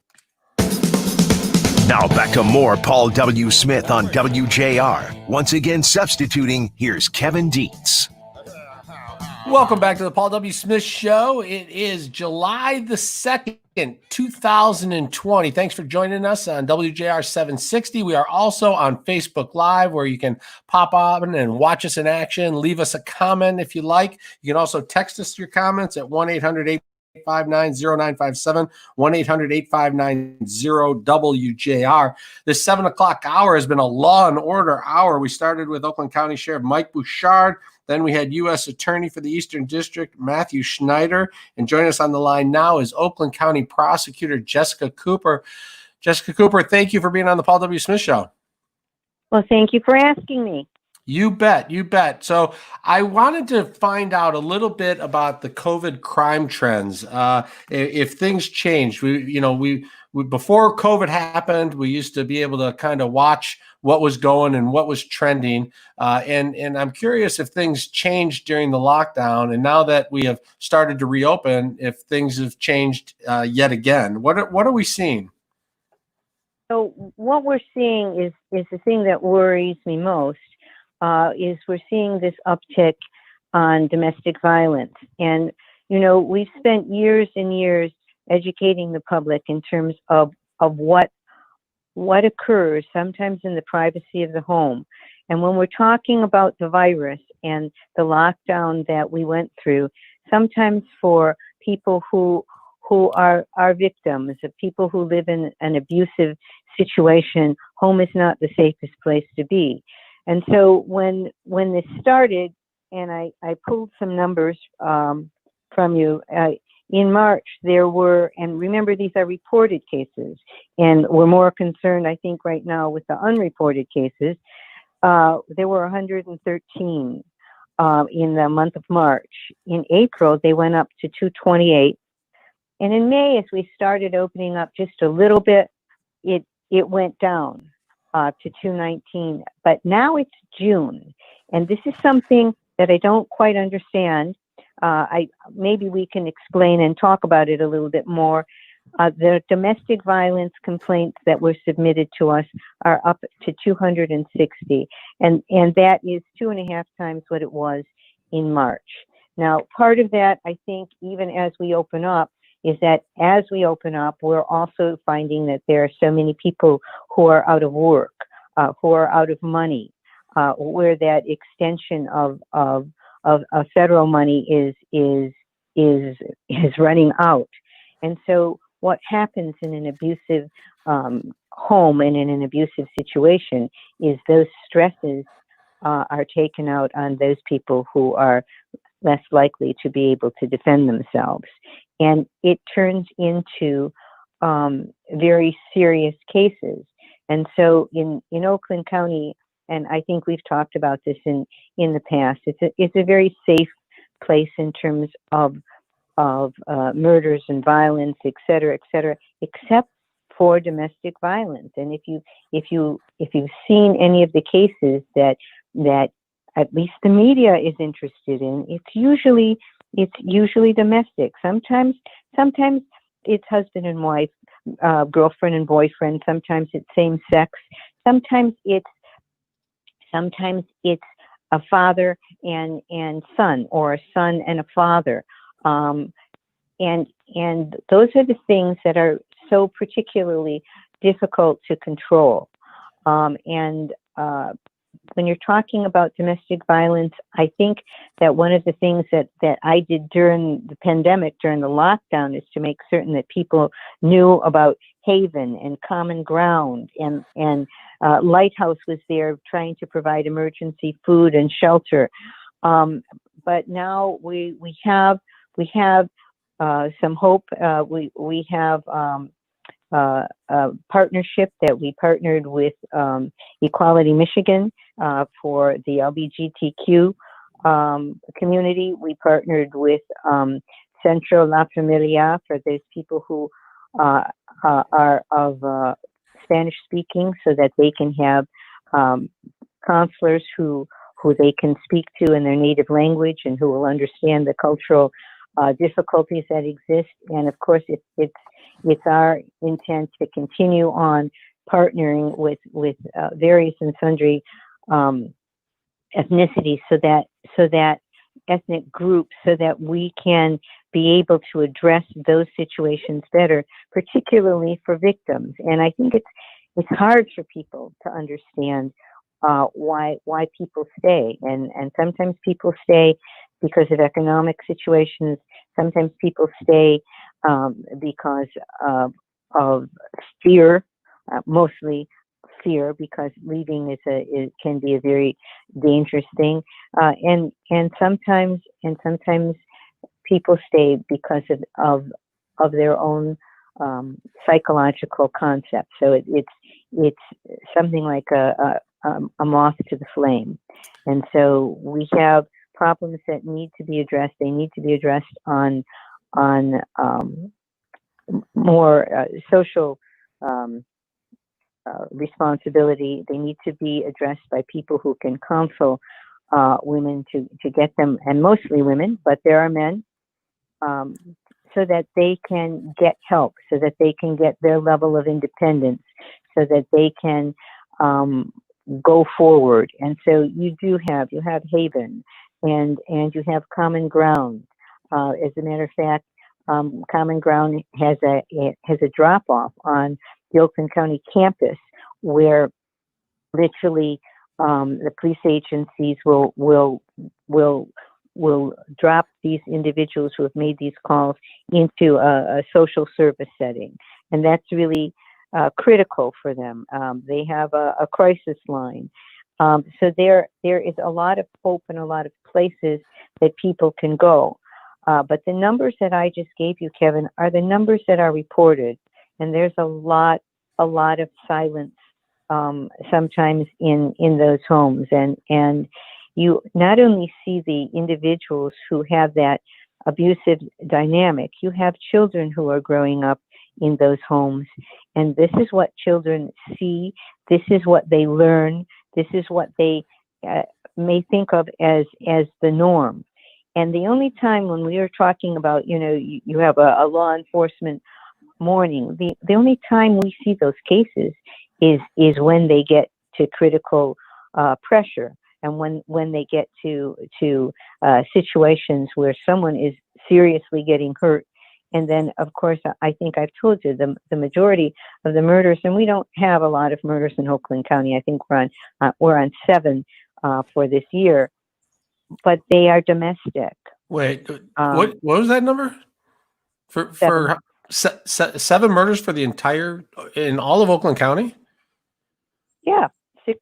Now back to more Paul W. Smith on WJR. Once again substituting, here's Kevin Deitz. Welcome back to the Paul W. Smith Show. It is July the 2nd, 2020. Thanks for joining us on WJR 760. We are also on Facebook Live, where you can pop on and watch us in action. Leave us a comment if you like. You can also text us your comments at 1-800-859-0957, 1-800-859-0WJR. This 7 o'clock hour has been a law and order hour. We started with Oakland County Sheriff Mike Bouchard. Then we had U.S. Attorney for the Eastern District, Matthew Schneider. And joining us on the line now is Oakland County Prosecutor Jessica Cooper. Jessica Cooper, thank you for being on the Paul W. Smith Show. Well, thank you for asking me. You bet. You bet. So I wanted to find out a little bit about the COVID crime trends. If things changed, we before COVID happened, we used to be able to kind of watch what was going and what was trending. And I'm curious if things changed during the lockdown, and now that we have started to reopen, if things have changed yet again. What are we seeing? So what we're seeing is the thing that worries me most. Is we're seeing this uptick on domestic violence. And, we've spent years and years educating the public in terms of what occurs sometimes in the privacy of the home. And when we're talking about the virus and the lockdown that we went through, sometimes for people who are victims, of people who live in an abusive situation, home is not the safest place to be. And so when this started, and I pulled some numbers from you, in March there were, and remember these are reported cases, and we're more concerned I think right now with the unreported cases, there were 113 in the month of March. In April they went up to 228, and in May as we started opening up just a little bit, it went down to 219, but now it's June, and this is something that I don't quite understand. Maybe we can explain and talk about it a little bit more. The domestic violence complaints that were submitted to us are up to 260, and that is 2.5 times what it was in March. Now, part of that, I think, even as we open up, is that as we open up, we're also finding that there are so many people who are out of work, who are out of money, where that extension of federal money is running out. And so what happens in an abusive home and in an abusive situation is those stresses are taken out on those people who are less likely to be able to defend themselves. And it turns into very serious cases. And so in Oakland County, and I think we've talked about this in the past, it's a very safe place in terms of murders and violence, et cetera, except for domestic violence. And if you've seen any of the cases that at least the media is interested in, it's usually domestic. Sometimes it's husband and wife, girlfriend and boyfriend. Sometimes it's same sex. Sometimes it's a father and son, or a son and a father. And those are the things that are so particularly difficult to control. When you're talking about domestic violence, I think that one of the things that I did during the pandemic, during the lockdown, is to make certain that people knew about Haven and Common Ground, and Lighthouse was there trying to provide emergency food and shelter. But now we have some hope. We have a partnership that we partnered with Equality Michigan for the LGBTQ community. We partnered with Centro La Familia for those people who are of Spanish speaking, so that they can have counselors who they can speak to in their native language and who will understand the cultural difficulties that exist. And of course, it's our intent to continue on partnering with various and sundry ethnicities, so that ethnic groups, so that we can be able to address those situations better, particularly for victims. And I think it's hard for people to understand why people stay, and sometimes people stay because of economic situations. Sometimes people stay because of fear, mostly fear, because leaving can be a very dangerous thing, and sometimes people stay because of their own psychological concept. So it's something like a moth to the flame. And so we have problems that need to be addressed. They need to be addressed on more social responsibility. They need to be addressed by people who can counsel women to get them, and mostly women, but there are men, so that they can get help, so that they can get their level of independence, so that they can go forward. And so you have Haven, and you have Common Ground. As a matter of fact, Common Ground has a drop off on the Oakland County campus, where literally the police agencies will drop these individuals who have made these calls into a social service setting, and that's really critical for them. They have a crisis line. So there is a lot of hope and a lot of places that people can go. But the numbers that I just gave you, Kevin, are the numbers that are reported. And there's a lot of silence sometimes in those homes. And you not only see the individuals who have that abusive dynamic, you have children who are growing up in those homes. And this is what children see. This is what they learn. This is what they may think of as the norm. And the only time when we are talking about, you have a law enforcement morning. The only time we see those cases is when they get to critical pressure, and when they get to situations where someone is seriously getting hurt. And then, of course, I think I've told you the majority of the murders, and we don't have a lot of murders in Oakland County. I think we're on 7 for this year, but they are domestic. Wait, what was that number? For 7 murders for the in all of Oakland County? Yeah, 6.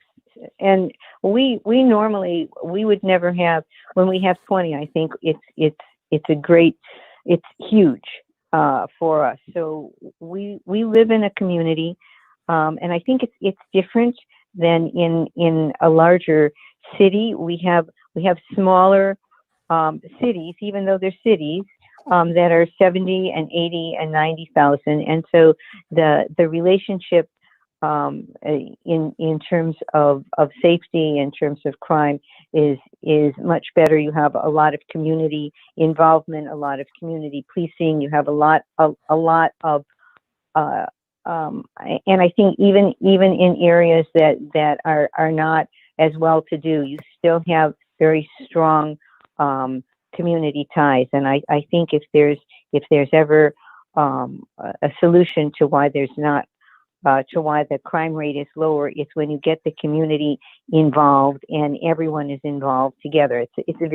And we normally would never have, when we have 20. I think it's huge for us. So we live in a community, and I think it's different than in a larger city. We have smaller cities, even though they're cities, that are 70 and 80 and 90,000, and so the relationship in terms of safety, in terms of crime, is much better. You have a lot of community involvement, a lot of community policing. You have a lot of and I think even in areas that are not as well to do, you still have very strong community ties. And I think if there's ever a solution to why there's not to why the crime rate is lower, it's when you get the community involved and everyone is involved together. It's a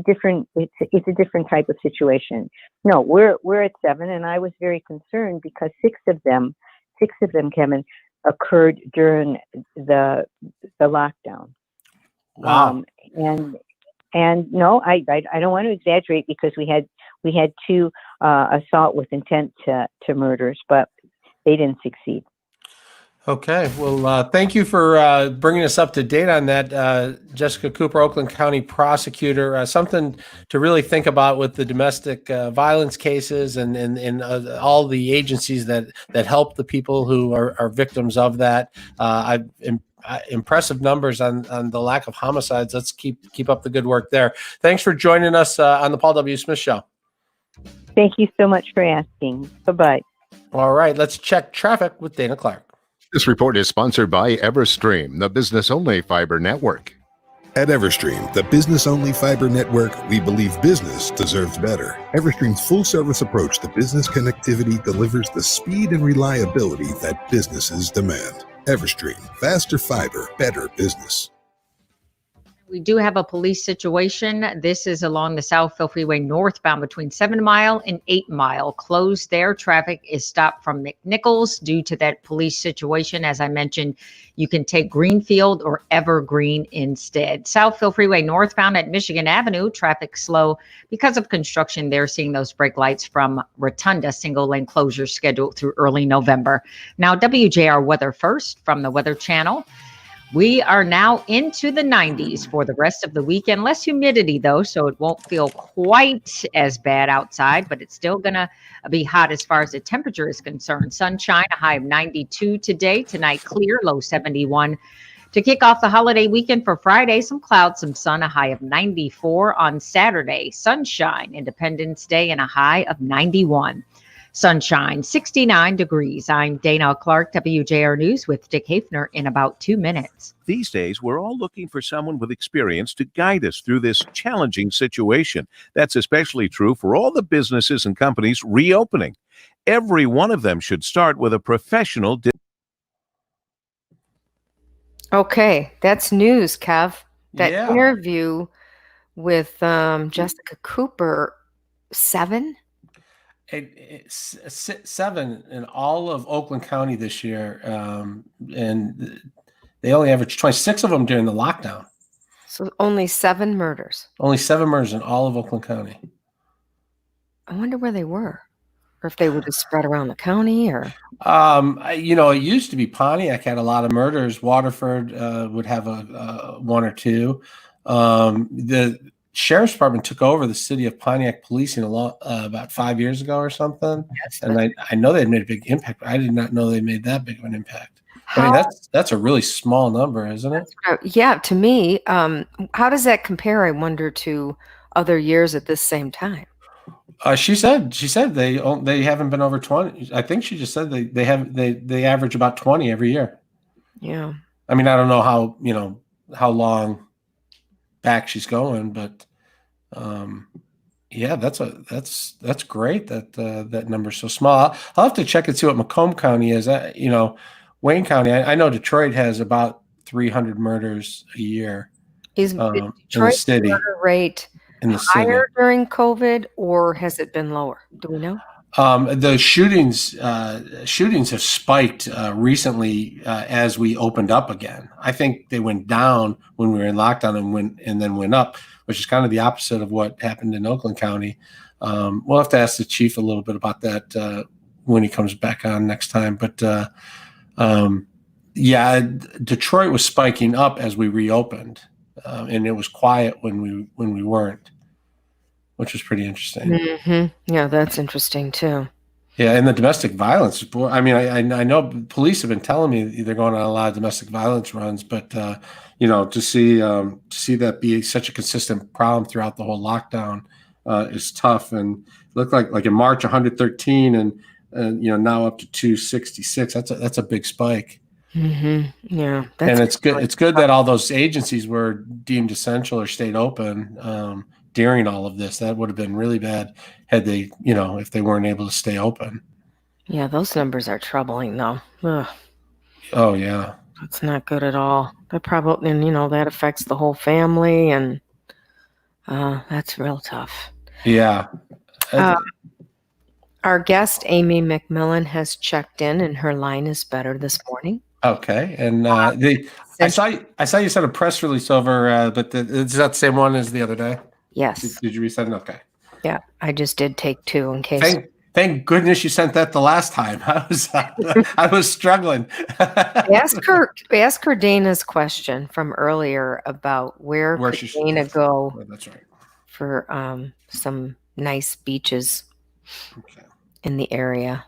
different type of situation. No, we're at 7, and I was very concerned because 6 of them, Kevin, occurred during the lockdown. Wow. And no, I don't want to exaggerate, because we had 2 assault with intent to murders, but they didn't succeed. Okay. Well, thank you for bringing us up to date on that, Jessica Cooper, Oakland County prosecutor. Something to really think about with the domestic violence cases and all the agencies that help the people who are victims of that. Impressive numbers on the lack of homicides. Let's keep up the good work there. Thanks for joining us on the Paul W. Smith Show. Thank you so much for asking. Bye-bye. All right, let's check traffic with Dayna Clark. This report is sponsored by Everstream, the business-only fiber network. At Everstream, the business-only fiber network, we believe business deserves better. Everstream's full-service approach to business connectivity delivers the speed and reliability that businesses demand. Everstream, faster fiber, better business. We do have a police situation. This is along the Southfield Freeway northbound between 7 Mile and 8 Mile. Closed there. Traffic is stopped from McNichols due to that police situation. As I mentioned, you can take Greenfield or Evergreen instead. Southfield Freeway northbound at Michigan Avenue. Traffic slow because of construction. They're seeing those brake lights from Rotunda. Single lane closure scheduled through early November. Now, WJR weather first from the Weather Channel. We are now into the 90s for the rest of the weekend. Less humidity, though, so it won't feel quite as bad outside, but it's still going to be hot as far as the temperature is concerned. Sunshine, a high of 92 today. Tonight, clear, low 71. To kick off the holiday weekend for Friday, some clouds, some sun, a high of 94 on Saturday. Sunshine, Independence Day, and a high of 91. Sunshine, 69 degrees. I'm Dayna Clark, WJR News with Dick Hafner in about 2 minutes. These days, we're all looking for someone with experience to guide us through this challenging situation. That's especially true for all the businesses and companies reopening. Every one of them should start with a professional. Okay, that's news, Kev. That Yeah. interview with Jessica Cooper, 7? It's 7 in all of Oakland County this year, and they only averaged 26 of them during the lockdown. So only 7 murders. Only 7 murders in all of Oakland County. I wonder where they were, or if they were just spread around the county, or. It used to be Pontiac had a lot of murders. Waterford would have a 1 or 2. The Sheriff's Department took over the city of Pontiac policing about 5 years ago or something. Yes, and I know they made a big impact, but I did not know they made that big of an impact. I mean, that's a really small number, isn't it? Yeah, to me, how does that compare, I wonder, to other years at this same time? She said they haven't been over 20. I think she just said they average about 20 every year. Yeah. I mean, I don't know how long back she's going, but yeah, that's great that that number's so small. I'll have to check and see what Macomb County is. Wayne County. I know Detroit has about 300 murders a year. Is in the Detroit's city. murder rate In the higher during COVID, or has it been lower? Do we know? The shootings have spiked recently as we opened up again. I think they went down when we were in lockdown and then went up, which is kind of the opposite of what happened in Oakland County. We'll have to ask the chief a little bit about that when he comes back on next time. But yeah, Detroit was spiking up as we reopened, and it was quiet when we weren't, which was pretty interesting. Mm-hmm. Yeah, that's interesting too. Yeah, and the domestic violence. I mean, I know police have been telling me they're going on a lot of domestic violence runs, but to see that be such a consistent problem throughout the whole lockdown is tough. And it looked like in March 113, and now up to 266. That's a big spike. Mm-hmm. Yeah, and it's good. It's good that all those agencies were deemed essential or stayed open during all of this. That would have been really bad had they, if they weren't able to stay open. Yeah, those numbers are troubling though. Ugh. Oh yeah, that's not good at all. That probably, and that affects the whole family, and that's real tough. Yeah. Our guest Amy McMillan has checked in, and her line is better this morning. Okay, and I saw you sent a press release over, but is that the same one as the other day? Yes. Did you resend it? Okay. Yeah, I just did take two in case. Thank goodness you sent that the last time. I was struggling. ask her Dayna's question from earlier about where could Dayna go. Oh, that's right. For some nice beaches in the area.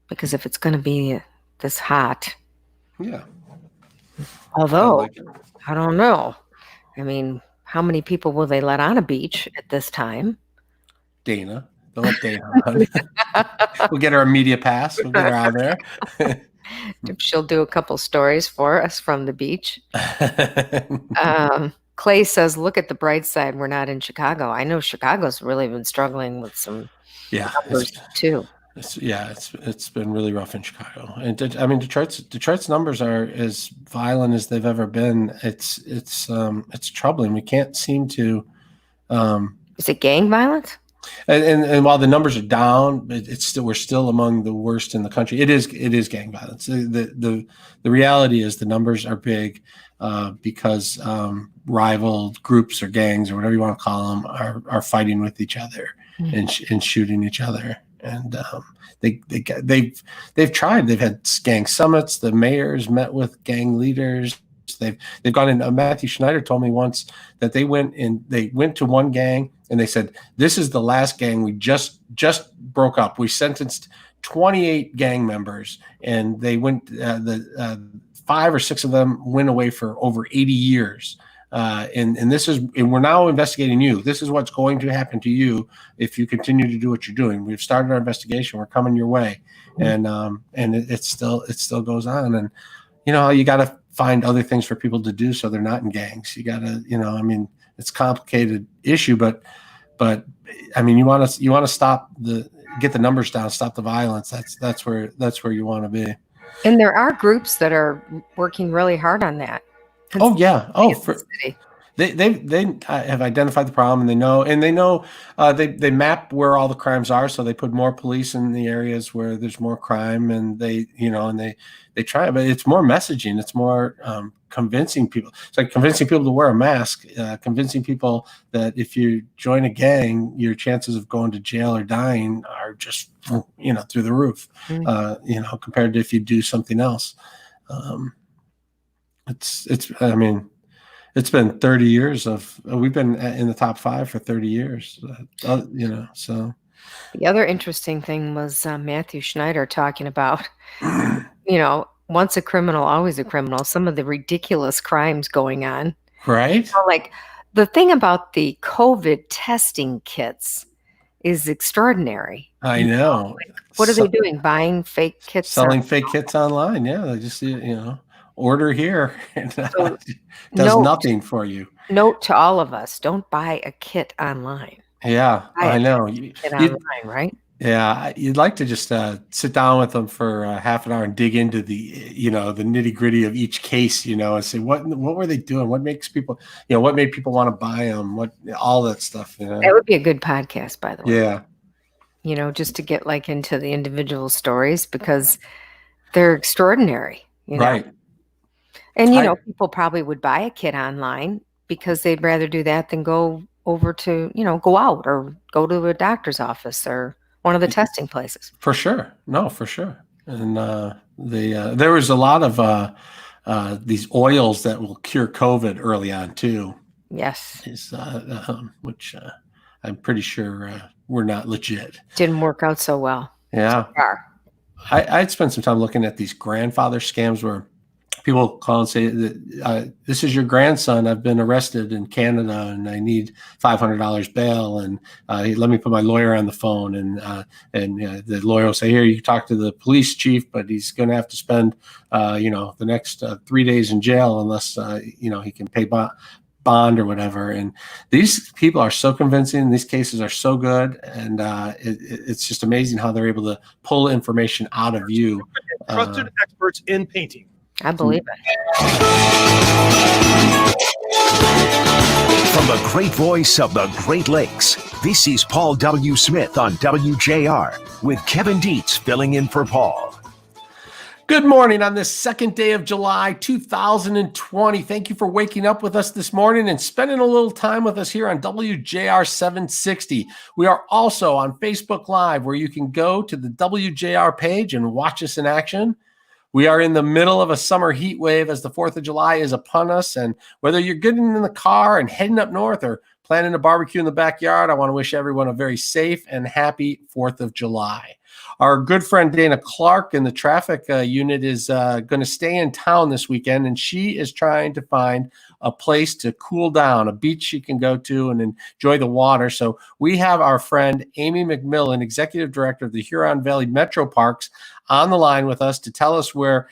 Because if it's going to be this hot, yeah. Although I don't know. I mean, how many people will they let on a beach at this time? Dayna. They'll let Dayna on. We'll get her a media pass. We'll get her out there. She'll do a couple stories for us from the beach. Clay says, look at the bright side. We're not in Chicago. I know Chicago's really been struggling with some numbers too. It's been really rough in Chicago. And I mean, Detroit's numbers are as violent as they've ever been. It's troubling. We can't seem to. Is it gang violence? And while the numbers are down, we're still among the worst in the country. It is gang violence. The reality is the numbers are big because rival groups or gangs or whatever you want to call them are fighting with each other and shooting each other. And they've tried. They've had gang summits. The mayors met with gang leaders. They've gone in. Matthew Schneider told me once that they went to one gang and they said, "This is the last gang. We just broke up. We sentenced 28 gang members, and they went. 5 or 6 of them went away for over 80 years." And we're now investigating you. This is what's going to happen to you if you continue to do what you're doing. We've started our investigation. We're coming your way, and it still goes on. And you got to find other things for people to do so they're not in gangs. You got to, I mean, it's a complicated issue, but I mean, you want to get the numbers down, stop the violence. That's where you want to be. And there are groups that are working really hard on that. Oh yeah. They have identified the problem, and they know they map where all the crimes are, so they put more police in the areas where there's more crime, and they try, but it's more messaging. It's more convincing people. It's like convincing people to wear a mask, convincing people that if you join a gang, your chances of going to jail or dying are just through the roof. Compared to if you do something else. I mean, it's been 30 years we've been in the top 5 for 30 years, so. The other interesting thing was Matthew Schneider talking about, once a criminal, always a criminal, some of the ridiculous crimes going on. Right. Like the thing about the COVID testing kits is extraordinary. I know. What are they doing? Buying fake kits? Selling fake kits online. Yeah, they just order here and does nothing for you. Note to all of us: don't buy a kit online. Yeah, I know. Kit online, right? Yeah, you'd like to just sit down with them for half an hour and dig into the the nitty gritty of each case, and say what were they doing? What makes people, what made people want to buy them? What all that stuff. That would be a good podcast, by the way. Yeah. Just to get like into the individual stories because they're extraordinary. Right. And people probably would buy a kit online because they'd rather do that than go over to go out or go to a doctor's office or one of the testing places. For sure. No, for sure. And there was a lot of these oils that will cure COVID early on too. Yes. Which I'm pretty sure were not legit. Didn't work out so well. Yeah. So far. I'd spent some time looking at these grandfather scams where people call and say that this is your grandson. I've been arrested in Canada and I need $500 bail. And let me put my lawyer on the phone. And the lawyer will say, here, you talk to the police chief, but he's going to have to spend, the next 3 days in jail unless, he can pay bond or whatever. And these people are so convincing. These cases are so good. And it's just amazing how they're able to pull information out of you. Trusted experts in painting. I believe it. From the great voice of the Great Lakes, this is Paul W. Smith on WJR with Kevin Deitz filling in for Paul. Good morning on this second day of July 2020. Thank you for waking up with us this morning and spending a little time with us here on WJR 760. We are also on Facebook Live where you can go to the WJR page and watch us in action. We are in the middle of a summer heat wave as the 4th of July is upon us. And whether you're getting in the car and heading up north or planning a barbecue in the backyard, I want to wish everyone a very safe and happy 4th of July. Our good friend Dayna Clark in the traffic unit is going to stay in town this weekend, and she is trying to find a place to cool down, a beach she can go to and enjoy the water. So we have our friend Amy McMillan, Executive Director of the Huron Valley Metro Parks, on the line with us to tell us where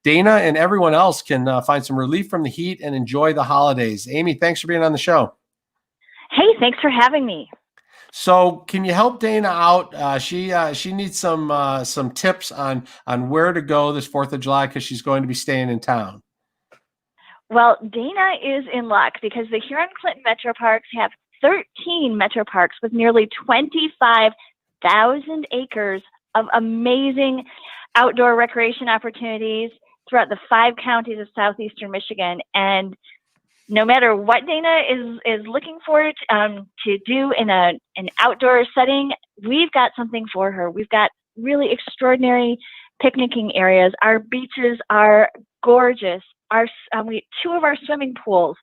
Dayna and everyone else can find some relief from the heat and enjoy the holidays. Amy, thanks for being on the show. Hey, thanks for having me. So can you help Dayna out? She needs some tips on where to go this 4th of July because she's going to be staying in town. Well, Dayna is in luck because the Huron-Clinton Metro Parks have 13 Metro Parks with nearly 25,000 acres of amazing outdoor recreation opportunities throughout the 5 counties of southeastern Michigan. And no matter what Dayna is looking for to do in an outdoor setting, we've got something for her. We've got really extraordinary picnicking areas. Our beaches are gorgeous. 2 of our swimming pools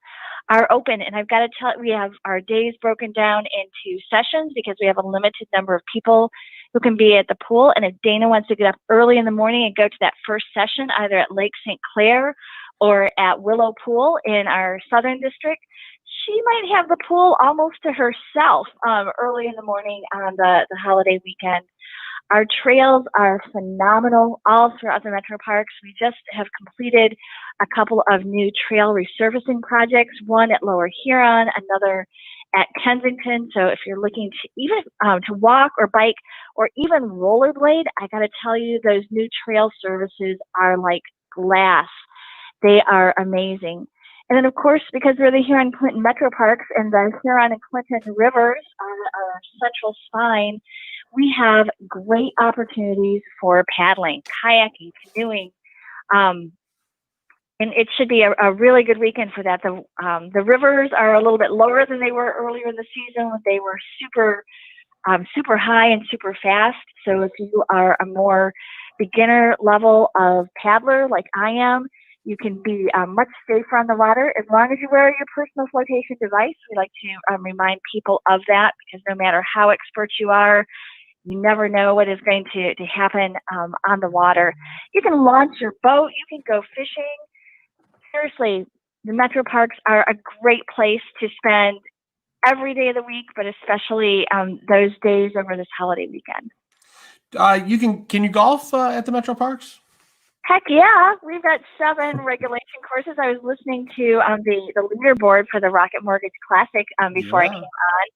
are open, and I've got to tell you, we have our days broken down into sessions because we have a limited number of people who can be at the pool. And if Dayna wants to get up early in the morning and go to that first session, either at Lake St. Clair or at Willow Pool in our southern district, she might have the pool almost to herself early in the morning on the holiday weekend. Our trails are phenomenal all throughout the Metro Parks. We just have completed a couple of new trail resurfacing projects, one at Lower Huron, another at Kensington. So if you're looking to even to walk or bike or even rollerblade, I got to tell you, those new trail services are like glass. They are amazing. And then, of course, because we're the Huron-Clinton Metro Parks and the Huron and Clinton rivers are our central spine, we have great opportunities for paddling, kayaking, canoeing, and it should be a really good weekend for that. The rivers are a little bit lower than they were earlier in the season when they were super high and super fast. So if you are a more beginner level of paddler like I am, you can be much safer on the water as long as you wear your personal flotation device. We like to remind people of that because no matter how expert you are, you never know what is going to happen on the water. You can launch your boat. You can go fishing. Seriously, the metro parks are a great place to spend every day of the week, but especially those days over this holiday weekend. Can you golf at the metro parks? Heck yeah, we've got 7 regulation courses. I was listening to the leaderboard for the Rocket Mortgage Classic before I came on.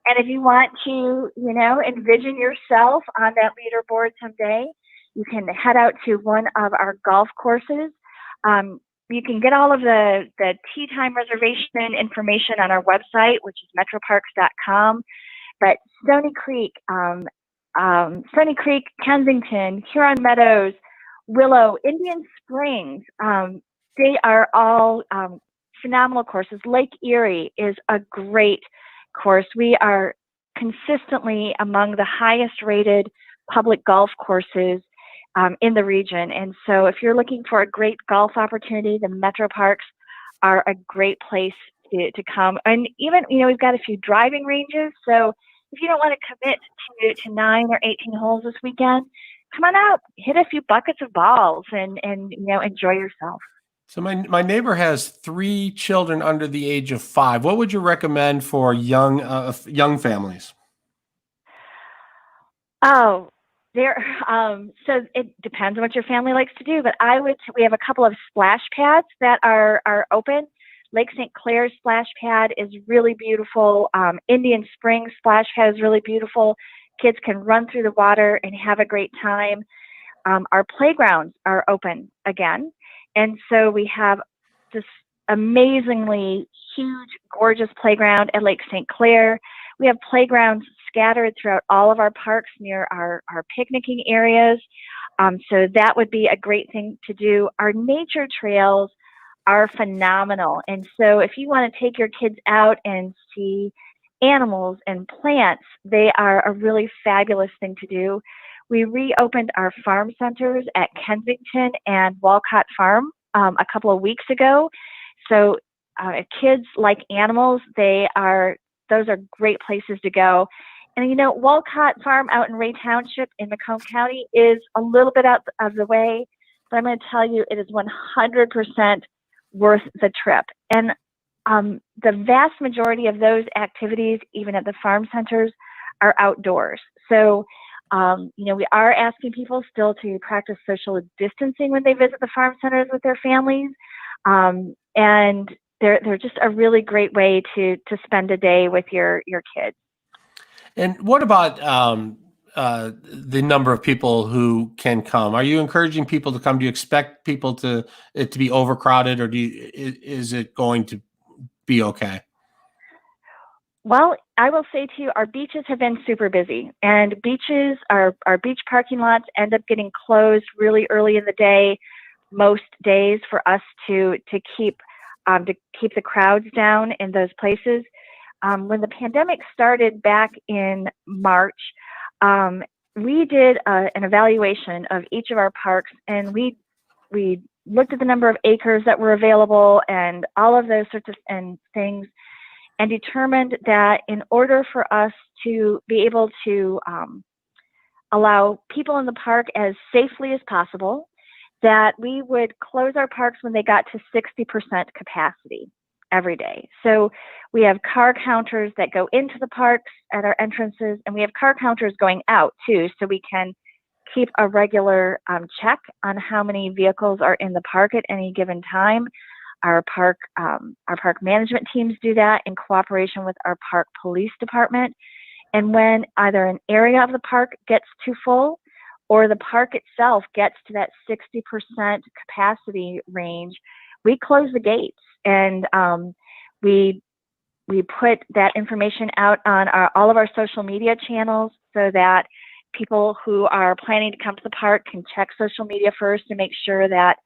And if you want to, envision yourself on that leaderboard someday, you can head out to one of our golf courses. You can get all of the tee time reservation information on our website, which is metroparks.com. But Stony Creek, Kensington, Huron Meadows, Willow, Indian Springs, they are all phenomenal courses. Lake Erie is a great course. We are consistently among the highest rated public golf courses in the region. And so if you're looking for a great golf opportunity, the metro parks are a great place to come. And even, we've got a few driving ranges. So if you don't want to commit to 9 or 18 holes this weekend, come on out, hit a few buckets of balls and enjoy yourself. So my neighbor has 3 children under the age of 5. What would you recommend for young families? Oh, so it depends on what your family likes to do, but we have a couple of splash pads that are open. Lake St. Clair's splash pad is really beautiful. Indian Springs splash pad is really beautiful. Kids can run through the water and have a great time. Our playgrounds are open again. And so we have this amazingly huge, gorgeous playground at Lake St. Clair. We have playgrounds scattered throughout all of our parks near our picnicking areas. So that would be a great thing to do. Our nature trails are phenomenal. And so if you want to take your kids out and see animals and plants, they are a really fabulous thing to do. We reopened our farm centers at Kensington and Walcott Farm a couple of weeks ago. So if kids like animals, those are great places to go. And Walcott Farm out in Ray Township in Macomb County is a little bit out of the way, but I'm going to tell you it is 100% worth the trip. And the vast majority of those activities, even at the farm centers, are outdoors. So, we are asking people still to practice social distancing when they visit the farm centers with their families. And they're just a really great way to spend a day with your kids. And what about the number of people who can come? Are you encouraging people to come? Do you expect it to be overcrowded, or is it going to be okay? Well, I will say to you, our beaches have been super busy, and our beach parking lots end up getting closed really early in the day, most days, for us to keep the crowds down in those places. When the pandemic started back in March, we did an evaluation of each of our parks, and we looked at the number of acres that were available and all of those sorts of things, and determined that in order for us to be able to allow people in the park as safely as possible, that we would close our parks when they got to 60% capacity every day. So we have car counters that go into the parks at our entrances, and we have car counters going out too, so we can keep a regular check on how many vehicles are in the park at any given time. Our park management teams do that in cooperation with our park police department. And when either an area of the park gets too full, or the park itself gets to that 60% capacity range, we close the gates, and we put that information out on all of our social media channels so that people who are planning to come to the park can check social media first to make sure that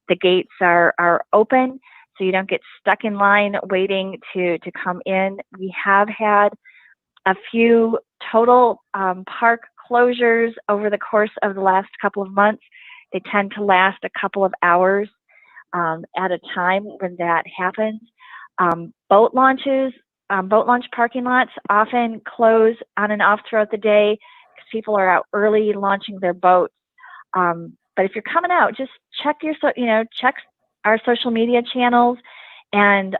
the gates are open, so you don't get stuck in line waiting to come in. We have had a few total park closures over the course of the last couple of months. They tend to last a couple of hours at a time when that happens. Boat launch parking lots often close on and off throughout the day because people are out early launching their boats. But if you're coming out, just check our social media channels and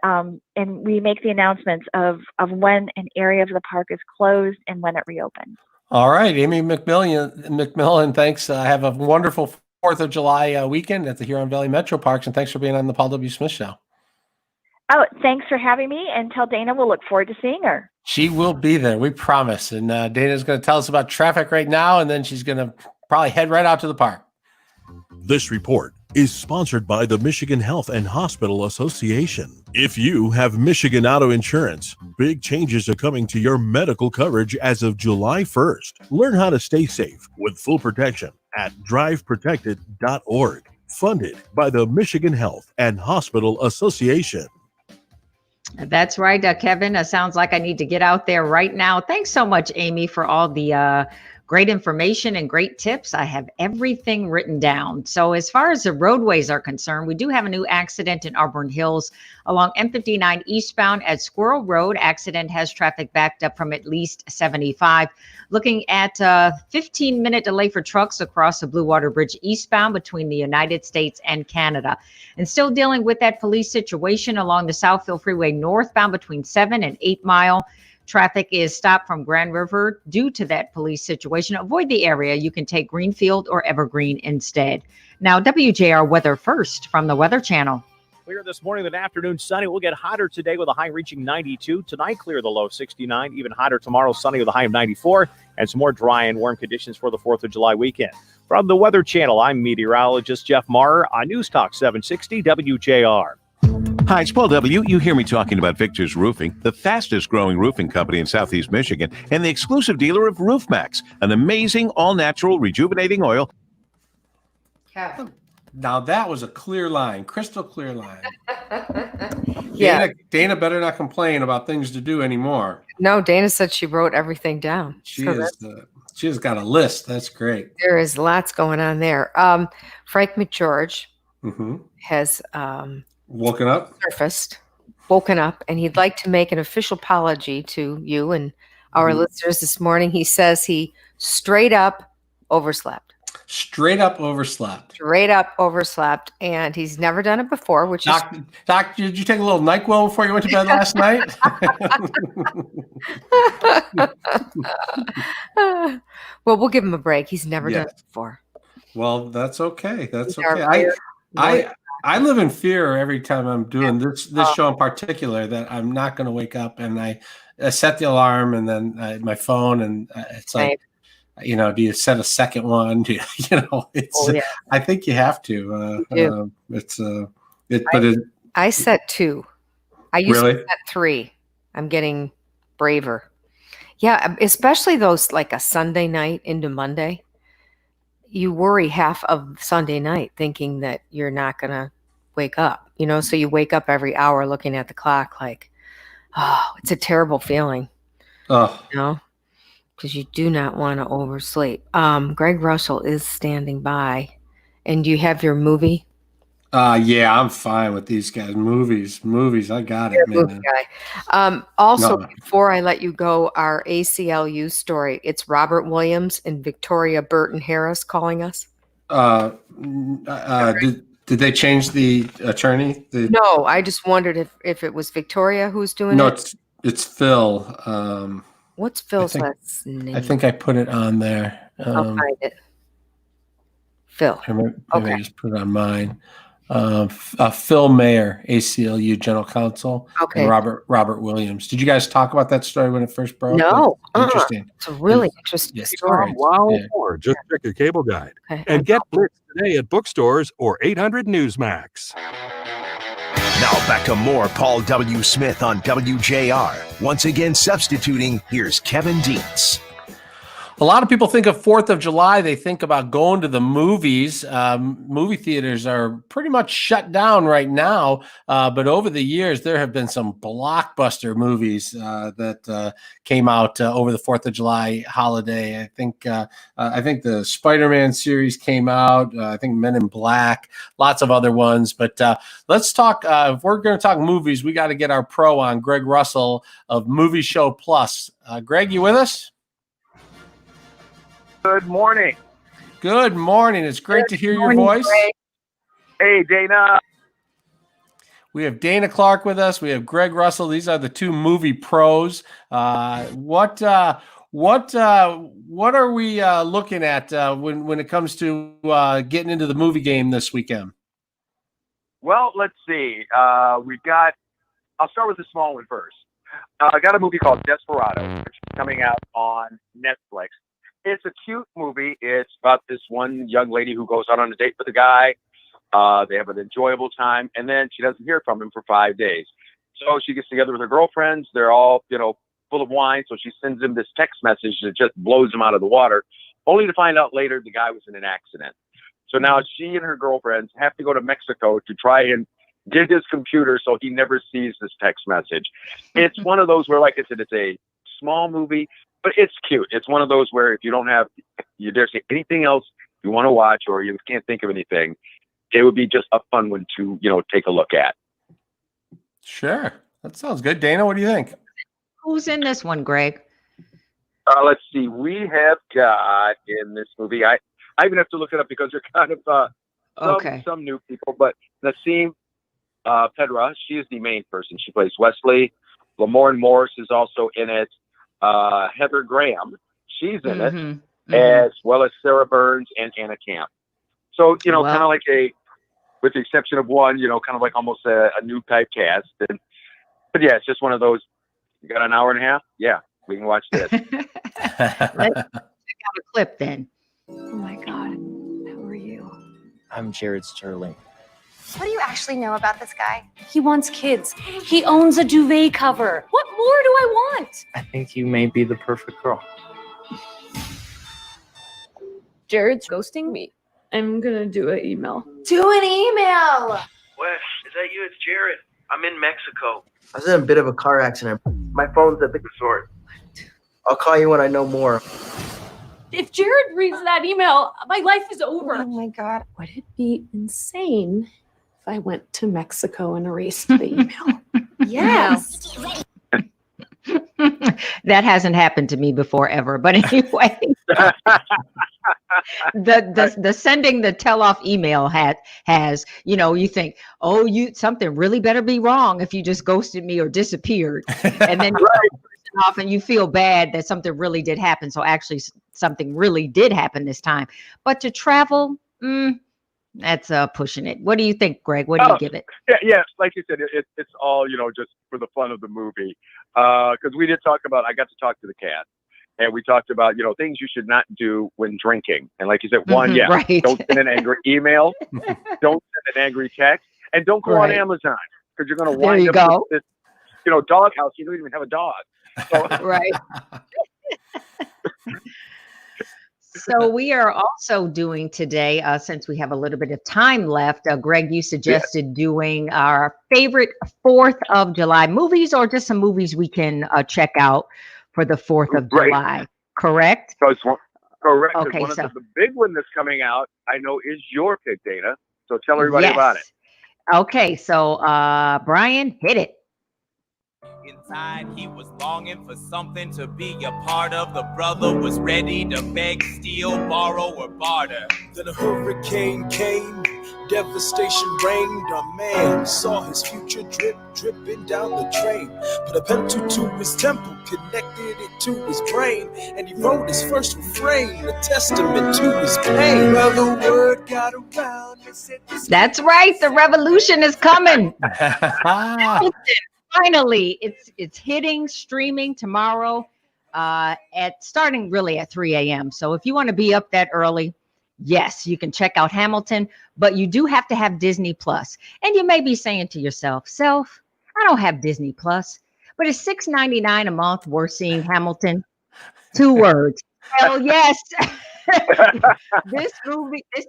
we make the announcements of when an area of the park is closed and when it reopens. All right, Amy McMillan, thanks. Have a wonderful 4th of July weekend at the Huron Valley Metro Parks, and thanks for being on the Paul W. Smith Show. Oh, thanks for having me, and tell Dayna we'll look forward to seeing her. She will be there, we promise. And Dayna's going to tell us about traffic right now, and then she's going to probably head right out to the park. This report is sponsored by the Michigan Health and Hospital Association. If you have Michigan Auto Insurance, big changes are coming to your medical coverage as of July 1st. Learn how to stay safe with full protection at driveprotected.org. Funded by the Michigan Health and Hospital Association. That's right, Kevin. Sounds like I need to get out there right now. Thanks so much, Amy, for all the great information and great tips. I have everything written down. So as far as the roadways are concerned, we do have a new accident in Auburn Hills along M59 eastbound at Squirrel Road. Accident has traffic backed up from at least 75. Looking at a 15-minute delay for trucks across the Blue Water Bridge eastbound between the United States and Canada. And still dealing with that police situation along the Southfield Freeway northbound between 7 and 8 Mile. Traffic is stopped from Grand River due to that police situation. Avoid the area. You can take Greenfield or Evergreen instead. Now, WJR weather first from the Weather Channel. Clear this morning and afternoon, sunny. We'll get hotter today with a high reaching 92. Tonight, clear the low 69. Even hotter tomorrow, sunny with a high of 94. And some more dry and warm conditions for the 4th of July weekend. From the Weather Channel, I'm meteorologist Jeff Marr on News Talk 760 WJR. Hi, it's Paul W. You hear me talking about Victor's Roofing, the fastest growing roofing company in Southeast Michigan and the exclusive dealer of Roof Max, an amazing all-natural rejuvenating oil. Now that was a clear line, crystal clear line. Yeah. Dayna better not complain about things to do anymore. No, Dayna said she wrote everything down. She has got a list. That's great. There is lots going on there. Frank McGeorge has woken up, and he'd like to make an official apology to you and our listeners this morning. He says he straight up overslept. And he's never done it before, which Doc, did you take a little NyQuil before you went to bed last night? Well, we'll give him a break. He's never done it before. Well, that's okay. That's okay. I live in fear every time I'm doing this show in particular that I'm not going to wake up, and I set the alarm and then my phone, and it's like, do you set a second one? I think you have to. I set 2. I used to set 3. I'm getting braver. Yeah, especially those like a Sunday night into Monday. You worry half of Sunday night thinking that you're not going to wake up, so you wake up every hour looking at the clock like, oh, it's a terrible feeling. Because you do not want to oversleep. Greg Russell is standing by. And do you have your movie? Yeah, I'm fine with these guys. Movies, I got it, man. Movie guy. Also, before I let you go, our ACLU story. It's Robert Williams and Victoria Burton Harris calling us. Did they change the attorney? No, I just wondered if it was Victoria who's doing it. No, it's Phil. What's Phil's last name? I think I put it on there. I'll find it. Phil. I just put it on mine. Phil Mayer, ACLU General Counsel, and Robert Williams. Did you guys talk about that story when it first broke? No. Interesting. It's a really interesting story. Or just check your cable guide. And get Blitz today at bookstores or 800 Newsmax. Now back to more Paul W. Smith on WJR. Once again substituting, here's Kevin Deitz. A lot of people think of 4th of July. They think about going to the movies. Movie theaters are pretty much shut down right now. But over the years, there have been some blockbuster movies that came out over the 4th of July holiday. I think the Spider-Man series came out. I think Men in Black, lots of other ones. But let's talk. If we're going to talk movies, we got to get our pro on, Greg Russell of Movie Show Plus. Greg, you with us? Good morning. Good morning. It's great to hear your voice. Hey, Dayna. We have Dayna Clark with us. We have Greg Russell. These are the two movie pros. What are we looking at when it comes to getting into the movie game this weekend? Well, let's see. I'll start with the small one first. I got a movie called Desperado, which is coming out on Netflix. It's a cute movie. It's about this one young lady who goes out on a date with a guy. They have an enjoyable time, and then she doesn't hear from him for 5 days. So she gets together with her girlfriends. They're all, full of wine. So she sends him this text message that just blows him out of the water, only to find out later the guy was in an accident. So now she and her girlfriends have to go to Mexico to try and get his computer so he never sees this text message. It's one of those where, like I said, it's a small movie, but it's cute. It's one of those where if you dare say anything else you want to watch or you can't think of anything, it would be just a fun one to, take a look at. Sure. That sounds good. Dayna, what do you think? Who's in this one, Greg? Let's see. We have got in this movie, I even have to look it up because they're kind of some new people, but Nassim Pedra, she is the main person. She plays Wesley. Lamorne Morris is also in it. Heather Graham, she's in it, as well as Sarah Burns and Anna Camp. So, kind of like with the exception of one, kind of like almost a new type cast. But yeah, it's just one of those, you got an hour and a half? Yeah, we can watch this. Let's check out a clip then. Oh my God, how are you? I'm Jared Sterling. What do you actually know about this guy? He wants kids. He owns a duvet cover. What more do I want? I think you may be the perfect girl. Jared's ghosting me. I'm gonna do an email. Do an email! Wes, is that you? It's Jared. I'm in Mexico. I was in a bit of a car accident. My phone's at the resort. I'll call you when I know more. If Jared reads that email, my life is over. Oh my God. Would it be insane if I went to Mexico and erased the email? Yes. That hasn't happened to me before ever. But anyway, the sending the tell-off email has, you think, oh, something really better be wrong if you just ghosted me or disappeared. And then off and you feel bad that something really did happen. So actually something really did happen this time. But to travel, that's pushing it. What do you think, Greg? What do you give it? Yeah, like you said, it's all, just for the fun of the movie. Because we did talk about, I got to talk to the cast. And we talked about, things you should not do when drinking. And like you said, one, don't send an angry email. Don't send an angry text. And don't go on Amazon. Because you're going to wind up with this, doghouse. You don't even have a dog. So. Right. So we are also doing today, since we have a little bit of time left, Greg, you suggested doing our favorite 4th of July movies or just some movies we can check out for the 4th of July, correct? So correct. Okay, one of the big one that's coming out, I know, is your pick, Dayna. So tell everybody about it. Okay, so Brian, hit it. Inside, he was longing for something to be a part of. The brother was ready to beg, steal, borrow, or barter. Then a hurricane came, devastation reigned. A man saw his future dripping down the drain. Put a pencil to his temple, connected it to his brain, and he wrote his first refrain, a testament to his pain. Well, the word got around. That's right, the revolution is coming. Finally, it's hitting streaming tomorrow starting really at 3 a.m. So if you want to be up that early, yes, you can check out Hamilton, but you do have to have Disney Plus. And you may be saying to yourself, I don't have Disney Plus, but it's $6.99 a month worth seeing Hamilton. 2 words. Hell yes. This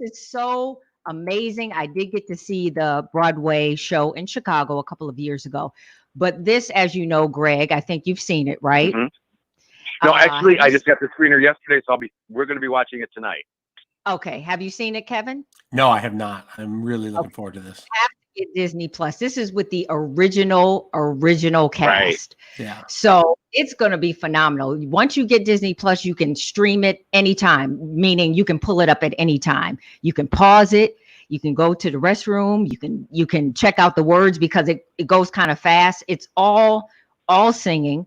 is so amazing. I did get to see the Broadway show in Chicago a couple of years ago. But this, as you know, Greg, I think you've seen it, right? Mm-hmm. No, actually, I just got the screener yesterday, so we're going to be watching it tonight. Okay. Have you seen it, Kevin? No, I have not. I'm really looking forward to this. You have to get Disney Plus. This is with the original cast. Right. Yeah. So it's going to be phenomenal. Once you get Disney Plus, you can stream it anytime, meaning you can pull it up at any time. You can pause it. You can go to the restroom. You can check out the words because it goes kind of fast. It's all singing.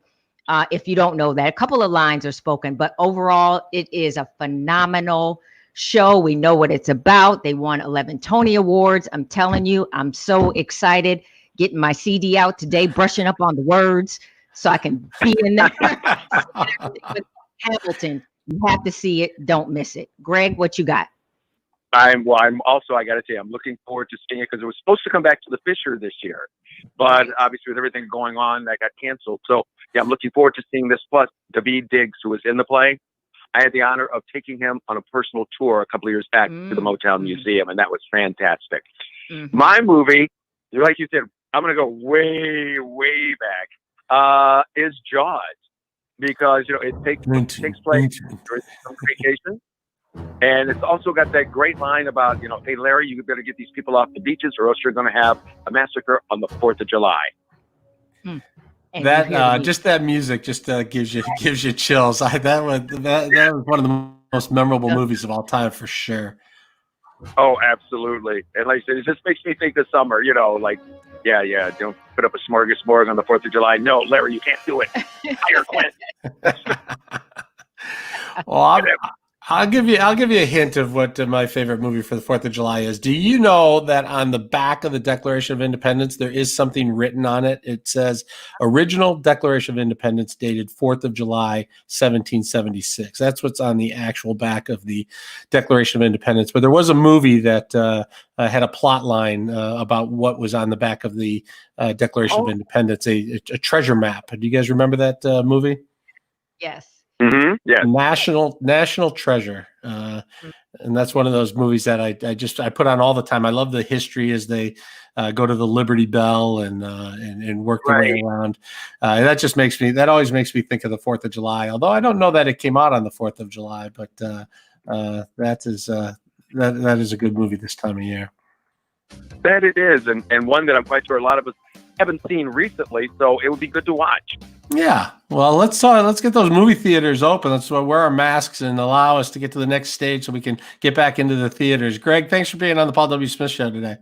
If you don't know that, a couple of lines are spoken, but overall, it is a phenomenal show. We know what it's about. They won 11 Tony Awards. I'm telling you, I'm so excited. Getting my CD out today, brushing up on the words so I can be in there. Hamilton, you have to see it. Don't miss it. Greg, what you got? I'm also, I got to say, I'm looking forward to seeing it because it was supposed to come back to the Fisher this year, but obviously with everything going on, that got canceled. So yeah, I'm looking forward to seeing this. Plus, David Diggs, who was in the play, I had the honor of taking him on a personal tour a couple of years back to the Motown Museum, and that was fantastic. My movie, like you said, I'm going to go way, way back, is Jaws, because, it takes place during some vacation. And it's also got that great line about, hey, Larry, you better get these people off the beaches or else you're going to have a massacre on the 4th of July. That just that music just gives you chills. That was one of the most memorable movies of all time for sure. Oh, absolutely. And like I said, it just makes me think of summer, don't put up a smorgasbord on the 4th of July. No, Larry, you can't do it. Hire Quinn. Well, I'll give you a hint of what my favorite movie for the 4th of July is. Do you know that on the back of the Declaration of Independence, there is something written on it? It says, Original Declaration of Independence dated 4th of July, 1776. That's what's on the actual back of the Declaration of Independence. But there was a movie that had a plot line about what was on the back of the Declaration of Independence, a treasure map. Do you guys remember that movie? Yes. Mm-hmm. Yeah. National Treasure, and that's one of those movies that I put on all the time. I love the history as they go to the Liberty Bell and work their way around. That always makes me think of the 4th of July. Although I don't know that it came out on the 4th of July, but that is a good movie this time of year. That it is, and one that I'm quite sure a lot of us haven't seen recently, so it would be good to watch. Yeah, well, let's get those movie theaters open. Let's wear our masks and allow us to get to the next stage so we can get back into the theaters. Greg, thanks for being on the Paul W. Smith Show today.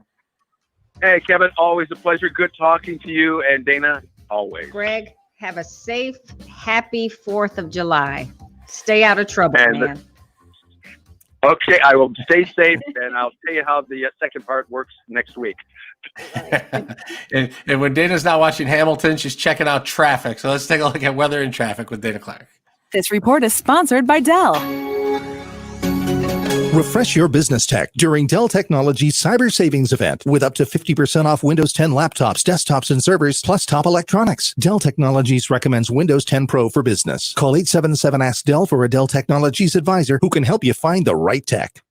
Hey, Kevin, always a pleasure. Good talking to you, and Dayna, always. Greg, have a safe, happy 4th of July. Stay out of trouble, man. Okay, I will stay safe, and I'll tell you how the second part works next week. and when Dana's not watching Hamilton, she's checking out traffic. So let's take a look at weather and traffic with Dana Clark. This report is sponsored by Dell. Refresh your business tech during Dell Technologies Cyber Savings Event with up to 50% off Windows 10 laptops, desktops, and servers, plus top electronics. Dell Technologies recommends Windows 10 Pro for business. Call 877-ASK-DELL for a Dell Technologies advisor who can help you find the right tech.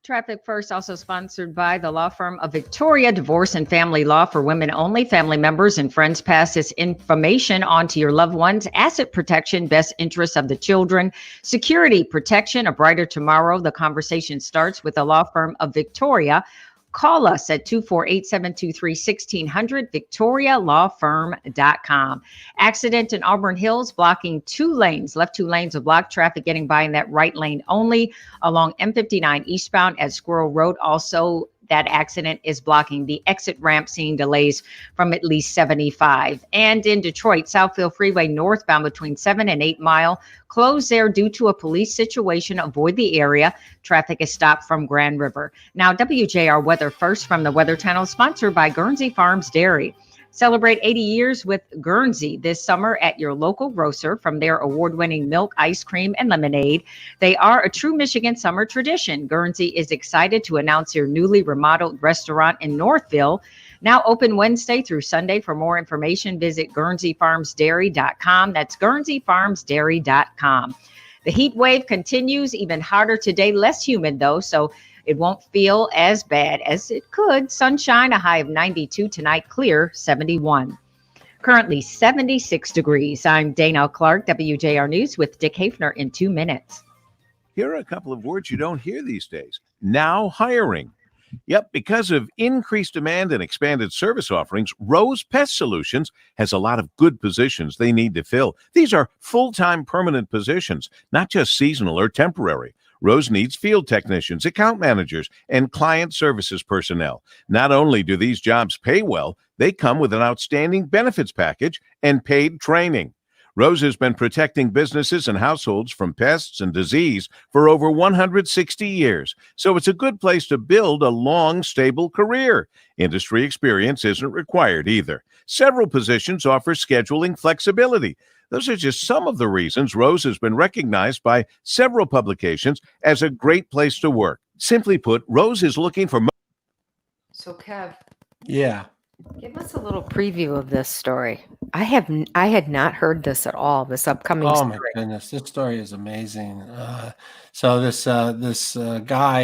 Traffic First, also sponsored by the law firm of Victoria Divorce and Family Law for women only. Family members and friends pass this information on to your loved ones. Asset protection, best interests of the children. Security protection, a brighter tomorrow. The conversation starts with the law firm of Victoria. Call us at 248-723-1600, victorialawfirm.com. Accident in Auburn Hills blocking 2 lanes. Left 2 lanes of blocked traffic getting by in that right lane only along M59 eastbound at Squirrel Road. Also, that accident is blocking the exit ramp, seeing delays from at least 75. And in Detroit, Southfield Freeway northbound between 7 and 8 Mile, closed there due to a police situation. Avoid the area. Traffic is stopped from Grand River. Now, WJR Weather First from the Weather Channel, sponsored by Guernsey Farms Dairy. Celebrate 80 years with Guernsey this summer at your local grocer. From their award-winning milk, ice cream, and lemonade, they are a true Michigan summer tradition. Guernsey is excited to announce their newly remodeled restaurant in Northville, now open Wednesday through Sunday. For more information, visit GuernseyFarmsDairy.com. That's GuernseyFarmsDairy.com. The heat wave continues, even hotter today, less humid though, so it won't feel as bad as it could. Sunshine, a high of 92 tonight, clear 71. Currently 76 degrees. I'm Dana Clark, WJR News with Dick Hafner in 2 minutes. Here are a couple of words you don't hear these days. Now hiring. Yep, because of increased demand and expanded service offerings, Rose Pest Solutions has a lot of good positions they need to fill. These are full-time permanent positions, not just seasonal or temporary. Rose needs field technicians, account managers, and client services personnel. Not only do these jobs pay well, they come with an outstanding benefits package and paid training. Rose has been protecting businesses and households from pests and disease for over 160 years, so it's a good place to build a long, stable career. Industry experience isn't required either. Several positions offer scheduling flexibility. Those are just some of the reasons Rose has been recognized by several publications as a great place to work. Simply put, Rose is looking for... So, Kev, Yeah. give us a little preview of this story. I had not heard this at all, this upcoming Oh story. my goodness, this story is amazing. So this guy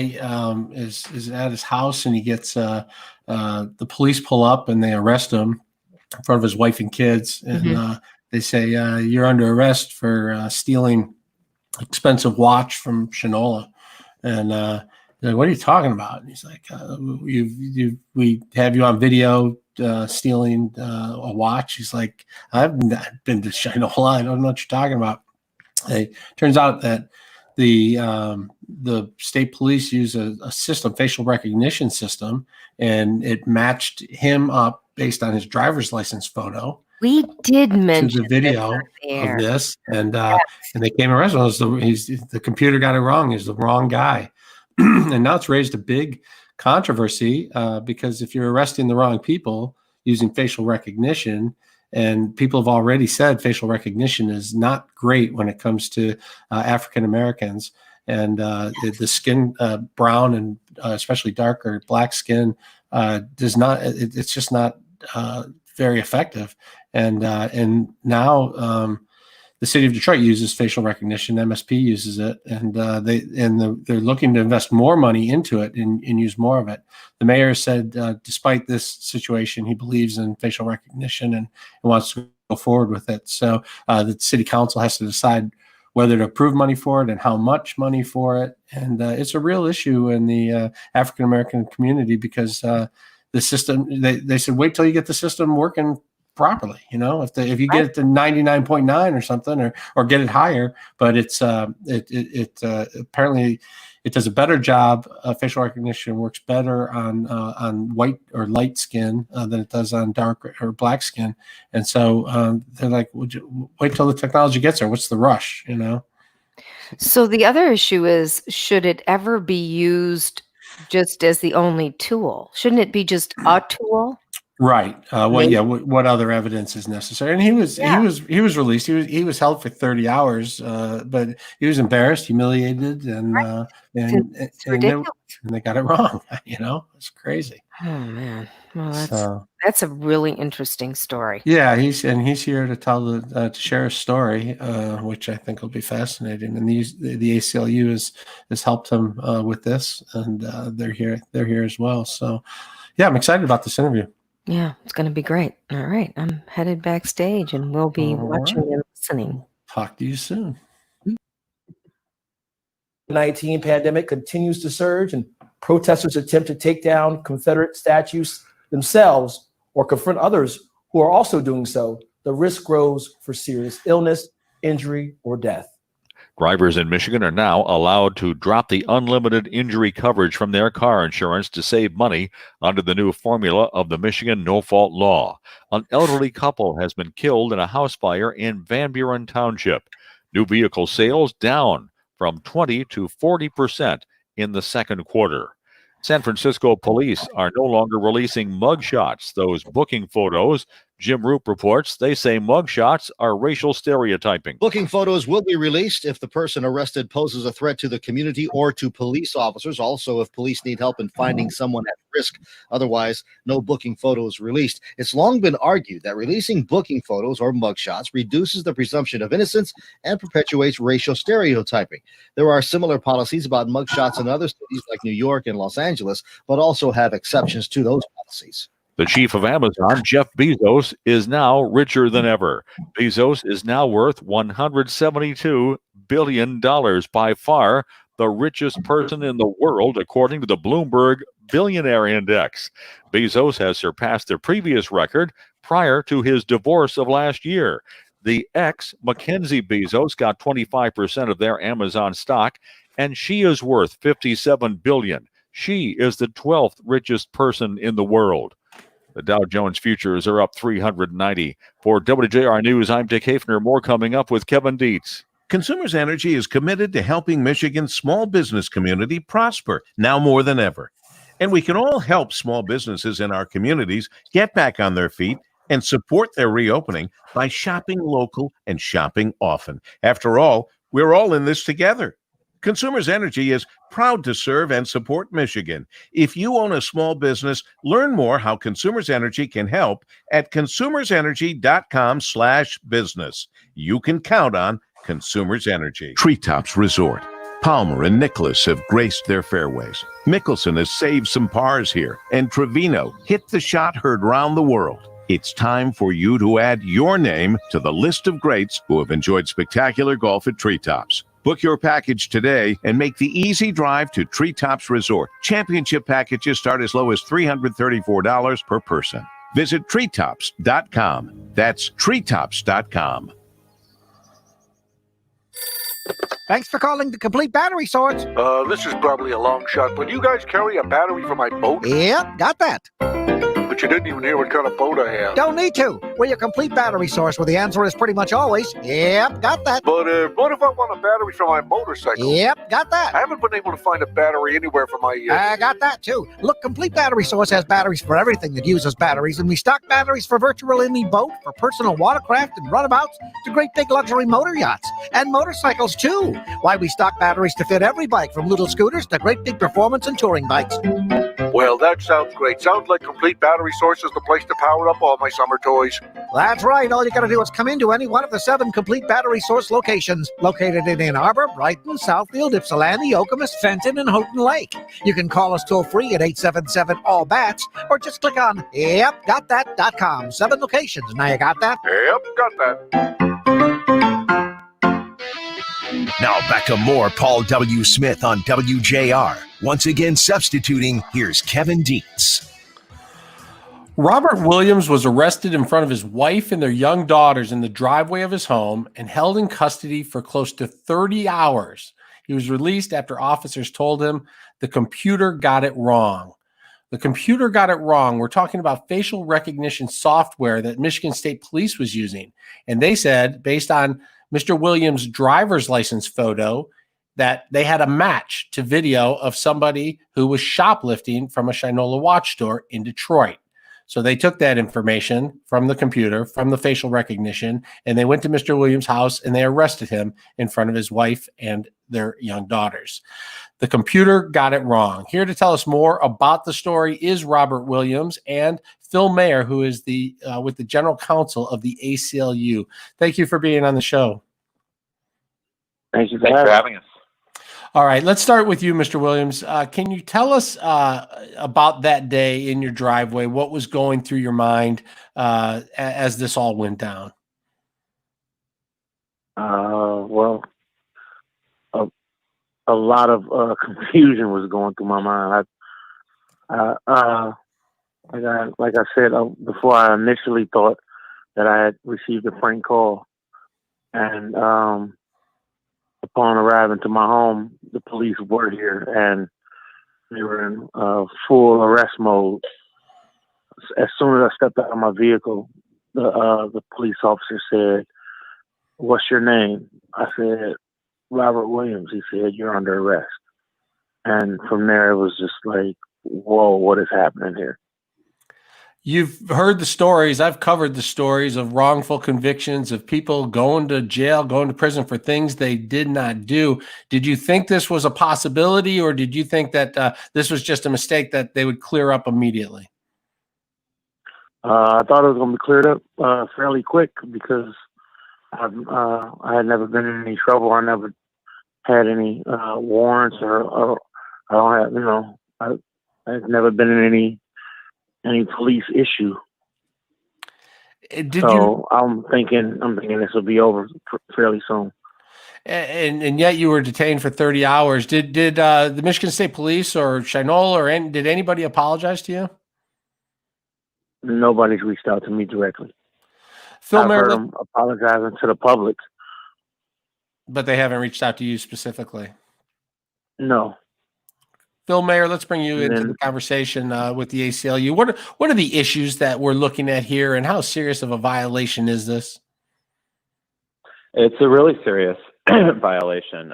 is at his house, and he gets the police pull up and they arrest him in front of his wife and kids, and they say, "You're under arrest for stealing expensive watch from Shinola." And they're like, "What are you talking about?" And he's like, "We have you on video stealing a watch." He's like, "I've not been to Shinola. I don't know what you're talking about." It turns out that the state police use a system, facial recognition system, and it matched him up based on his driver's license photo. We did mention to the video of this, and they came arrested. The computer got it wrong. He's the wrong guy, and now it's raised a big controversy because if you're arresting the wrong people using facial recognition, and people have already said facial recognition is not great when it comes to African Americans, and the skin brown and especially dark or black skin does not. It's just not very effective. And now the city of Detroit uses facial recognition. MSP uses it, and they're looking to invest more money into it and use more of it. The mayor said, despite this situation, he believes in facial recognition and wants to go forward with it. So the city council has to decide whether to approve money for it and how much money for it. And it's a real issue in the African American community because the system. They said wait till you get the system working properly, if you get it to 99.9 or something, or get it higher, but it's apparently it does a better job. Facial recognition works better on white or light skin than it does on dark or black skin, and so they're like, wait till the technology gets there. What's the rush? So the other issue is, should it ever be used just as the only tool? Shouldn't it be just a tool? Right. What other evidence is necessary? And he was released. He was held for 30 hours, but he was embarrassed, humiliated, and It's ridiculous. And they got it wrong. It's crazy. Oh man. Well, that's a really interesting story. Yeah, he's here to tell to share a story, which I think will be fascinating. And the ACLU has helped him with this, and they're here as well. So, yeah, I'm excited about this interview. Yeah, it's going to be great. All right. I'm headed backstage and we'll be watching and listening. Talk to you soon. COVID-19 pandemic continues to surge, and protesters attempt to take down Confederate statues themselves or confront others who are also doing so. The risk grows for serious illness, injury, or death. Drivers in Michigan are now allowed to drop the unlimited injury coverage from their car insurance to save money under the new formula of the Michigan no-fault law. An elderly couple has been killed in a house fire in Van Buren Township. New vehicle sales down from 20 to 40% in the second quarter. San Francisco police are no longer releasing mugshots, those booking photos. Jim Roop reports they say mugshots are racial stereotyping. Booking photos will be released if the person arrested poses a threat to the community or to police officers. Also, if police need help in finding someone at risk. Otherwise, no booking photos released. It's long been argued that releasing booking photos or mugshots reduces the presumption of innocence and perpetuates racial stereotyping. There are similar policies about mugshots in other cities like New York and Los Angeles, but also have exceptions to those policies. The chief of Amazon, Jeff Bezos, is now richer than ever. Bezos is now worth $172 billion, by far the richest person in the world, according to the Bloomberg Billionaire Index. Bezos has surpassed the previous record prior to his divorce of last year. The ex-Mackenzie Bezos got 25% of their Amazon stock, and she is worth $57 billion. She is the 12th richest person in the world. The Dow Jones futures are up 390. For WJR News, I'm Dick Hafner. More coming up with Kevin Deitz. Consumers Energy is committed to helping Michigan's small business community prosper now more than ever. And we can all help small businesses in our communities get back on their feet and support their reopening by shopping local and shopping often. After all, we're all in this together. Consumers Energy is proud to serve and support Michigan. If you own a small business, learn more how Consumers Energy can help at consumersenergy.com/business. You can count on Consumers Energy. Treetops Resort. Palmer and Nicholas have graced their fairways. Mickelson has saved some pars here, and Trevino hit the shot heard round the world. It's time for you to add your name to the list of greats who have enjoyed spectacular golf at Treetops. Book your package today and make the easy drive to Treetops Resort. Championship packages start as low as $334 per person. Visit treetops.com. That's treetops.com. Thanks for calling the Complete Battery Source. This is probably a long shot, but you guys carry a battery for my boat? Yep, got that. But you didn't even hear what kind of boat I have. Don't need to. We're your Complete Battery Source, where the answer is pretty much always, yep, got that. But what if I want a battery for my motorcycle? Yep, got that. I haven't been able to find a battery anywhere for my... I got that, too. Look, Complete Battery Source has batteries for everything that uses batteries, and we stock batteries for virtually any boat, for personal watercraft and runabouts, to great big luxury motor yachts, and motorcycles, too. Why, we stock batteries to fit every bike, from little scooters to great big performance and touring bikes. Well, that sounds great. Sounds like Complete Battery Source is the place to power up all my summer toys. That's right. All you got to do is come into any one of the 7 Complete Battery Source locations located in Ann Arbor, Brighton, Southfield, Ypsilanti, Okemos, Fenton, and Houghton Lake. You can call us toll-free at 877-ALL-BATS or just click on yepgotthat.com. 7 locations. Now you got that? Yep, got that. Now back to more Paul W. Smith on WJR. Once again substituting, here's Kevin Deitz. Robert Williams was arrested in front of his wife and their young daughters in the driveway of his home and held in custody for close to 30 hours. He was released after officers told him the computer got it wrong. The computer got it wrong. We're talking about facial recognition software that Michigan State Police was using. And they said, based on Mr. Williams' driver's license photo, that they had a match to video of somebody who was shoplifting from a Shinola watch store in Detroit. So they took that information from the computer, from the facial recognition, and they went to Mr. Williams' house and they arrested him in front of his wife and their young daughters. The computer got it wrong. Here to tell us more about the story is Robert Williams and Phil Mayer, who is the with the general counsel of the ACLU. Thank you for being on the show. Thanks for having us. All right, let's start with you, Mr. Williams. Can you tell us about that day in your driveway? What was going through your mind as this all went down? Well, a lot of confusion was going through my mind. Like I said before, I initially thought that I had received a prank call, and upon arriving to my home, the police were here, and they were in full arrest mode. As soon as I stepped out of my vehicle, the police officer said, "What's your name?" I said, "Robert Williams." He said, "You're under arrest." And from there, it was just like, whoa, what is happening here? You've heard the stories. I've covered the stories of wrongful convictions, of people going to jail, going to prison for things they did not do. Did you think this was a possibility, or did you think that this was just a mistake that they would clear up immediately? I thought it was going to be cleared up fairly quick because I had never been in any trouble. I never had any warrants, or I don't have, I've never been in any police issue. I'm thinking this will be over fairly soon. And yet you were detained for 30 hours. Did the Michigan State Police or Shinola or did anybody apologize to you? Nobody's reached out to me directly. Phil I've Mayer, heard them apologizing to the public, but they haven't reached out to you specifically. No. Phil Mayer, let's bring you into then- the conversation with the ACLU. What are the issues that we're looking at here, and how serious of a violation is this? It's a really serious violation.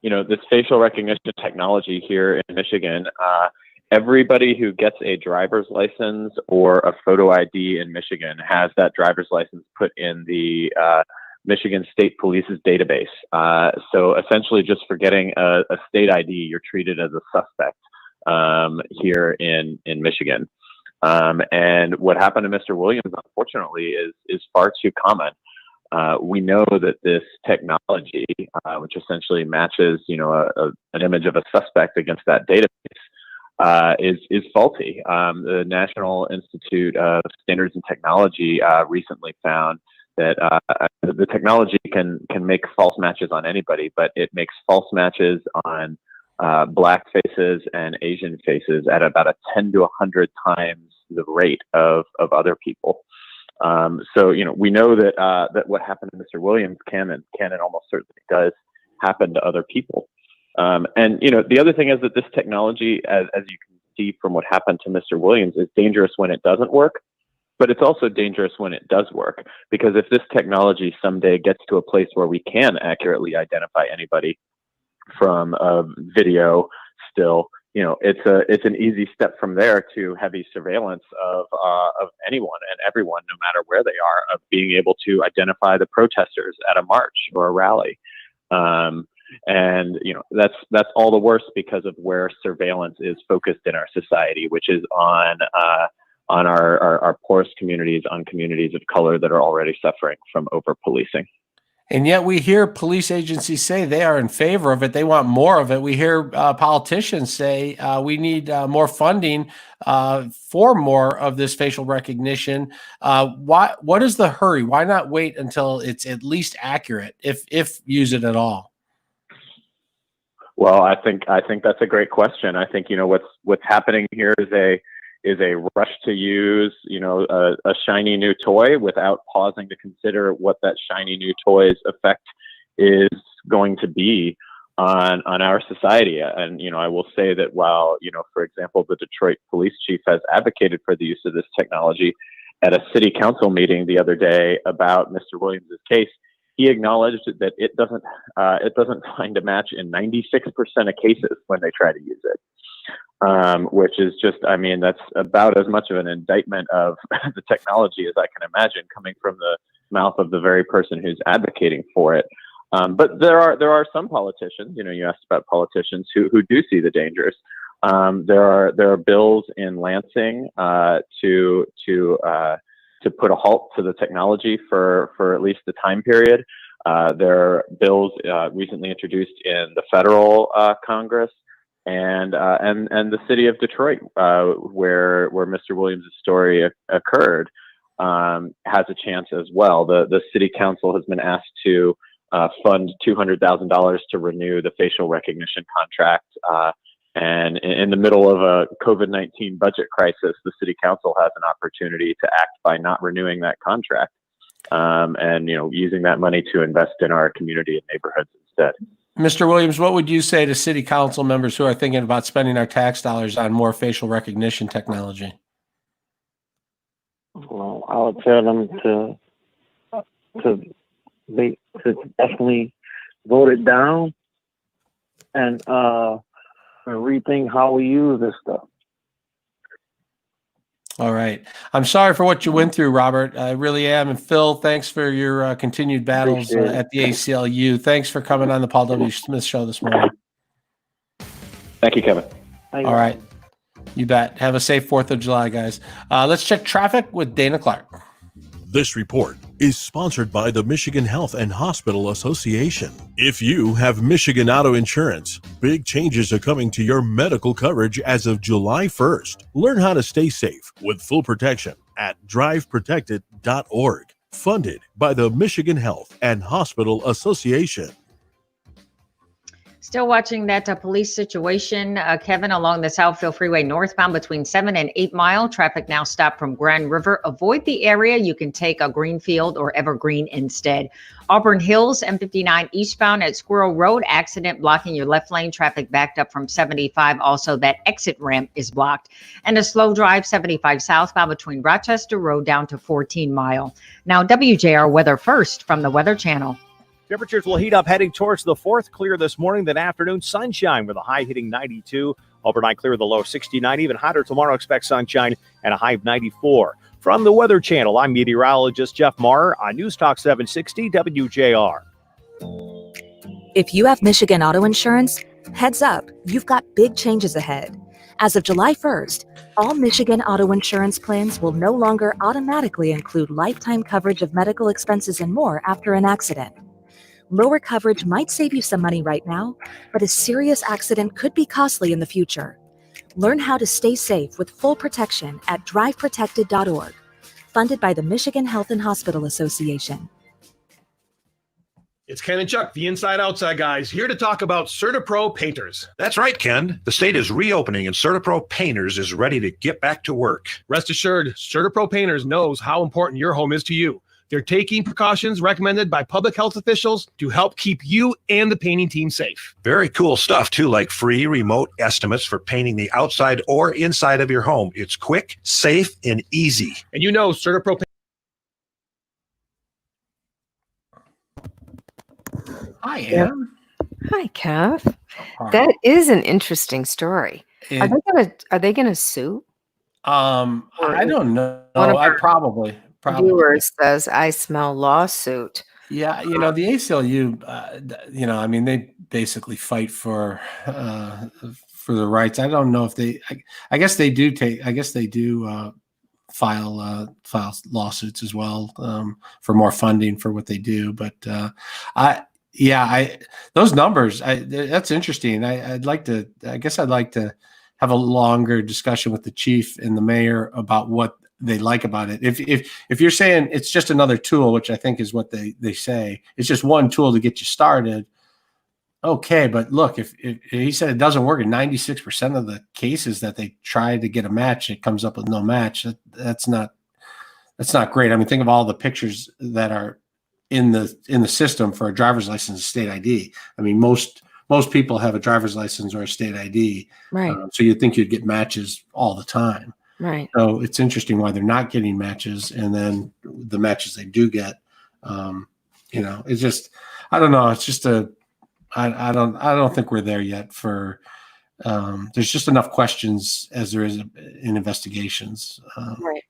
This facial recognition technology here in Michigan, everybody who gets a driver's license or a photo ID in Michigan has that driver's license put in the Michigan State Police's database. So essentially, just for getting a state ID, you're treated as a suspect here in Michigan. And what happened to Mr. Williams, unfortunately, is far too common. We know that this technology, which essentially matches, an image of a suspect against that database, is faulty. The National Institute of Standards and Technology recently found that the technology can make false matches on anybody, but it makes false matches on Black faces and Asian faces at about a 10 to 100 times the rate of other people. So we know that what happened to Mr. Williams can and almost certainly does happen to other people. And the other thing is that this technology, as you can see from what happened to Mr. Williams, is dangerous when it doesn't work, but it's also dangerous when it does work. Because if this technology someday gets to a place where we can accurately identify anybody from a video still, it's an easy step from there to heavy surveillance of anyone and everyone, no matter where they are, of being able to identify the protesters at a march or a rally. And that's all the worse because of where surveillance is focused in our society, which is on our poorest communities, on communities of color that are already suffering from over-policing. And yet we hear police agencies say they are in favor of it. They want more of it. We hear politicians say we need more funding for more of this facial recognition. What is the hurry? Why not wait until it's at least accurate, if use it at all? Well, I think that's a great question. I think what's happening here is a rush to use a shiny new toy without pausing to consider what that shiny new toy's effect is going to be on our society. And I will say that while for example, the Detroit police chief has advocated for the use of this technology at a city council meeting the other day about Mr. Williams's case, he acknowledged that it doesn't find a match in 96% of cases when they try to use it. Which is just, that's about as much of an indictment of the technology as I can imagine, coming from the mouth of the very person who's advocating for it. But there are some politicians, you asked about politicians who do see the dangers. There are bills in Lansing to put a halt to the technology for at least the time period. There are bills recently introduced in the federal Congress. And the city of Detroit, where Mr. Williams' story occurred, has a chance as well. The city council has been asked to fund $200,000 to renew the facial recognition contract. And in the middle of a COVID-19 budget crisis, the city council has an opportunity to act by not renewing that contract, and using that money to invest in our community and neighborhoods instead. Mr. Williams, what would you say to city council members who are thinking about spending our tax dollars on more facial recognition technology? Well, I would tell them to definitely vote it down and rethink how we use this stuff. All right. I'm sorry for what you went through, Robert. I really am. And Phil, thanks for your continued battles at the ACLU. Thanks for coming on the Paul W. Smith Show this morning. Thank you, Kevin. All right. You bet. Have a safe 4th of July, guys. Let's check traffic with Dayna Clark. This report is sponsored by the Michigan Health and Hospital Association. If you have Michigan auto insurance, big changes are coming to your medical coverage as of July 1st. Learn how to stay safe with full protection at driveprotected.org. Funded by the Michigan Health and Hospital Association. Still watching that police situation, Kevin, along the Southfield Freeway northbound between 7 and 8 Mile. Traffic now stopped from Grand River. Avoid the area. You can take a Greenfield or Evergreen instead. Auburn Hills, M59 eastbound at Squirrel Road. Accident blocking your left lane. Traffic backed up from 75. Also, that exit ramp is blocked. And a slow drive 75 southbound between Rochester Road down to 14 Mile. Now, WJR weather first from the Weather Channel. Temperatures will heat up heading towards the fourth. Clear this morning, then afternoon sunshine with a high hitting 92. Overnight clear with a low 69. Even hotter tomorrow. Expect sunshine and a high of 94. From the Weather Channel, I'm meteorologist Jeff Marr on News Talk 760 WJR. If you have Michigan auto insurance, heads up, you've got big changes ahead. As of July 1st, all Michigan auto insurance plans will no longer automatically include lifetime coverage of medical expenses and more after an accident. Lower coverage might save you some money right now, but a serious accident could be costly in the future. Learn how to stay safe with full protection at driveprotected.org, funded by the Michigan Health and Hospital Association. It's Ken and Chuck, the Inside Outside guys, here to talk about CertaPro Painters. That's right, Ken. The state is reopening and CertaPro Painters is ready to get back to work. Rest assured, CertaPro Painters knows how important your home is to you. They're taking precautions recommended by public health officials to help keep you and the painting team safe. Very cool stuff, too, like free remote estimates for painting the outside or inside of your home. It's quick, safe, and easy. And you know CertaPro Hi, Ann. Hi, Kev. That is an interesting story. Are they gonna sue? I don't know. One of I our probably. Viewers says, I smell lawsuit. Yeah, the ACLU, I mean, they basically fight for the rights. I don't know if they. I guess they do file lawsuits as well for more funding for what they do. But those numbers, that's interesting. I'd like to have a longer discussion with the chief and the mayor about what they like about it. If you're saying it's just another tool, which I think is what they say, it's just one tool to get you started. Okay, but look, if he said it doesn't work in 96% of the cases that they try to get a match, it comes up with no match. That's not great. I mean, think of all the pictures that are in the system for a driver's license and state ID. I mean, most people have a driver's license or a state ID, right? So you'd think you'd get matches all the time. Right. So it's interesting why they're not getting matches, and then the matches they do get, it's just, I don't know. It's just I don't think we're there yet for, there's just enough questions as there is in investigations.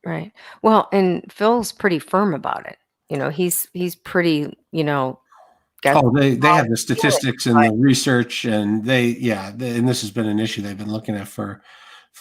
Right. Well, and Phil's pretty firm about it. He's pretty, they have the statistics and the research, and and this has been an issue they've been looking at for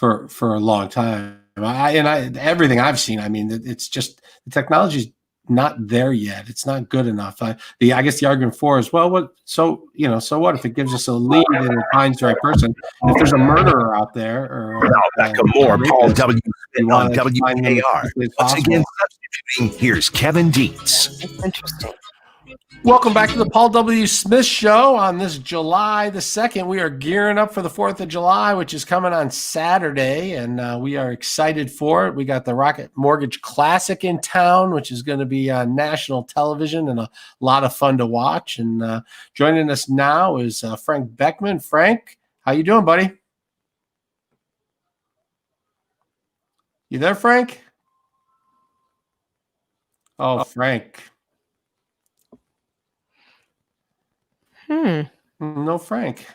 a long time. Everything I've seen, I mean, it's just the technology's not there yet. It's not good enough. I guess the argument for is, well, so what if it gives us a lead and it finds the right person? If there's a murderer out there, or now back to more Paul W. Smith on WJR. Once again, substituting, here's Kevin Deitz. It's interesting. Welcome back to the Paul W. Smith Show on this July the 2nd. We are gearing up for the 4th of July, which is coming on Saturday, and we are excited for it. We got the Rocket Mortgage Classic in town, which is going to be on national television and a lot of fun to watch. And joining us now is Frank Beckman. Frank, how you doing, buddy? You there, Frank? Oh, Frank. No, Frank.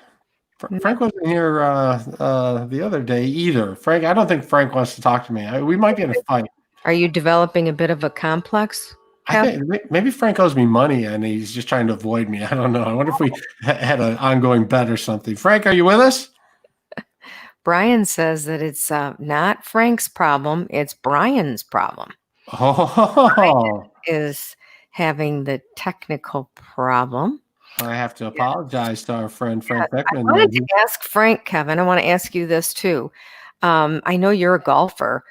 Frank wasn't here the other day either. Frank, I don't think Frank wants to talk to me. We might be in a fight. Are you developing a bit of a complex? I think maybe Frank owes me money and he's just trying to avoid me. I don't know. I wonder if we had an ongoing bet or something. Frank, are you with us? Brian says that it's not Frank's problem. It's Brian's problem. Oh, Brian is having the technical problem. I have to apologize to our friend Frank Beckman. I wanted to ask Frank, Kevin, I want to ask you this too. I know you're a golfer.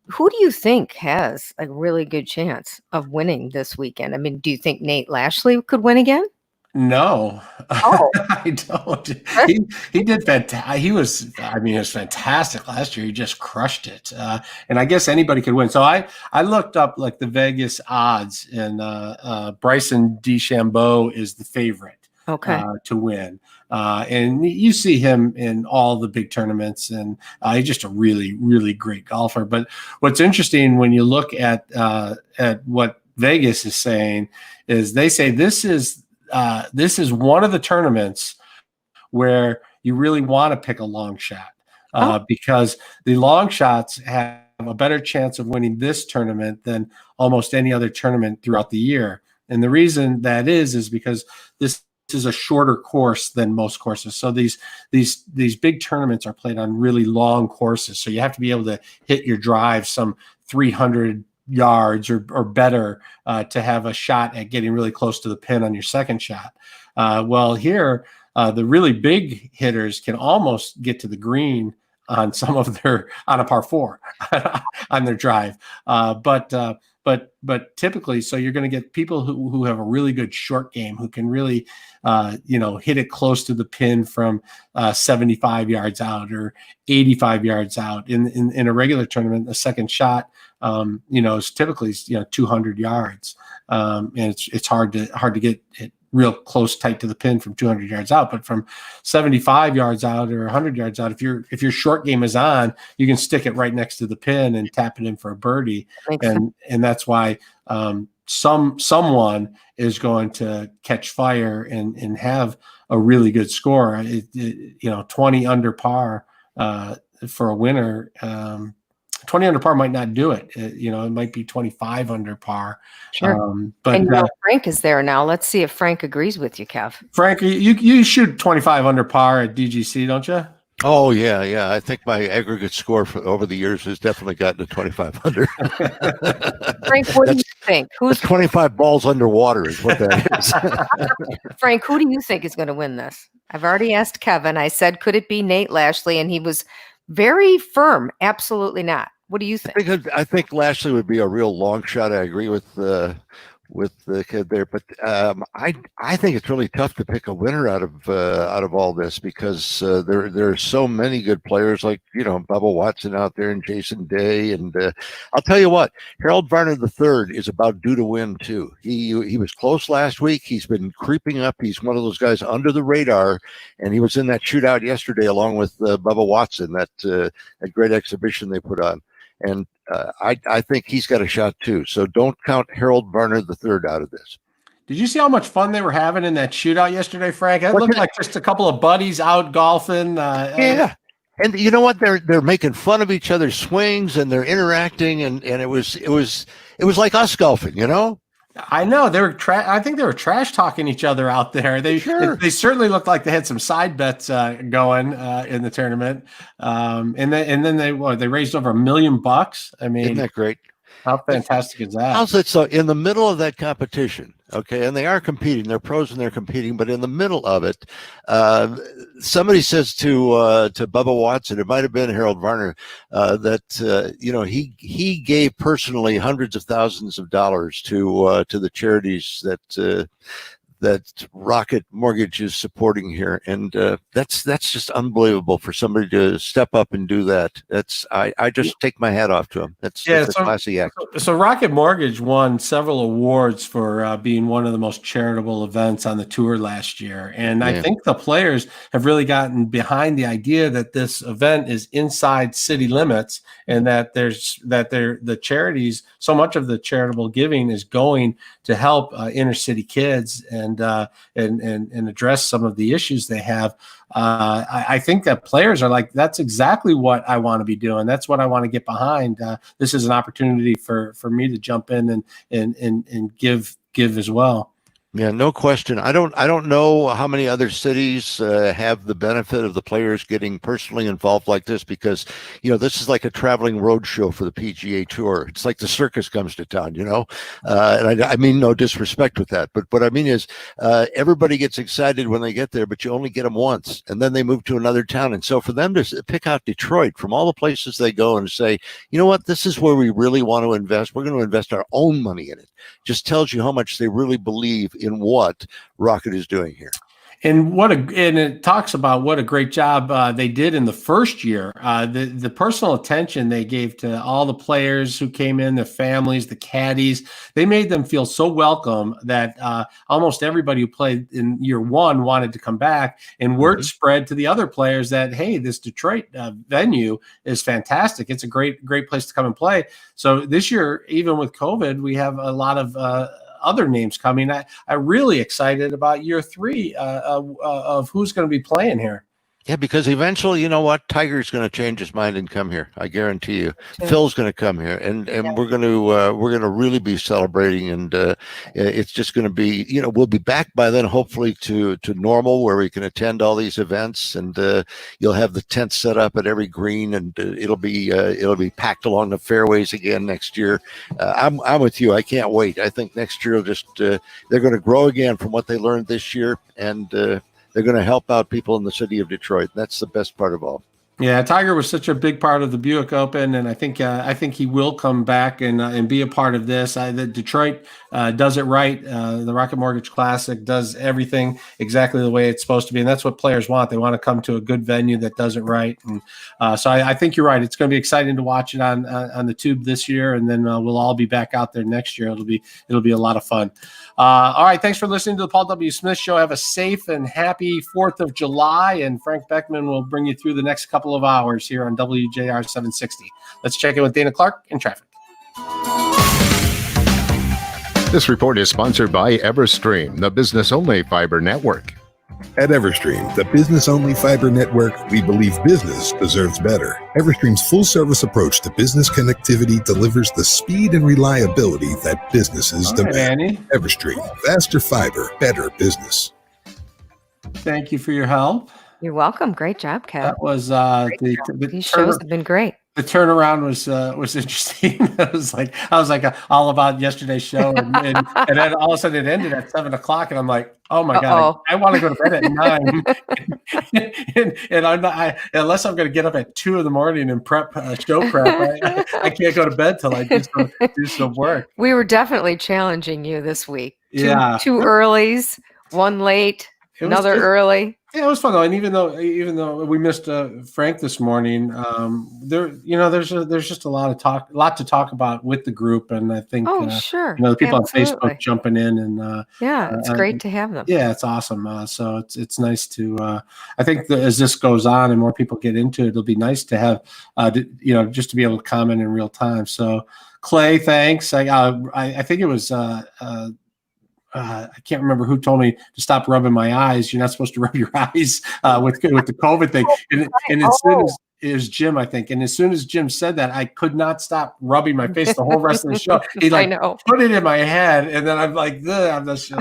Who do you think has a really good chance of winning this weekend? I mean, do you think Nate Lashley could win again? No, Oh. I don't. He did fantastic. He was, I mean, it was fantastic last year. He just crushed it. And I guess anybody could win. So I looked up like the Vegas odds, and Bryson DeChambeau is the favorite to win. And you see him in all the big tournaments, and he's just a really, really great golfer. But what's interesting when you look at what Vegas is saying is they say this is one of the tournaments where you really want to pick a long shot because the long shots have a better chance of winning this tournament than almost any other tournament throughout the year. And the reason that is because this is a shorter course than most courses. So these big tournaments are played on really long courses. So you have to be able to hit your drive some 300 yards or better to have a shot at getting really close to the pin on your second shot. Well, here, the really big hitters can almost get to the green on some of their on a par 4 on their drive. But typically, so you're going to get people who have a really good short game, who can really, hit it close to the pin from 75 yards out or 85 yards out. In a regular tournament, a second shot, is typically 200 yards, and it's hard to get it real close, tight to the pin from 200 yards out. But from 75 yards out or 100 yards out, if your short game is on, you can stick it right next to the pin and tap it in for a birdie. And that's why someone is going to catch fire and have a really good score. 20 under par for a winner. 20 under par might not do it. It might be 25 under par. Sure. But Frank is there now. Let's see if Frank agrees with you, Kev. Frank, you shoot 25 under par at DGC, don't you? Oh, yeah. I think my aggregate score over the years has definitely gotten to 2,500. Frank, what do you think? Who's 25 balls underwater is what that is. Frank, who do you think is going to win this? I've already asked Kevin. I said, could it be Nate Lashley? And he was very firm. Absolutely not. What do you think? I think Lashley would be a real long shot. I agree with the kid there, but I think it's really tough to pick a winner out of all this because there are so many good players like Bubba Watson out there and Jason Day, and I'll tell you what, Harold Varner III is about due to win too. He was close last week. He's been creeping up. He's one of those guys under the radar, and he was in that shootout yesterday along with Bubba Watson, that great exhibition they put on. And I think he's got a shot too. So don't count Harold Varner III out of this. Did you see how much fun they were having in that shootout yesterday, Frank? It looked like just a couple of buddies out golfing. Yeah. And you know what? They're making fun of each other's swings and they're interacting, and it was like us golfing, I know they were. I think they were trash talking each other out there. They certainly looked like they had some side bets going in the tournament. And then they raised over $1 million. I mean, isn't that great? How fantastic is that? How's it so in the middle of that competition? Okay, and they are competing. They're pros and they're competing, but in the middle of it, somebody says to Bubba Watson, it might have been Harold Varner, that he gave personally hundreds of thousands of dollars to the charities that Rocket Mortgage is supporting here, and that's just unbelievable for somebody to step up and do that. I just take my hat off to him. That's a classy act. So Rocket Mortgage won several awards for being one of the most charitable events on the tour last year, and I think the players have really gotten behind the idea that this event is inside city limits, and that the charities, so much of the charitable giving is going to help inner city kids and address some of the issues they have. I think that players are like, that's exactly what I want to be doing. That's what I want to get behind. This is an opportunity for me to jump in and give as well. Yeah, no question. I don't know how many other cities have the benefit of the players getting personally involved like this, because this is like a traveling road show for the PGA Tour. It's like the circus comes to town, and I mean no disrespect with that, but what I mean is everybody gets excited when they get there, but you only get them once, and then they move to another town. And so for them to pick out Detroit from all the places they go and say, you know what, this is where we really want to invest. We're going to invest our own money in it. Just tells you how much they really believe in what Rocket is doing here. And it talks about what a great job they did in the first year. The personal attention they gave to all the players who came in, their families, the caddies. They made them feel so welcome that almost everybody who played in year one wanted to come back. And word spread to the other players that, hey, this Detroit venue is fantastic. It's a great place to come and play. So this year, even with COVID, we have a lot of other names coming. I'm really excited about year 3 of who's going to be playing here. Yeah, because eventually, you know what, Tiger's going to change his mind and come here. I guarantee you. Phil's going to come here, and we're going to really be celebrating, and it's just going to be, we'll be back by then, hopefully to normal, where we can attend all these events, and you'll have the tent set up at every green, and it'll be packed along the fairways again next year. I'm with you. I can't wait. I think next year they're going to grow again from what they learned this year, and they're going to help out people in the city of Detroit. That's the best part of all. Yeah, Tiger was such a big part of the Buick Open, and I think he will come back and be a part of this. Detroit does it right. The Rocket Mortgage Classic does everything exactly the way it's supposed to be, and that's what players want. They want to come to a good venue that does it right. And so I think you're right. It's going to be exciting to watch it on the tube this year, and then we'll all be back out there next year. It'll be a lot of fun. All right, thanks for listening to the Paul W. Smith Show. Have a safe and happy 4th of July, and Frank Beckman will bring you through the next couple of hours here on WJR 760. Let's check in with Dayna Clark in traffic. This report is sponsored by Everstream, the business-only fiber network. At Everstream, the business-only fiber network, we believe business deserves better. Everstream's full-service approach to business connectivity delivers the speed and reliability that businesses demand. Annie. Everstream, faster fiber, better business. Thank you for your help. You're welcome. Great job, Kev. That was These shows have been great. The turnaround was interesting. I was like all about yesterday's show, and then all of a sudden it ended at 7:00, and I'm like, oh my god, I want to go to bed at 9, and I'm not. Unless I'm going to get up at 2 a.m. and prep show prep, I can't go to bed till I do some work. We were definitely challenging you this week. Yeah, 2 earlies, 1 late, another early. Yeah, it was fun though, and even though we missed Frank this morning, there's just a lot to talk about with the group, and I think sure, the people absolutely. on Facebook jumping in, and it's great to have them. Yeah, it's awesome. So it's nice to. I think that as this goes on and more people get into it, it'll be nice to have just to be able to comment in real time. So Clay, thanks. I think it was. I can't remember who told me to stop rubbing my eyes. You're not supposed to rub your eyes with the COVID thing. And as soon as it was Jim, I think, and as soon as Jim said that, I could not stop rubbing my face the whole rest of the show. He put it in my head, and then I'm like, I'm just